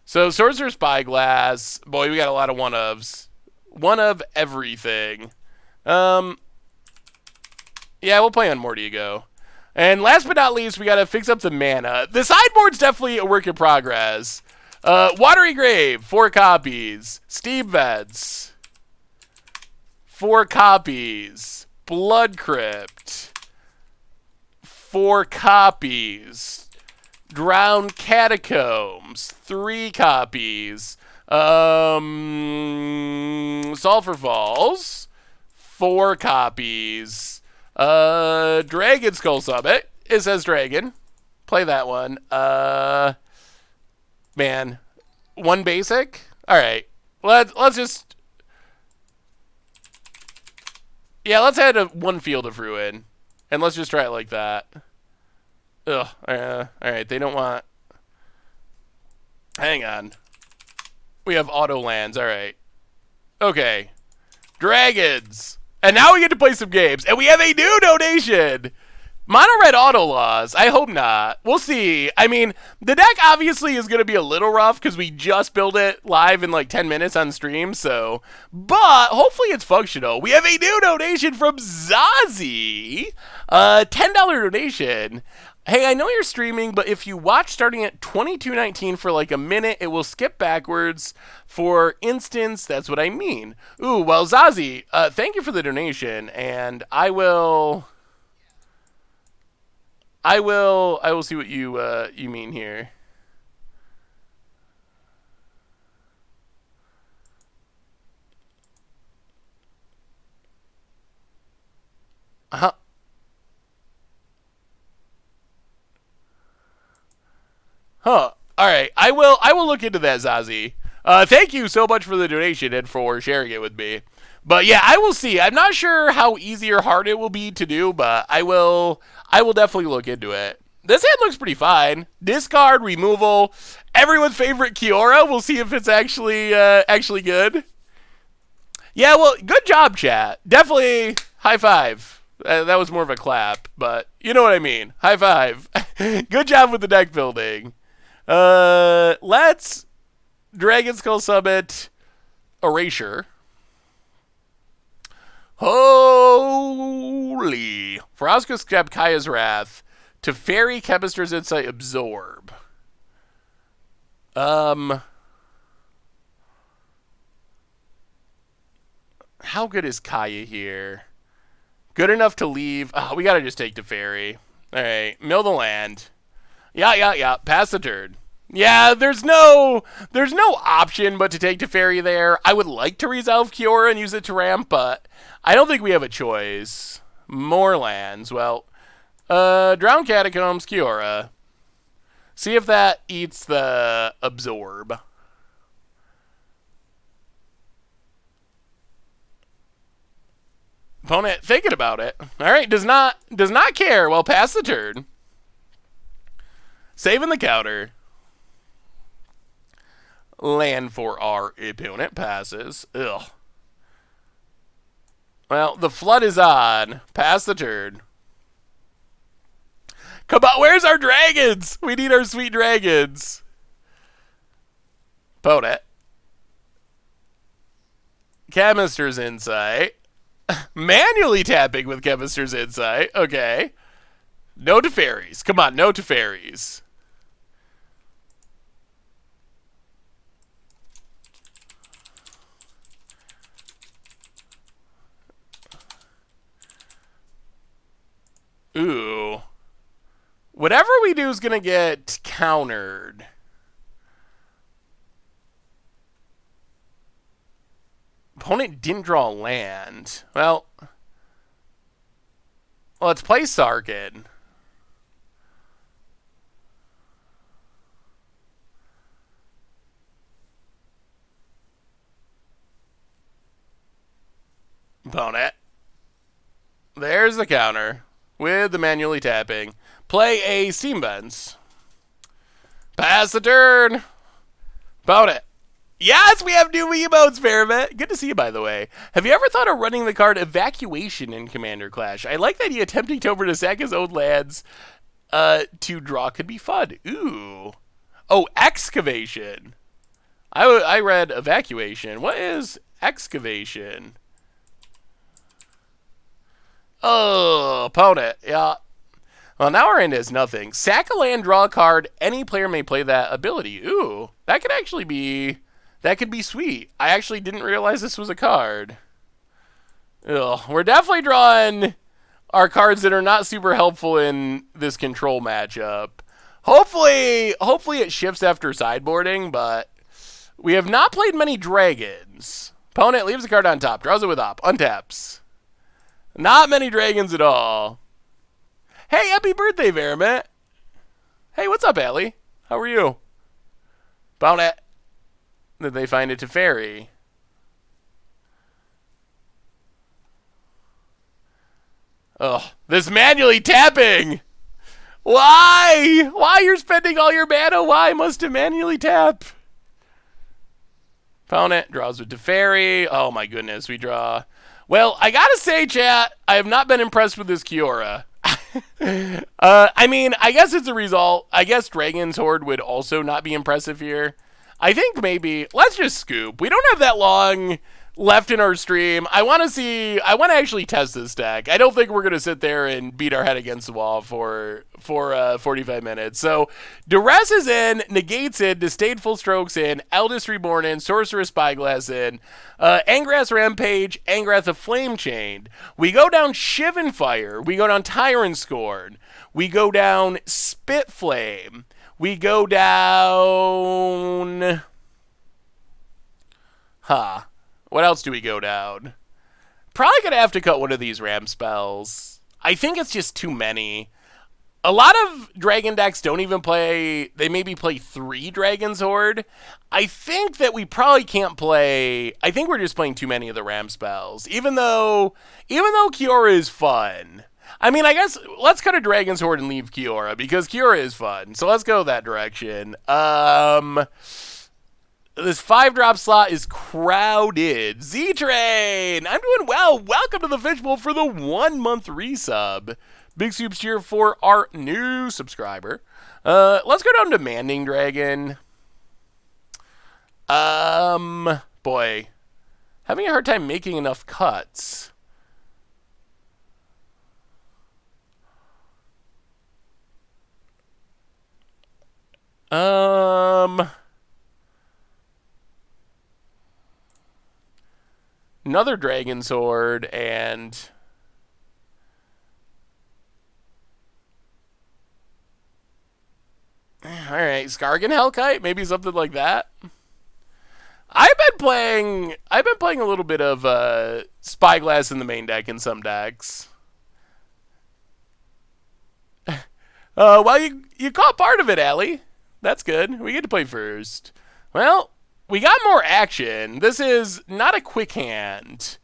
So, Sorcerer's Spyglass. Boy, we got a lot of one-ofs. One of everything. Yeah, we'll play Unmoored Ego. And last but not least, we got to fix up the mana. The sideboard's definitely a work in progress. Watery Grave, 4 copies. Steam Vents, 4 copies. Blood Crypt, 4 copies. Drowned Catacombs, 3 copies. Sulphur Falls, 4 copies. Dragon Skull Summit. It says dragon. Play that one. Man, 1 basic. All right, let's just let's add 1 Field of Ruin, and let's just try it like that. Ugh. All right, they don't want. Hang on. We have auto lands. All right. Okay. Dragons. And now we get to play some games. And we have a new donation. Mono red auto laws. I hope not. We'll see. I mean, the deck obviously is going to be a little rough because we just built it live in like 10 minutes on stream. So, but hopefully it's functional. We have a new donation from Zazie. $10 donation. Hey, I know you're streaming, but if you watch starting at 22:19 for like a minute, it will skip backwards. For instance, that's what I mean. Ooh, well, Zazie, thank you for the donation, and I will see what you mean here. Uh-huh. Huh. All right. I will look into that, Zazie. Thank you so much for the donation and for sharing it with me. But yeah, I will see. I'm not sure how easy or hard it will be to do, but I will definitely look into it. This hand looks pretty fine. Discard, removal, everyone's favorite Kiora. We'll see if it's actually good. Yeah, well, good job, chat. Definitely high five. That was more of a clap, but you know what I mean. High five. Good job with the deck building. Let's Dragon Skull Summit Erasure. Holy. Frosco Scrap Kaya's Wrath. Teferi Chemist's Insight Absorb. How good is Kaya here? Good enough to leave. Oh, we gotta just take Teferi. Alright, mill the land. Yeah. Pass the turn. Yeah, there's no option but to take Teferi there. I would like to resolve Kiora and use it to ramp, but I don't think we have a choice. More lands. Well, Drowned Catacombs, Kiora. See if that eats the Absorb. Opponent thinking about it. All right, does not care. Well, pass the turn. Saving the counter. Land for our opponent. Passes. Ugh. Well, the flood is on. Pass the turn. Come on, where's our dragons? We need our sweet dragons. Opponent. Chemist's Insight. Manually tapping with Chemist's Insight. Okay. No Teferis. Come on, no Teferis. Ooh. Whatever we do is going to get countered. Opponent didn't draw land. Well, let's play Sarkhan. Opponent. There's the counter with the manually tapping. Play a Steam Vents. Pass the turn. Opponent. Yes, we have new emotes, Fairvet. Good to see you, by the way. Have you ever thought of running the card Evacuation in Commander Clash? I like the idea attempting to sack his own lands to draw could be fun. Ooh. Oh, Excavation. I read Evacuation. What is Excavation? Oh, opponent. Yeah. Well, now our end is nothing. Sack a land, draw a card. Any player may play that ability. Ooh, that could actually be... That could be sweet. I actually didn't realize this was a card. Ugh, we're definitely drawing our cards that are not super helpful in this control matchup. Hopefully it shifts after sideboarding, but we have not played many dragons. Opponent leaves a card on top, draws it with up, untaps. Not many dragons at all. Hey, happy birthday, Verimit. Hey, what's up, Allie? How are you? Opponent. Did they find it to fairy? Ugh, this manually tapping! Why? Why you're spending all your mana? Why must it manually tap? Opponent draws with Teferi. Oh my goodness, we draw. Well, I gotta say, chat, I have not been impressed with this Kiora. I mean, I guess it's a result. I guess Dragon's Horde would also not be impressive here. I think maybe, let's just scoop. We don't have that long left in our stream. I want to actually test this deck. I don't think we're going to sit there and beat our head against the wall for 45 minutes. So, Duress is in, Negates in, Disdainful Strokes in, Eldest Reborn in, Sorceress Spyglass in, Angrath's Rampage, Angrath of Flame Chained. We go down Shivan Fire. We go down Tyrant Scorn. We go down Spit Flame. We go down... What else do we go down? Probably going to have to cut one of these Ram spells. I think it's just too many. A lot of Dragon decks don't even play... They maybe play 3 Dragon's Horde. I think that we probably can't play... I think we're just playing too many of the Ram spells. Even though Kiora is fun. I mean, I guess let's cut a Dragon's Horde and leave Kiora, because Kiora is fun. So let's go that direction. This 5-drop slot is crowded. Z-Train! I'm doing well. Welcome to the Fishbowl for the 1-month resub. Big soups cheer for our new subscriber. Let's go down to Demanding Dragon. Boy. Having a hard time making enough cuts. Another Dragon Sword, and... Alright, Skargan Hellkite? Maybe something like that? I've been playing a little bit of Spyglass in the main deck in some decks. Well, you caught part of it, Allie. That's good. We get to play first. Well... We got more action. This is not a quick hand,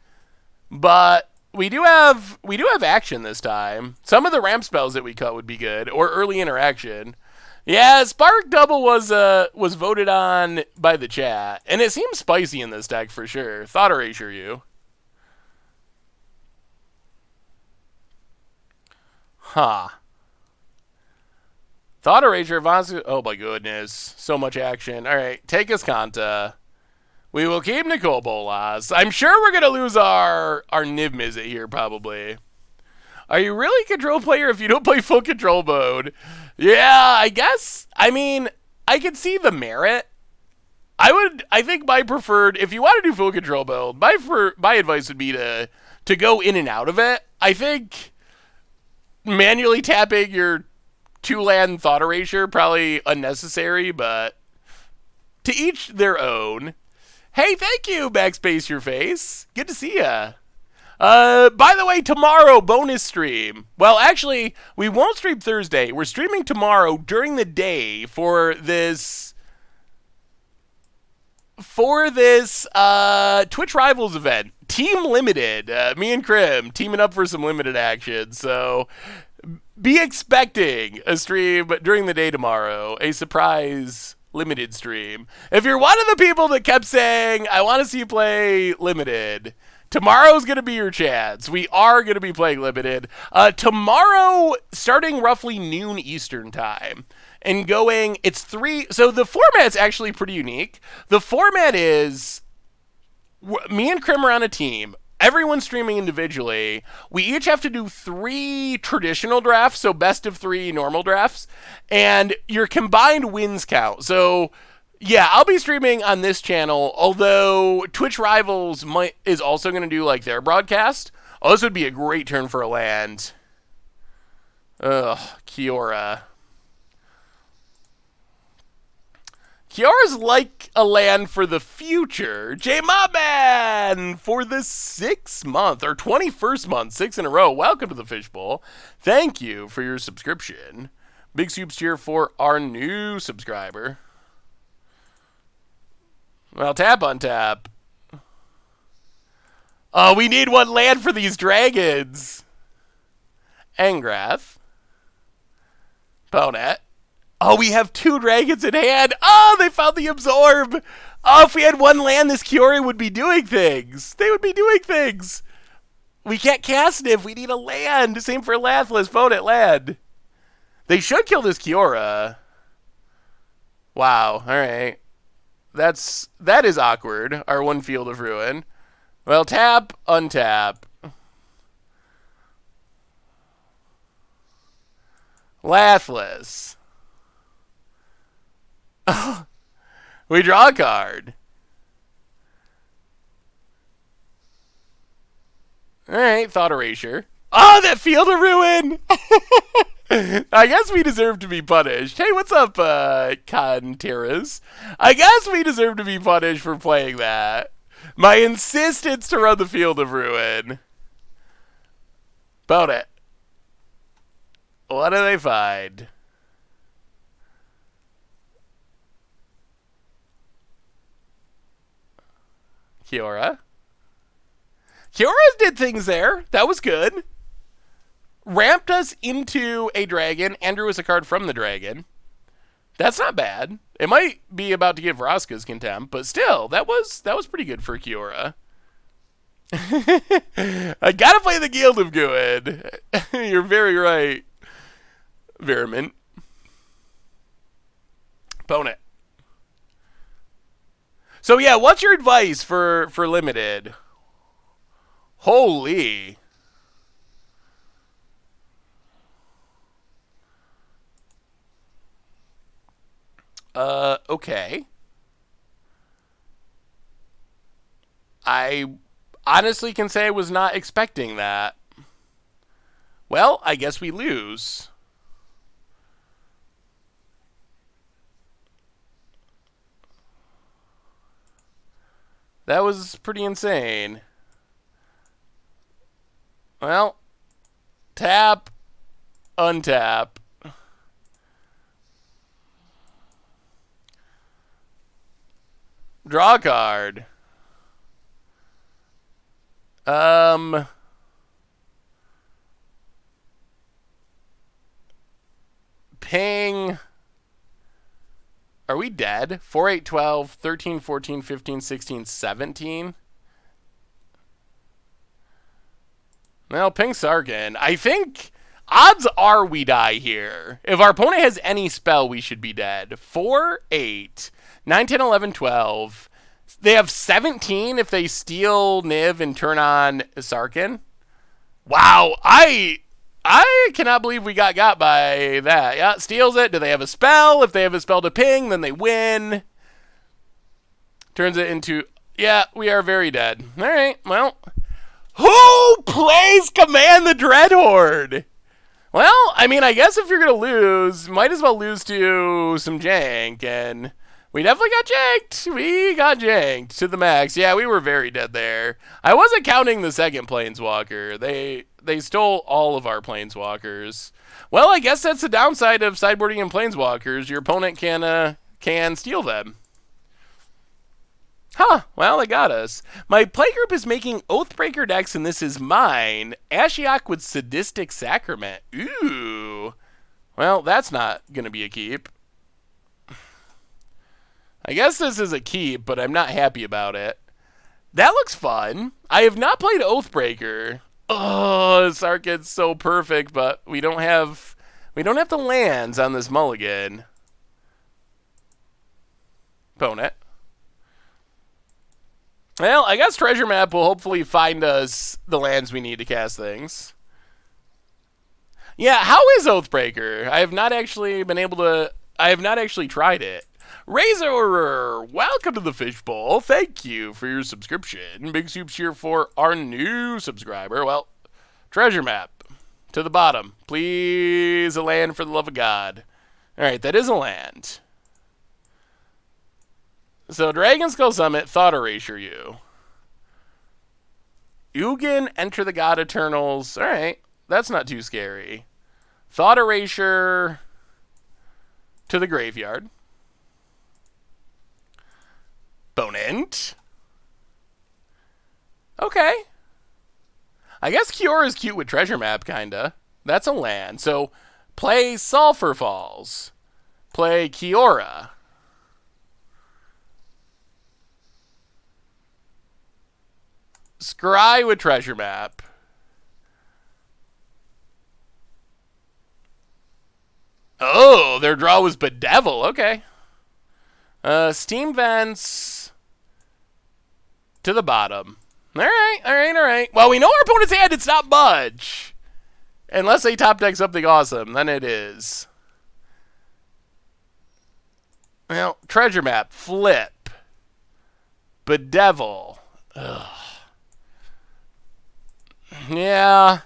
but we do have action this time. Some of the ramp spells that we cut would be good, or early interaction. Yeah, Spark Double was voted on by the chat, and it seems spicy in this deck for sure. Thought Erasure you. Thought Erasure, Vonska. Oh my goodness. So much action. Alright, take us Kanta. We will keep Nicole Bolas. I'm sure we're going to lose our Niv Mizzet here, probably. Are you really a control player if you don't play full control mode? Yeah, I guess. I mean, I can see the merit. I think my preferred, if you want to do full control mode, my advice would be to go in and out of it. I think manually tapping your 2-land Thought Erasure, probably unnecessary, but to each their own. Hey, thank you, Backspace Your Face. Good to see ya. By the way, tomorrow, bonus stream. Well, actually, we won't stream Thursday. We're streaming tomorrow during the day for this Twitch Rivals event. Team Limited. Me and Krim teaming up for some limited action, so... Be expecting a stream during the day tomorrow, a surprise limited stream. If you're one of the people that kept saying, I want to see you play limited, tomorrow's going to be your chance. We are going to be playing limited. Tomorrow, starting roughly noon Eastern time, and going, it's 3, so the format's actually pretty unique. The format is, me and Krim are on a team. Everyone's streaming individually. We each have to do 3 traditional drafts, so best of 3 normal drafts, and your combined wins count. So, yeah, I'll be streaming on this channel, although Twitch Rivals is also going to do, like, their broadcast. Oh, this would be a great turn for a land. Ugh, Kiora. Kiara's like a land for the future. J Man for the 6th month, or 21st month, 6 in a row. Welcome to the Fishbowl. Thank you for your subscription. Big soups cheer for our new subscriber. Well, tap on tap. Oh, we need one land for these dragons. Angrath. Bonet. Oh, we have 2 dragons in hand. Oh, they found the absorb. Oh, if we had one land, this Kiora would be doing things. They would be doing things. We can't cast Niv. We need a land. Same for Lathless. Bonet land. They should kill this Kiora. Wow. All right. That is awkward. Our one Field of Ruin. Well, tap, untap. Lathless. We draw a card. Alright, Thought Erasure. Oh, that Field of Ruin! I guess we deserve to be punished. Hey, what's up, Conteras? I guess we deserve to be punished for playing that. My insistence to run the Field of Ruin. About it. What do they find? Kiora. Kiora did things there. That was good. Ramped us into a dragon and drew us a card from the dragon. That's not bad. It might be about to give Vraska's contempt, but still, that was pretty good for Kiora. I gotta play the Guild of Good. You're very right. Vermin. Bonet. So yeah, what's your advice for limited? Holy. Okay. I honestly can say I was not expecting that. Well, I guess we lose. That was pretty insane. Well, tap, untap. Draw a card. Ping. Are we dead? 4, 8, 12, 13, 14, 15, 16, 17? Well, ping Sarkhan. I think odds are we die here. If our opponent has any spell, we should be dead. 4, 8, 9, 10, 11, 12. They have 17 if they steal Niv and turn on Sarkhan. Wow, I cannot believe we got by that. Yeah, steals it. Do they have a spell? If they have a spell to ping, then they win. Turns it into... Yeah, we are very dead. All right, well... Who plays Command the Dreadhorde? Well, I mean, I guess if you're going to lose, might as well lose to some jank, and... We definitely got janked. We got janked to the max. Yeah, we were very dead there. I wasn't counting the second Planeswalker. They stole all of our Planeswalkers. Well, I guess that's the downside of sideboarding in Planeswalkers. Your opponent can steal them. Huh, well, they got us. My playgroup is making Oathbreaker decks, and this is mine. Ashiok with Sadistic Sacrament. Ooh. Well, that's not going to be a keep. I guess this is a keep, but I'm not happy about it. That looks fun. I have not played Oathbreaker. Oh, Sarkhan's so perfect, but we don't have the lands on this mulligan. Opponent. Well, I guess Treasure Map will hopefully find us the lands we need to cast things. Yeah, how is Oathbreaker? I have not actually tried it. Razor, welcome to the Fishbowl. Thank you for your subscription. Big soups here for our new subscriber. Well, Treasure Map to the bottom. Please, a land for the love of God. All right, that is a land. So Dragon Skull Summit, Thought Erasure you. Ugin, Enter the God Eternals. Alright, that's not too scary. Thought Erasure to the graveyard. Opponent. Okay. I guess Kiora is cute with Treasure Map, kinda. That's a land. So, play Sulphur Falls. Play Kiora. Scry with Treasure Map. Oh, their draw was Bedevil. Okay. Steam Vents to the bottom. Alright. Well, we know our opponent's hand. It's not much. Unless they top deck something awesome, then it is. Well, Treasure Map, Flip. Bedevil. Ugh. Yeah.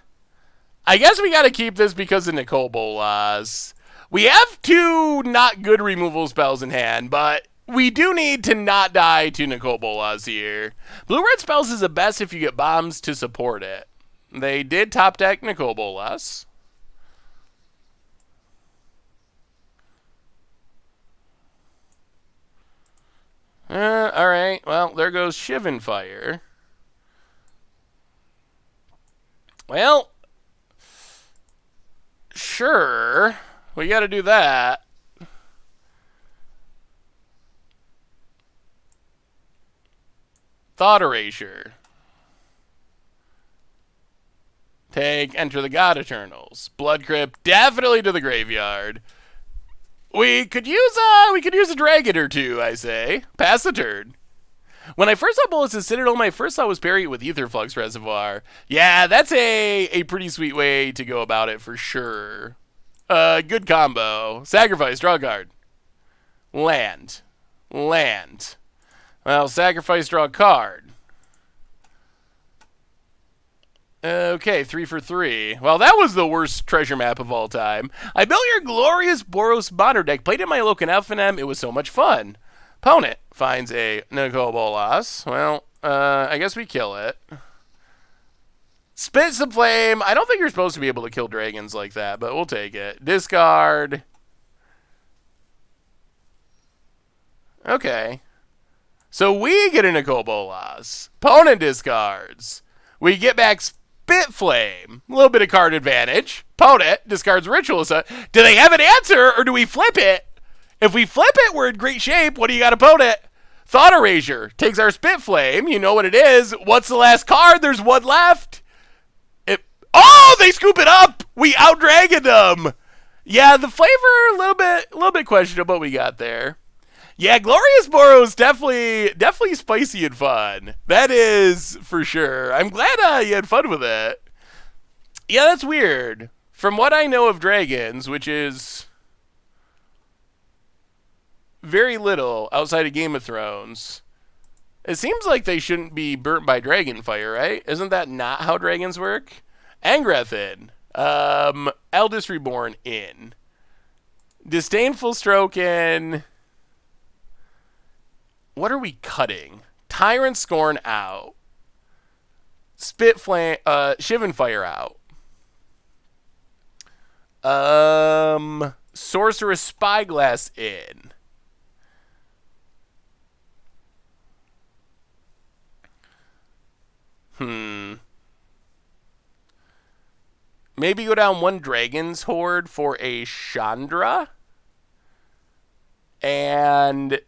I guess we gotta keep this because of Nicole Bolas. We have 2 not good removal spells in hand, but we do need to not die to Nicole Bolas here. Blue-red spells is the best if you get bombs to support it. They did top deck Nicole Bolas. Alright, well, there goes Shivan Fire. Well, sure. We gotta do that. Thought Erasure. Take Enter the God Eternals. Blood Crypt definitely to the graveyard. We could use a dragon or two, I say. Pass the turn. When I first saw Bolas' Citadel, my first thought was bury it with Aetherflux Reservoir. Yeah, that's a pretty sweet way to go about it for sure. Good combo. Sacrifice, draw a card. Land. Well, sacrifice, draw a card. Okay, 3 for 3. Well, that was the worst treasure map of all time. I built your glorious Boros Modern deck, played in my Loken Elfinem. It was so much fun. Opponent finds a Nicole Bolas. Well, I guess we kill it. Spit some flame. I don't think you're supposed to be able to kill dragons like that, but we'll take it. Discard. Okay. So we get a Nicole Bolas. Opponent discards. We get back Spit Flame. A little bit of card advantage. Opponent discards Ritualist. Do they have an answer, or do we flip it? If we flip it, we're in great shape. What do you got, opponent? Thought Erasure takes our Spit Flame. You know what it is. What's the last card? There's one left. Oh, they scoop it up. We out-dragoned them. Yeah, the flavor a little bit questionable what we got there. Yeah, Glorious Boros definitely spicy and fun. That is for sure. I'm glad you had fun with it. Yeah, that's weird. From what I know of dragons, which is very little outside of Game of Thrones, it seems like they shouldn't be burnt by dragon fire, right? Isn't that not how dragons work? Angrathin. Eldest Reborn in. Disdainful Stroke in. What are we cutting? Tyrant Scorn out. Spit Flame, Shivan Fire out. Sorceress Spyglass in. Maybe go down one Dragon's Horde for a Chandra. And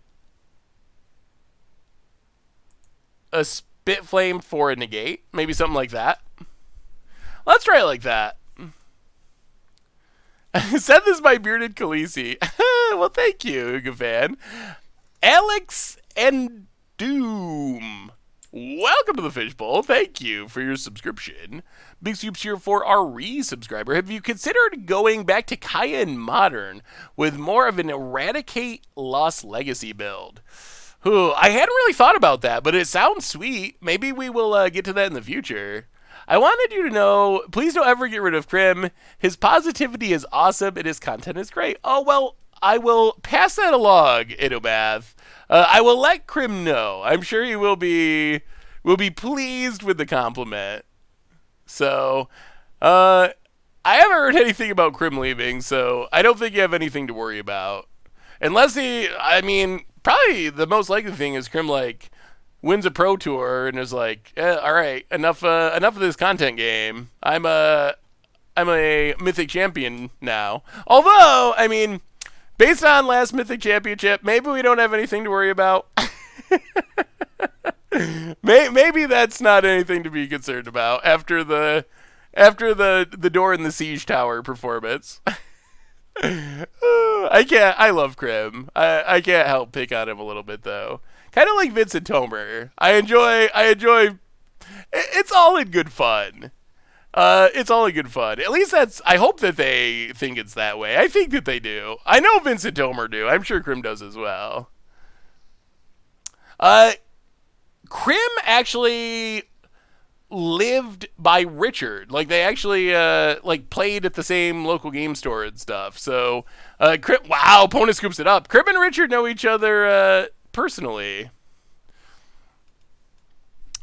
a Spit Flame for a Negate. Maybe something like that. Let's try it like that. Said this by Bearded Khaleesi. Well, thank you, good fan. Alex and Doom. Welcome to the Fishbowl. Thank you for your subscription. Big Soups here for our re-subscriber. Have you considered going back to Kaya in Modern with more of an Eradicate Lost Legacy build? I hadn't really thought about that, but it sounds sweet. Maybe we will get to that in the future. I wanted you to know, please don't ever get rid of Krim. His positivity is awesome and his content is great. Oh, well, I will pass that along, Idobath. I will let Krim know. I'm sure he will be pleased with the compliment. So, I haven't heard anything about Krim leaving, so I don't think you have anything to worry about. Unless I mean, probably the most likely thing is Krim like wins a pro tour and is like, all right, enough of this content game. I'm a Mythic champion now. Although, I mean, based on last Mythic championship, maybe we don't have anything to worry about. Maybe that's not anything to be concerned about after the door in the siege tower performance. I love Krim. I can't help pick on him a little bit though. Kind of like Vincent Tomer. I enjoy. It's all in good fun. It's all in good fun. At least I hope that they think it's that way. I think that they do. I know Vincent Tomer do. I'm sure Krim does as well. Krim actually lived by Richard. Like they actually like played at the same local game store and stuff. So Krim, wow, opponent scoops it up. Krim and Richard know each other personally.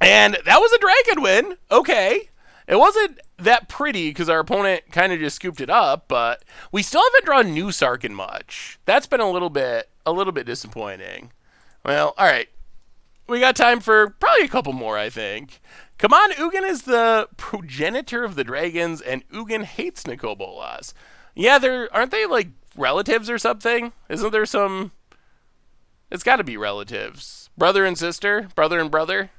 And that was a dragon win. Okay. It wasn't that pretty because our opponent kind of just scooped it up, but we still haven't drawn new Sarkhan much. That's been a little bit disappointing. Well, all right. We got time for probably a couple more, I think. Come on, Ugin is the progenitor of the dragons, and Ugin hates Nikobolas. Yeah, aren't they like relatives or something? Isn't there some? It's got to be relatives, brother and sister, brother and brother.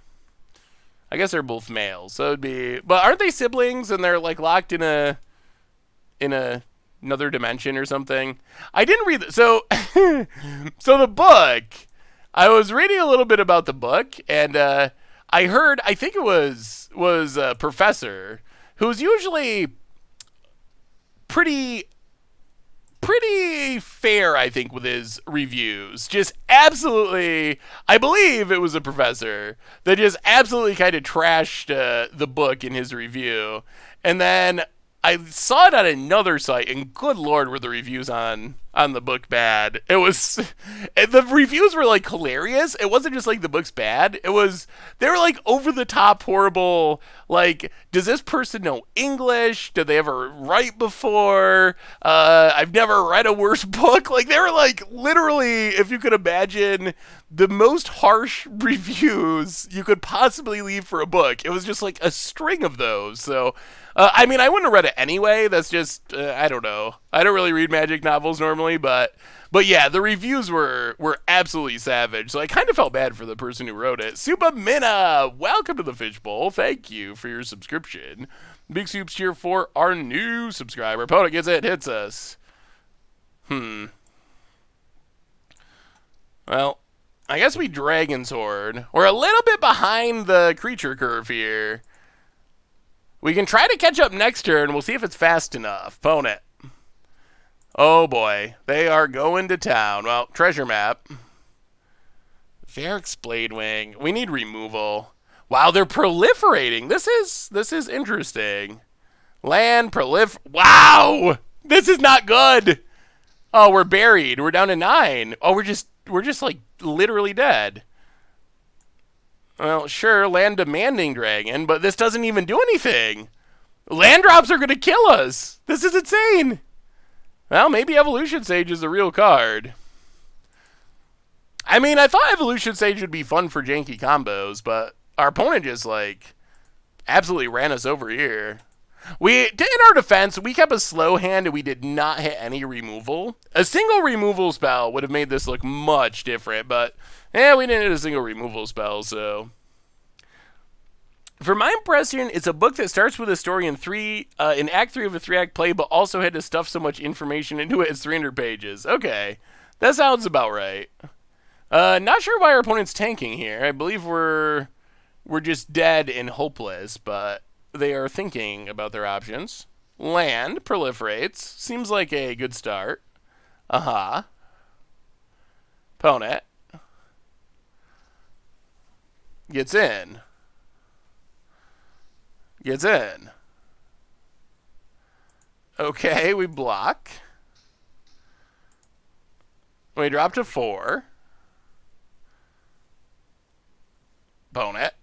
I guess they're both males, so it'd be. But aren't they siblings and they're like locked in another dimension or something? I didn't read so so the book. I was reading a little bit about the book, and I heard. I think it was a professor who's usually pretty fair, I think, with his reviews. Just absolutely, I believe it was a professor that just absolutely kind of trashed the book in his review. And then I saw it on another site, and good lord, were the reviews on the book bad. It was, the reviews were like hilarious. It wasn't just like the book's bad. They were like over the top horrible. Like, does this person know English? Did they ever write before? I've never read a worse book. Like, they were like literally, if you could imagine, the most harsh reviews you could possibly leave for a book. It was just like a string of those. So, I mean, I wouldn't have read it anyway. That's just, I don't know. I don't really read magic novels normally, but yeah, the reviews were absolutely savage. So I kind of felt bad for the person who wrote it. Supa Mina, welcome to the Fishbowl. Thank you for your subscription. Big Soups here for our new subscriber. Opponent gets it, hits us. Well, I guess we Dragon's Horde. We're a little bit behind the creature curve here. We can try to catch up next turn. We'll see if it's fast enough. Opponent. Oh boy. They are going to town. Well, treasure map. Varric's Bladewing. We need removal. Wow, they're proliferating. This is interesting. Land Wow! This is not good. Oh, we're buried. We're down to 9. Oh, we're just like literally dead. Well, sure, land demanding dragon, but this doesn't even do anything. Land drops are going to kill us. This is insane. Well, maybe Evolution Sage is a real card. I mean, I thought Evolution Sage would be fun for janky combos, but our opponent just, like, absolutely ran us over here. In our defense, we kept a slow hand and we did not hit any removal. A single removal spell would have made this look much different, but yeah, we didn't hit a single removal spell, so. For my impression, it's a book that starts with a story in Act 3 of a 3-act play, but also had to stuff so much information into it as 300 pages. Okay, that sounds about right. Not sure why our opponent's tanking here. I believe we're just dead and hopeless, but they are thinking about their options. Land proliferates. Seems like a good start. Opponent gets in. Gets in. Okay, we block. We drop to 4. Opponent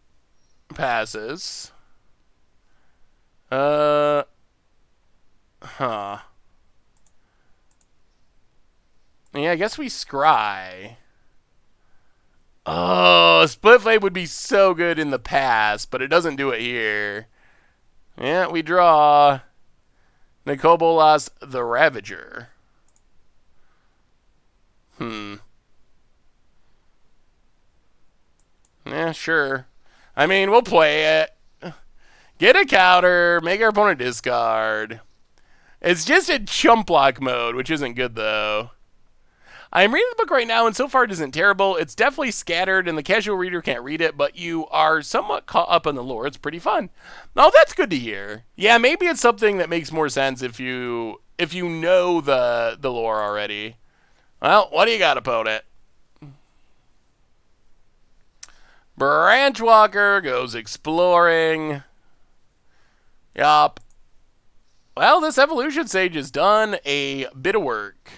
passes. Huh. Yeah, I guess we scry. Oh, Split Flame would be so good in the past, but it doesn't do it here. Yeah, we draw Nikobolas the Ravager. Yeah, sure. I mean, we'll play it. Get a counter, make our opponent discard. It's just in chump block mode, which isn't good, though. I'm reading the book right now, and so far it isn't terrible. It's definitely scattered, and the casual reader can't read it, but you are somewhat caught up in the lore. It's pretty fun. Oh, that's good to hear. Yeah, maybe it's something that makes more sense if you know the lore already. Well, what do you got, opponent? Branchwalker goes exploring. Yup. Well, this evolution stage has done a bit of work.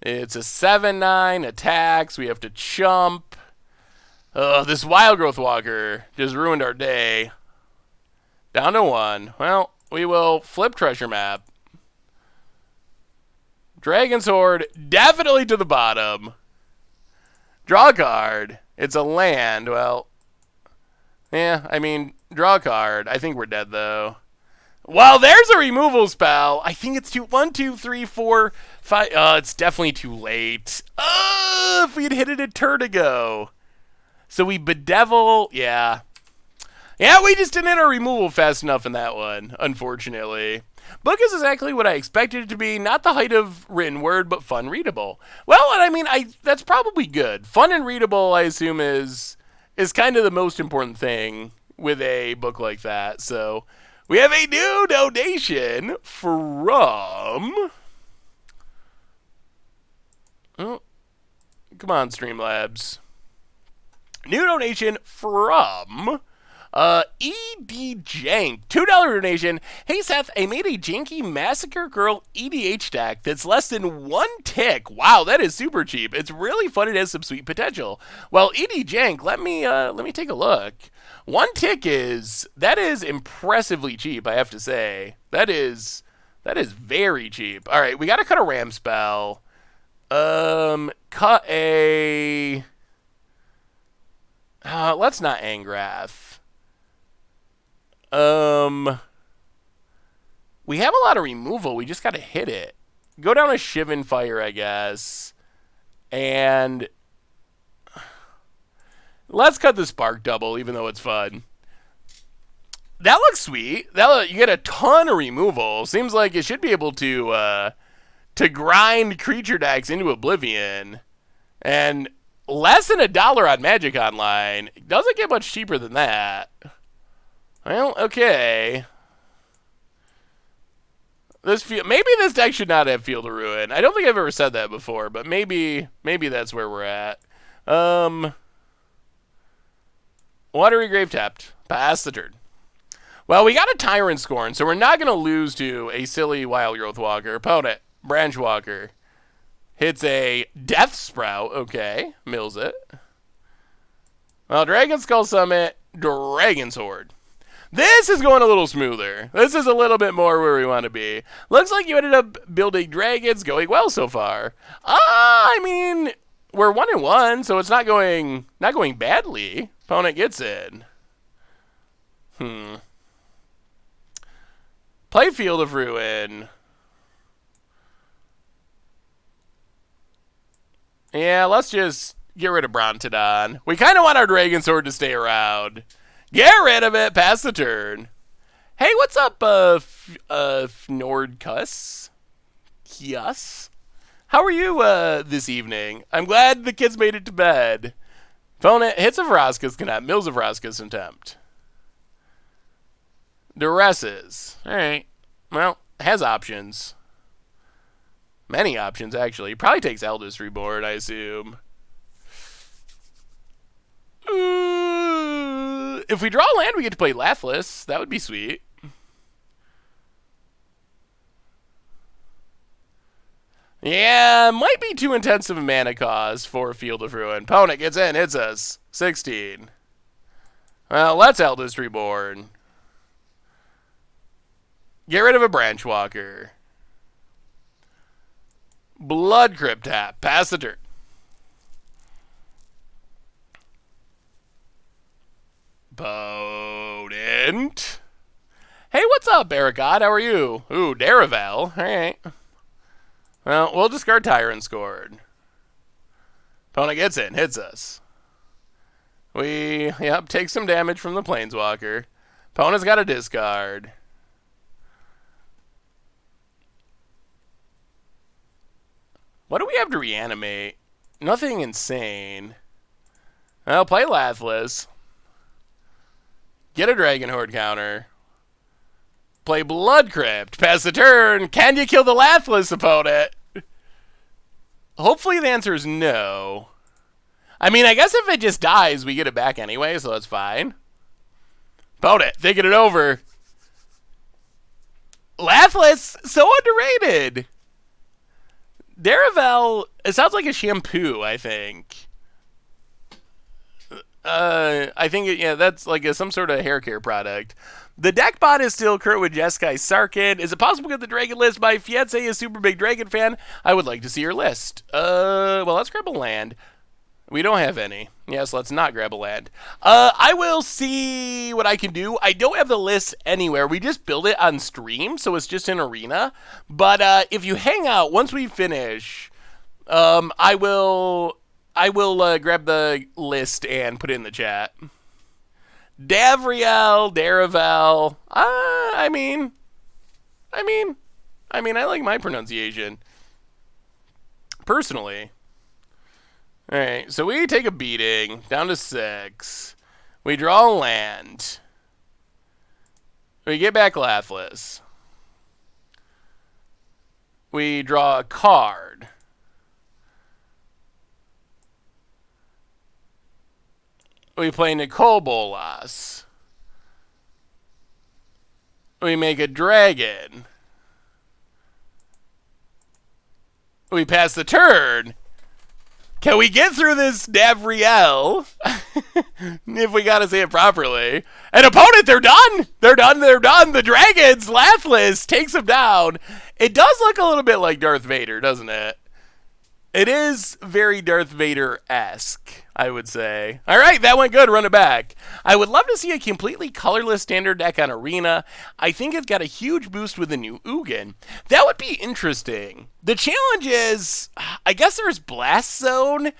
It's a 7/9 attacks. We have to chump. This wild growth walker just ruined our day. Down to 1. Well, we will flip treasure map. Dragon Sword definitely to the bottom. Draw a card. It's a land. Well, yeah, I mean, draw a card. I think we're dead, though. Well, there's a removal spell. I think it's 1, 2, 3, 4, 5. It's definitely too late. If we had hit it a turn ago. So we bedevil. Yeah. Yeah, we just didn't hit our removal fast enough in that one, unfortunately. Book is exactly what I expected it to be. Not the height of written word, but fun readable. Well, and I mean, that's probably good. Fun and readable, I assume, is kind of the most important thing with a book like that. So we have a new donation from... Oh, come on, Streamlabs. New donation from... ED Jank, $2 donation. Hey Seth, I made a janky Massacre Girl EDH deck that's less than 1 tick. Wow, that is super cheap. It's really fun. It has some sweet potential. Well, ED Jank, let me take a look. 1 tick is impressively cheap. I have to say that is very cheap. All right, we got to cut a ram spell. Cut a. Let's not Angrath. We have a lot of removal. We just got to hit it. Go down a Shivan Fire, I guess. And let's cut the Spark Double, even though it's fun. That looks sweet. You get a ton of removal. Seems like you should be able to grind creature decks into oblivion. And less than $1 on Magic Online. It doesn't get much cheaper than that. Well, okay. Maybe this deck should not have Field of Ruin. I don't think I've ever said that before, but maybe that's where we're at. Watery Grave tapped. Pass the turn. Well, we got a Tyrant Scorn, so we're not going to lose to a silly Wild Growth Walker. Opponent, Branchwalker. Hits a Death Sprout. Okay, mills it. Well, Dragon Skull Summit, Dragon Sword. This is going a little smoother. This is a little bit more where we want to be. Looks like you ended up building dragons, going well so far. I mean, we're 1-1, so it's not going badly. Opponent gets in. Play Field of Ruin. Yeah, let's just get rid of Brontodon. We kind of want our Dragon Sword to stay around. Get rid of it. Pass the turn. Hey, what's up, Nordkuss? Yes. How are you this evening? I'm glad the kids made it to bed. Opponent hits a Vraska's Connect, mills a Vraska's Contempt. Duresses. Alright. Well, has options. Many options, actually. Probably takes Eldest Reborn, I assume. If we draw land, we get to play Lathliss. That would be sweet. Yeah, might be too intensive a mana cost for Field of Ruin. Opponent gets in, hits us. 16. Well, let's Eldest Reborn. Get rid of a Branchwalker. Blood Crypt tap. Pass the turn. Opponent. Hey, what's up, Barricade? How are you? Ooh, Daravel. Alright. Well, we'll discard Tyrant Scored. Opponent gets in, hits us. We, take some damage from the Planeswalker. Opponent's got a discard. What do we have to reanimate? Nothing insane. Well, play Lathless. Get a Dragon Horde counter. Play Blood Crypt. Pass the turn. Can you kill the Lathless opponent? Hopefully the answer is no. I mean, I guess if it just dies, we get it back anyway, so that's fine. Opponent, thinking it over. Lathless, so underrated. Daravel, it sounds like a shampoo, I think. I think, that's like some sort of hair care product. The deck bot is still current with Jeskai Sarkhan. Is it possible to get the Dragon list? My fiance is a super big Dragon fan. I would like to see your list. Well, let's grab a land. We don't have any. Yes, let's not grab a land. I will see what I can do. I don't have the list anywhere. We just build it on stream, so it's just an arena. But if you hang out, once we finish, I will grab the list and put it in the chat. Daravel. I like my pronunciation. Personally. Alright, so we take a beating, down to 6. We draw a land. We get back Lathless. We draw a card. We play Nicole Bolas. We make a dragon. We pass the turn. Can we get through this Davriel? If we gotta say it properly. And opponent, they're done! They're done! The Dragons, Lathless, takes them down. It does look a little bit like Darth Vader, doesn't it? It is very Darth Vader-esque, I would say. Alright, that went good. Run it back. I would love to see a completely colorless standard deck on Arena. I think it's got a huge boost with the new Ugin. That would be interesting. The challenge is, I guess there's Blast Zone.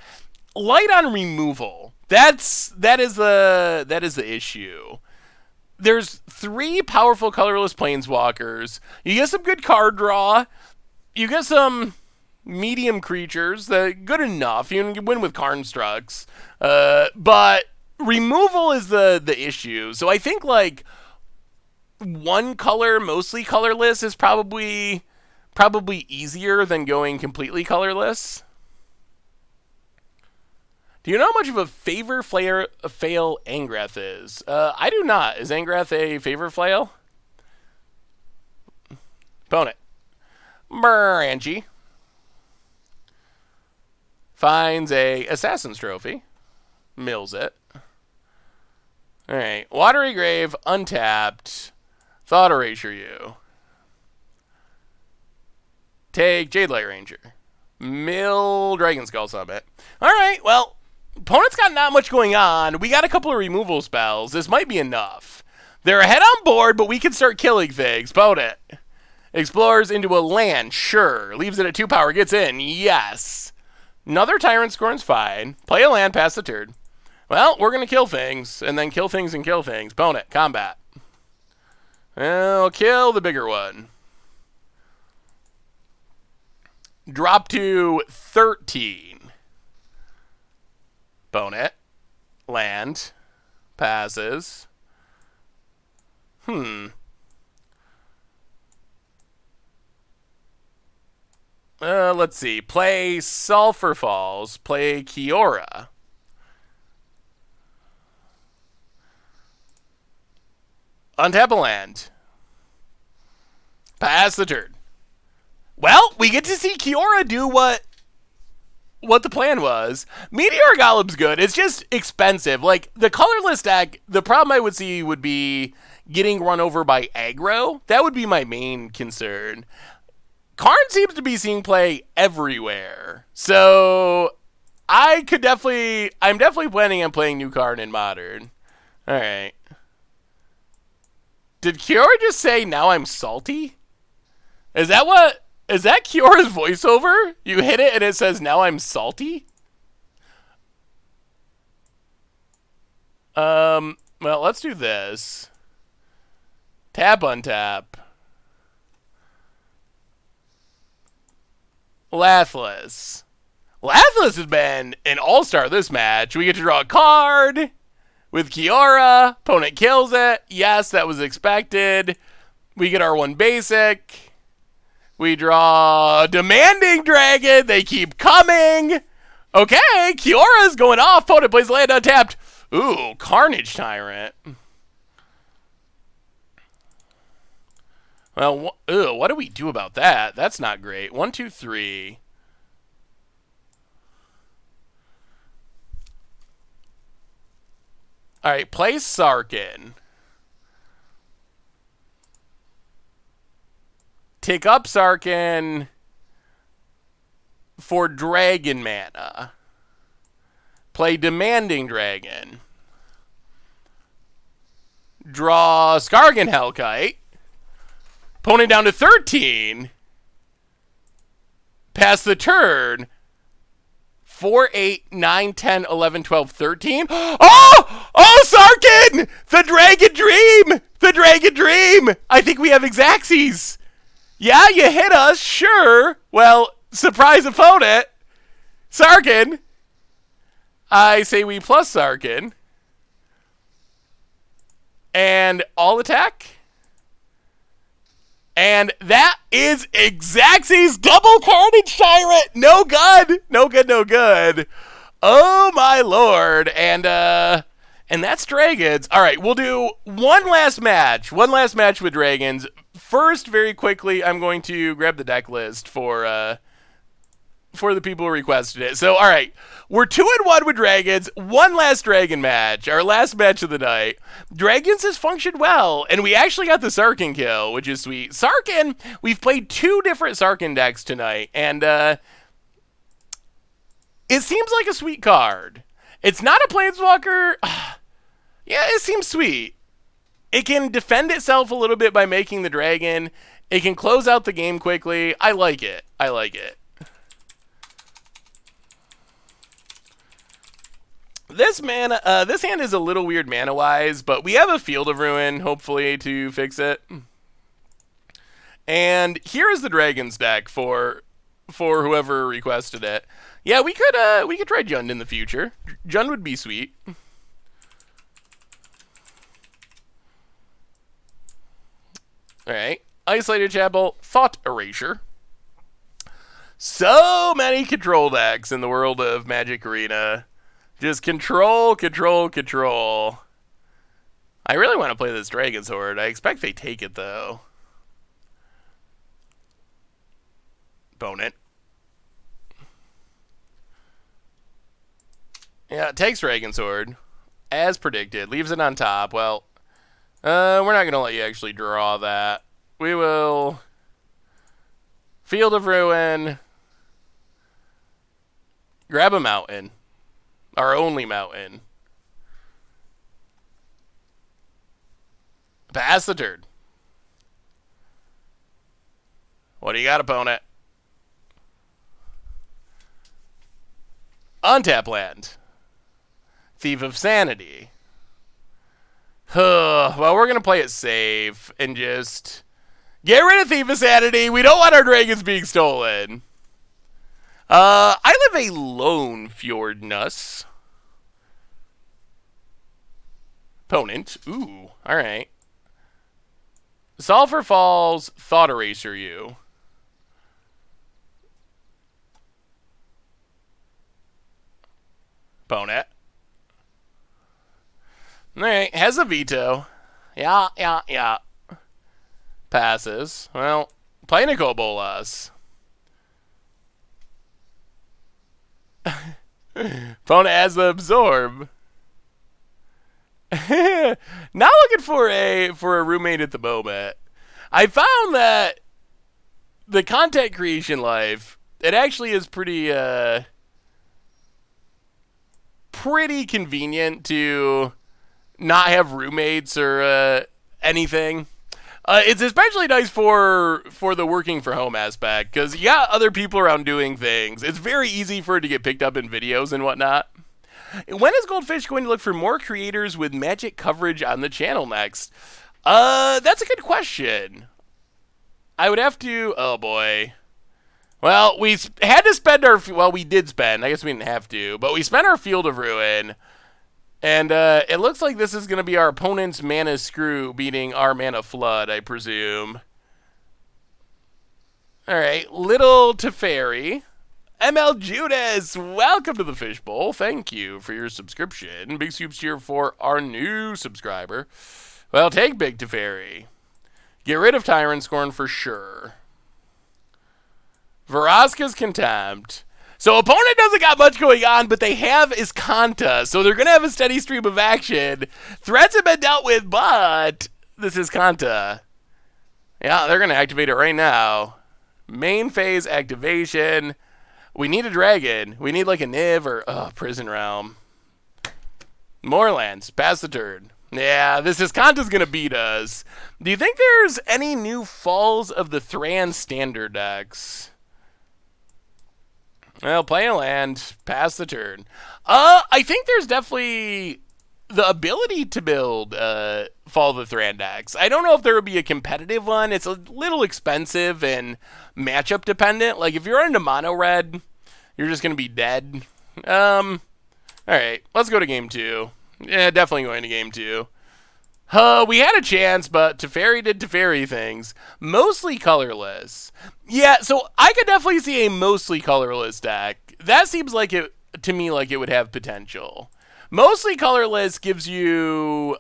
Light on removal. That is the issue. There's 3 powerful colorless planeswalkers. You get some good card draw. You get some medium creatures that good enough. You can win with Karnstructs. But removal is the issue. So I think like one color, mostly colorless, is probably easier than going completely colorless. Do you know how much of a favor fail Angrath is? I do not. Is Angrath a favor flail? Opponent. Angie. Finds a Assassin's Trophy. Mills it. Alright. Watery Grave, untapped. Thought Erasure you. Take Jadelight Ranger. Mill Dragon Skull Summit. Alright, well, opponent's got not much going on. We got a couple of removal spells. This might be enough. They're ahead on board, but we can start killing things. Opponent. Explores into a land. Sure. Leaves it at 2 power. Gets in. Yes. Another Tyrant Scorn's fine. Play a land, pass the turn. Well, we're going to kill things, and then kill things and kill things. Opponent, combat. Well, kill the bigger one. Drop to 13. Opponent. Land. Passes. Let's see. Play Sulphur Falls. Play Kiora. Untap a land. Pass the turn. Well, we get to see Kiora do what the plan was. Meteor Golem's good. It's just expensive. Like, the colorless deck, the problem I would see would be getting run over by aggro. That would be my main concern. Karn seems to be seeing play everywhere. So, I'm definitely planning on playing new Karn in Modern. Alright. Did Kiora just say, now I'm salty? Is that Kiora's voiceover? You hit it and it says, now I'm salty? Well, let's do this. Tap, untap. Lathless. Lathless has been an all-star this match. We get to draw a card with Kiora. Opponent kills it. Yes, that was expected. We get our one basic. We draw Demanding Dragon. They keep coming. Okay, Kiora's going off. Opponent plays land untapped. Ooh, Carnage Tyrant. Well, what do we do about that? That's not great. 1, 2, 3. All right, play Sarkhan. Take up Sarkhan for Dragon mana. Play Demanding Dragon. Draw Skargan Hellkite. Opponent down to 13. Pass the turn. 4, 8, 9, 10, 11, 12, 13. Oh! Oh, Sarkhan! The Dragon Dream! The Dragon Dream! I think we have Xaxes. Yeah, you hit us, sure. Well, surprise opponent. Sarkhan. I say we plus Sarkhan. And all attack. And that is Xaxes double Carnage Tyrant. No good. No good, no good. Oh, my lord. And that's Dragons. All right, we'll do one last match. One last match with Dragons. First, very quickly, I'm going to grab the deck list for the people who requested it. So, all right, we're 2-1 with Dragons. One last Dragon match, our last match of the night. Dragons has functioned well, and we actually got the Sarkhan kill, which is sweet. Sarkhan, we've played 2 different Sarkhan decks tonight, and it seems like a sweet card. It's not a Planeswalker. Yeah, it seems sweet. It can defend itself a little bit by making the dragon. It can close out the game quickly. I like it. I like it. This hand is a little weird mana-wise, but we have a Field of Ruin, hopefully, to fix it. And here is the Dragons deck for whoever requested it. Yeah, we could try Jund in the future. Jund would be sweet. All right, Isolated Chapel, Thought Erasure. So many control decks in the world of Magic Arena. Just control, control, control. I really want to play this Dragon's Horde. I expect they take it, though. Opponent. Yeah, it takes Dragon's Horde. As predicted. Leaves it on top. Well, we're not going to let you actually draw that. We will... Field of Ruin. Grab a mountain. Our only mountain. Pass the turn. What do you got, opponent? Untap land. Thief of Sanity. Well, we're going to play it safe and just get rid of Thief of Sanity. We don't want our dragons being stolen. I live a lone Fjordnus. Opponent. Ooh, alright. Sulfur Falls, Thought Eraser you. Opponent. Alright, has a veto. Yeah. Passes. Well, play Nicol Bolas. Opponent has the absorb. Not looking for a roommate at the moment. I found that the content creation life, it actually is pretty convenient to not have roommates or anything. It's especially nice for the working from home aspect because you got other people around doing things. It's very easy for it to get picked up in videos and whatnot. When is Goldfish going to look for more creators with Magic coverage on the channel next? That's a good question. I would have to. Oh boy. Well, we had to spend our. Well, we did spend. I guess we didn't have to, but we spent our Field of Ruin. And it looks like this is going to be our opponent's Mana Screw beating our Mana Flood, I presume. Alright, Little Teferi. ML Judas, welcome to the Fishbowl. Thank you for your subscription. Big soups here for our new subscriber. Well, take Big Teferi. Get rid of Tyrant Scorn for sure. Vraska's Contempt. So opponent doesn't got much going on, but they have Iskanta, so they're going to have a steady stream of action. Threats have been dealt with, but this is Iskanta. Yeah, they're going to activate it right now. Main phase activation. We need a dragon. We need like a Niv or Prison Realm. More lands. Pass the turn. Yeah, this Iskanta's going to beat us. Do you think there's any new Falls of the Thran standard decks? Well, play a land, pass the turn. I think there's definitely the ability to build Fall of the Thran decks. I don't know if there would be a competitive one. It's a little expensive and matchup dependent. Like, if you're into mono red, you're just going to be dead. All right, let's go to game 2. Yeah, definitely going to game 2. We had a chance, but Teferi did Teferi things. Mostly colorless. Yeah, so I could definitely see a mostly colorless deck. That seems like it to me like it would have potential. Mostly colorless gives you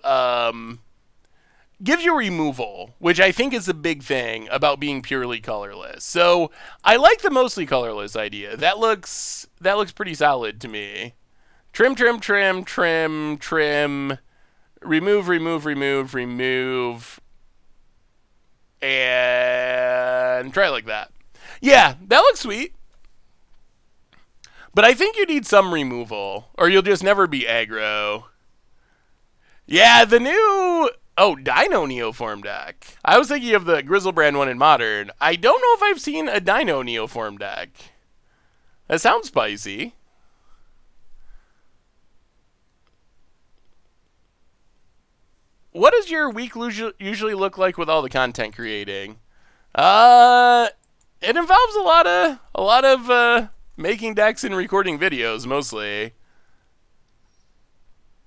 removal, which I think is the big thing about being purely colorless. So I like the mostly colorless idea. That looks pretty solid to me. Trim, trim, trim, trim, trim. Remove, remove, remove, remove. And try it like that. Yeah, that looks sweet. But I think you need some removal, or you'll just never be aggro. Yeah, the new... Oh, Dino Neoform deck. I was thinking of the Grizzlebrand one in Modern. I don't know if I've seen a Dino Neoform deck. That sounds spicy. What does your week usually look like with all the content creating? It involves a lot of making decks and recording videos mostly.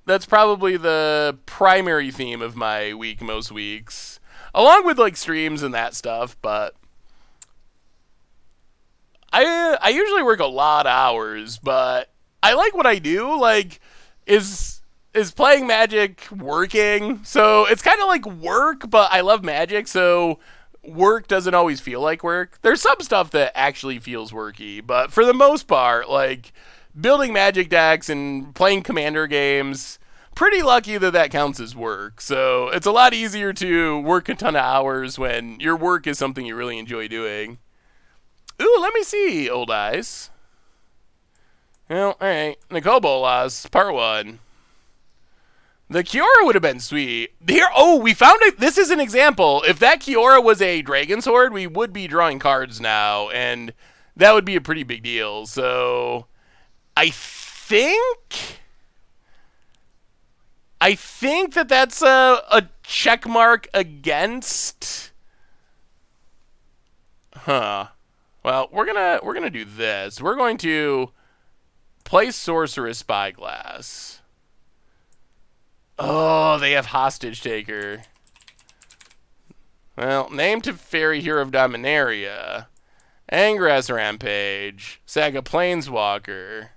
That's probably the primary theme of my week most weeks, along with like streams and that stuff. But I usually work a lot of hours, but I like what I do. Like, is playing Magic working? So it's kind of like work, but I love Magic, so work doesn't always feel like work. There's some stuff that actually feels worky, but for the most part, like building Magic decks and playing Commander games, pretty lucky that counts as work. So it's a lot easier to work a ton of hours when your work is something you really enjoy doing. Ooh, let me see, old eyes. Well, alright. Nicole Bolas, part 1. The Kiora would have been sweet. Here, we found it. This is an example. If that Kiora was a Dragon Sword, we would be drawing cards now, and that would be a pretty big deal. So, I think that's a check mark against. Huh. Well, we're gonna do this. We're going to play Sorceress Spyglass. Oh, they have Hostage Taker. Well, name Teferi, Hero of Dominaria. Angrass Rampage. Saga Planeswalker.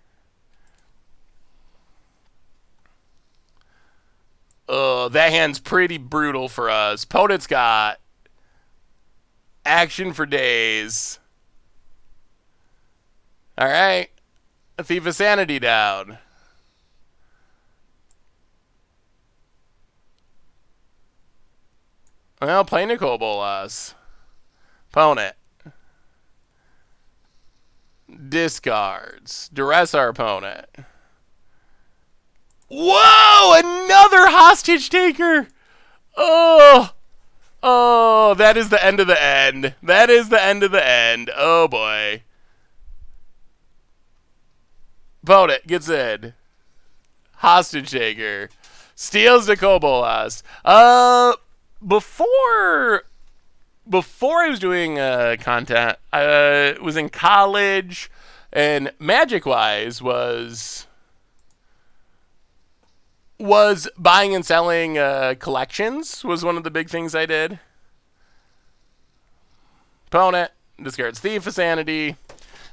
Oh, that hand's pretty brutal for us. Opponent's got action for days. Alright. A Thief of Sanity down. Well, play Nicole Bolas. Opponent. Discards. Duress our opponent. Whoa! Another hostage taker! Oh! Oh, that is the end of the end. That is the end of the end. Oh, boy. Opponent gets in. Hostage taker. Steals Nicole Bolas. Before I was doing content, I was in college, and Magic-wise was buying and selling collections was one of the big things I did. Opponent discards Thief of Sanity.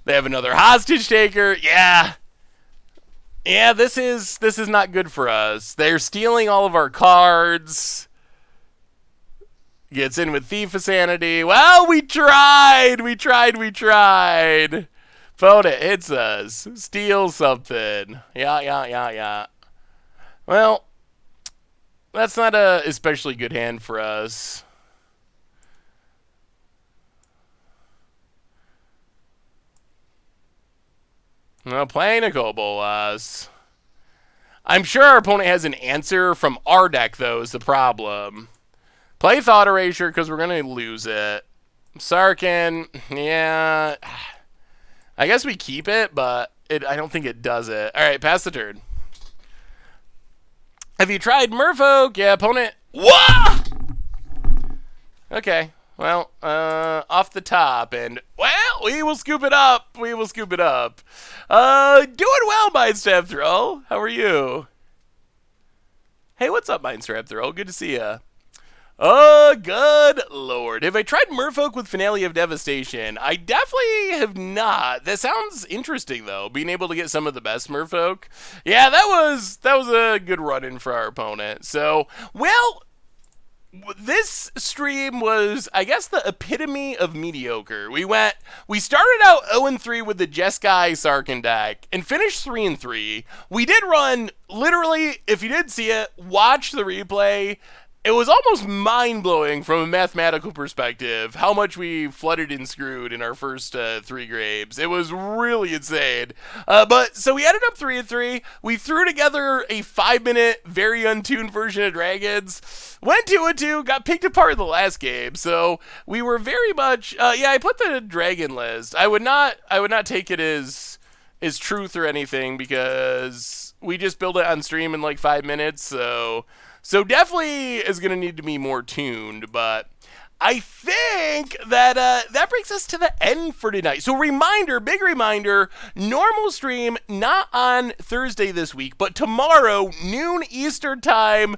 They have another hostage taker. Yeah. Yeah, this is not good for us. They're stealing all of our cards. Gets in with Thief of Sanity. Well, we tried. Opponent hits us. Steals something. Yeah. Well, that's not a especially good hand for us. Well, playing Nicole Bolas. I'm sure our opponent has an answer from our deck, though, is the problem. Play Thought Erasure because we're going to lose it. Sarkhan, yeah. I guess we keep it, but I don't think it does it. All right, pass the turn. Have you tried Merfolk? Yeah, opponent. Whoa! Okay. Well, off the top, and, well, we will scoop it up. Doing well, Mindstrap Throw. How are you? Hey, what's up, Mindstrap Throw? Good to see ya. Oh, good lord. Have I tried Merfolk with Finale of Devastation? I definitely have not. That sounds interesting, though, being able to get some of the best Merfolk. Yeah, that was a good run-in for our opponent. So, well, this stream was, I guess, the epitome of mediocre. We started out 0-3 with the Jeskai Sarkhan deck and finished 3-3. We did run, literally, if you didn't see it, watch the replay. It was almost mind-blowing from a mathematical perspective how much we flooded and screwed in our first 3 graves. It was really insane. But so we ended up 3-3. We threw together a 5-minute, very untuned version of Dragons. Went 2-2, got picked apart in the last game. So we were very much, yeah, I put the Dragon list. I would not take it as truth or anything because we just built it on stream in like 5 minutes. So definitely is going to need to be more tuned, but I think that that brings us to the end for tonight. So big reminder, normal stream not on Thursday this week, but tomorrow, noon Eastern time,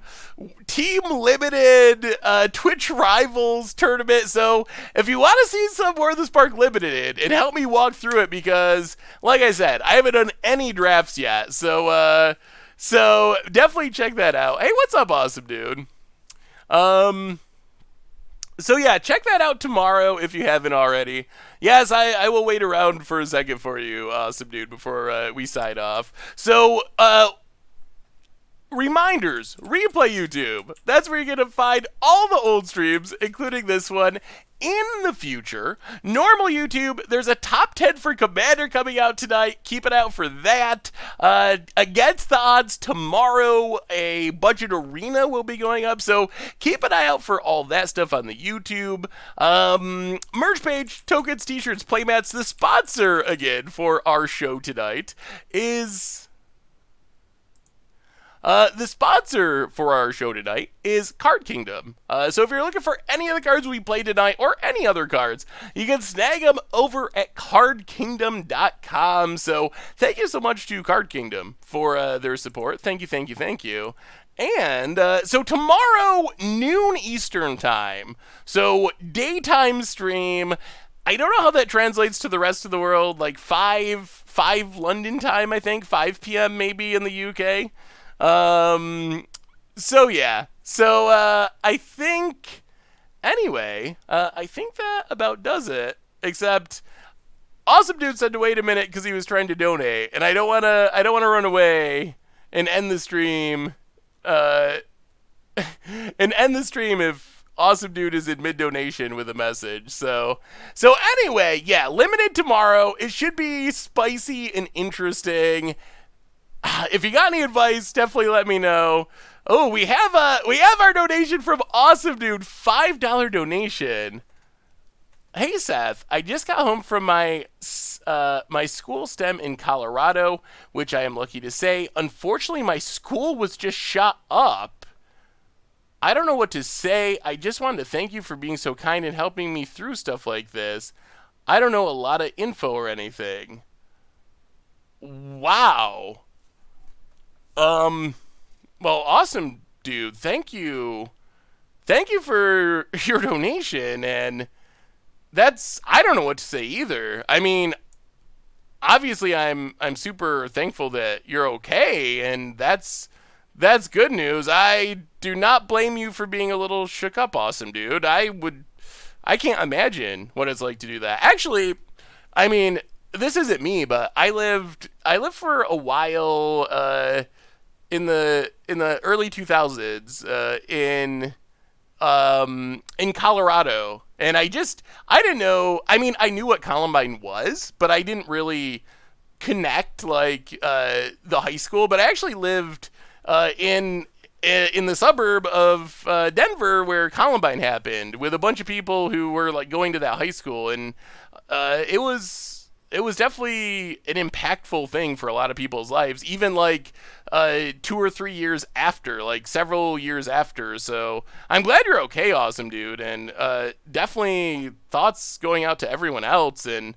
Team Limited Twitch Rivals tournament. So if you want to see some War of the Spark Limited and help me walk through it, because like I said, I haven't done any drafts yet. So definitely check that out. Hey, what's up, awesome dude? So yeah, check that out tomorrow if you haven't already. Yes, I will wait around for a second for you, awesome dude, before we sign off. So, reminders, replay YouTube. That's where you're going to find all the old streams, including this one, in the future. Normal YouTube, there's a top 10 for Commander coming out tonight. Keep it out for that. Against the odds tomorrow, a budget arena will be going up, so keep an eye out for all that stuff on the YouTube. Merch page, tokens, t-shirts, playmats. The sponsor, again, for our show tonight is... the sponsor for our show tonight is Card Kingdom. So if you're looking for any of the cards we played tonight or any other cards, you can snag them over at cardkingdom.com. So thank you so much to Card Kingdom for their support. Thank you. And so tomorrow, noon Eastern time. So daytime stream. I don't know how that translates to the rest of the world. Like 5 London time, I think. 5 p.m. maybe in the UK. So yeah, I think, anyway, I think that about does it, except Awesome Dude said to wait a minute because he was trying to donate, and I don't wanna run away and end the stream, uh, if Awesome Dude is in mid donation with a message. So anyway, yeah, limited tomorrow. It should be spicy and interesting. If you got any advice, definitely let me know. Oh, we have our donation from Awesome Dude, $5 donation. Hey Seth, I just got home from my school STEM in Colorado, which I am lucky to say. Unfortunately, my school was just shot up. I don't know what to say. I just wanted to thank you for being so kind and helping me through stuff like this. I don't know a lot of info or anything. Wow. Well, Awesome Dude. Thank you. Thank you for your donation, and I don't know what to say either. I mean, obviously I'm super thankful that you're okay, and that's good news. I do not blame you for being a little shook up, Awesome Dude. I can't imagine what it's like to do that. Actually, I mean, this isn't me, but I lived for a while in the early 2000s in Colorado, and I didn't know. I mean, I knew what Columbine was, but I didn't really connect like the high school. But I actually lived in the suburb of Denver where Columbine happened with a bunch of people who were like going to that high school, and it was definitely an impactful thing for a lot of people's lives, even like 2 or 3 years after, like several years after. So I'm glad you're okay, Awesome Dude, and definitely thoughts going out to everyone else. And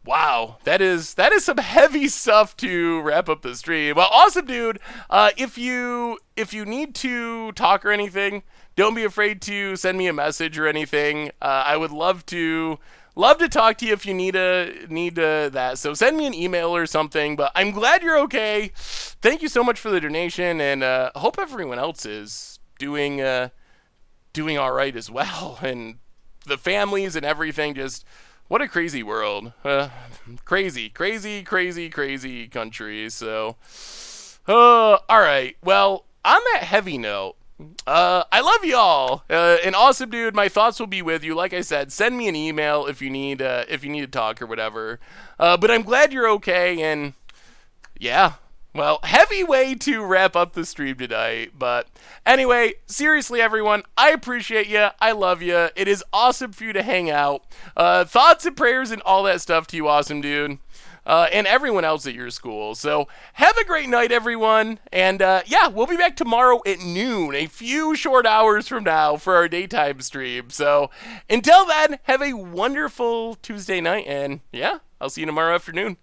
wow, that is some heavy stuff to wrap up the stream. Well, Awesome Dude, if you need to talk or anything, don't be afraid to send me a message or anything. I would love to talk to you if you need that. So send me an email or something. But I'm glad you're okay. Thank you so much for the donation, and hope everyone else is doing all right as well, and the families and everything. Just what a crazy world. Crazy country. So, all right. Well, on that heavy note, I love y'all. And Awesome Dude, my thoughts will be with you. Like I said, send me an email if you need to talk or whatever. But I'm glad you're okay, and yeah. Well, heavy way to wrap up the stream tonight. But anyway, seriously, everyone, I appreciate you. I love you. It is awesome for you to hang out. Thoughts and prayers and all that stuff to you, Awesome Dude. And everyone else at your school. So have a great night, everyone. And yeah, we'll be back tomorrow at noon, a few short hours from now, for our daytime stream. So until then, have a wonderful Tuesday night. And yeah, I'll see you tomorrow afternoon.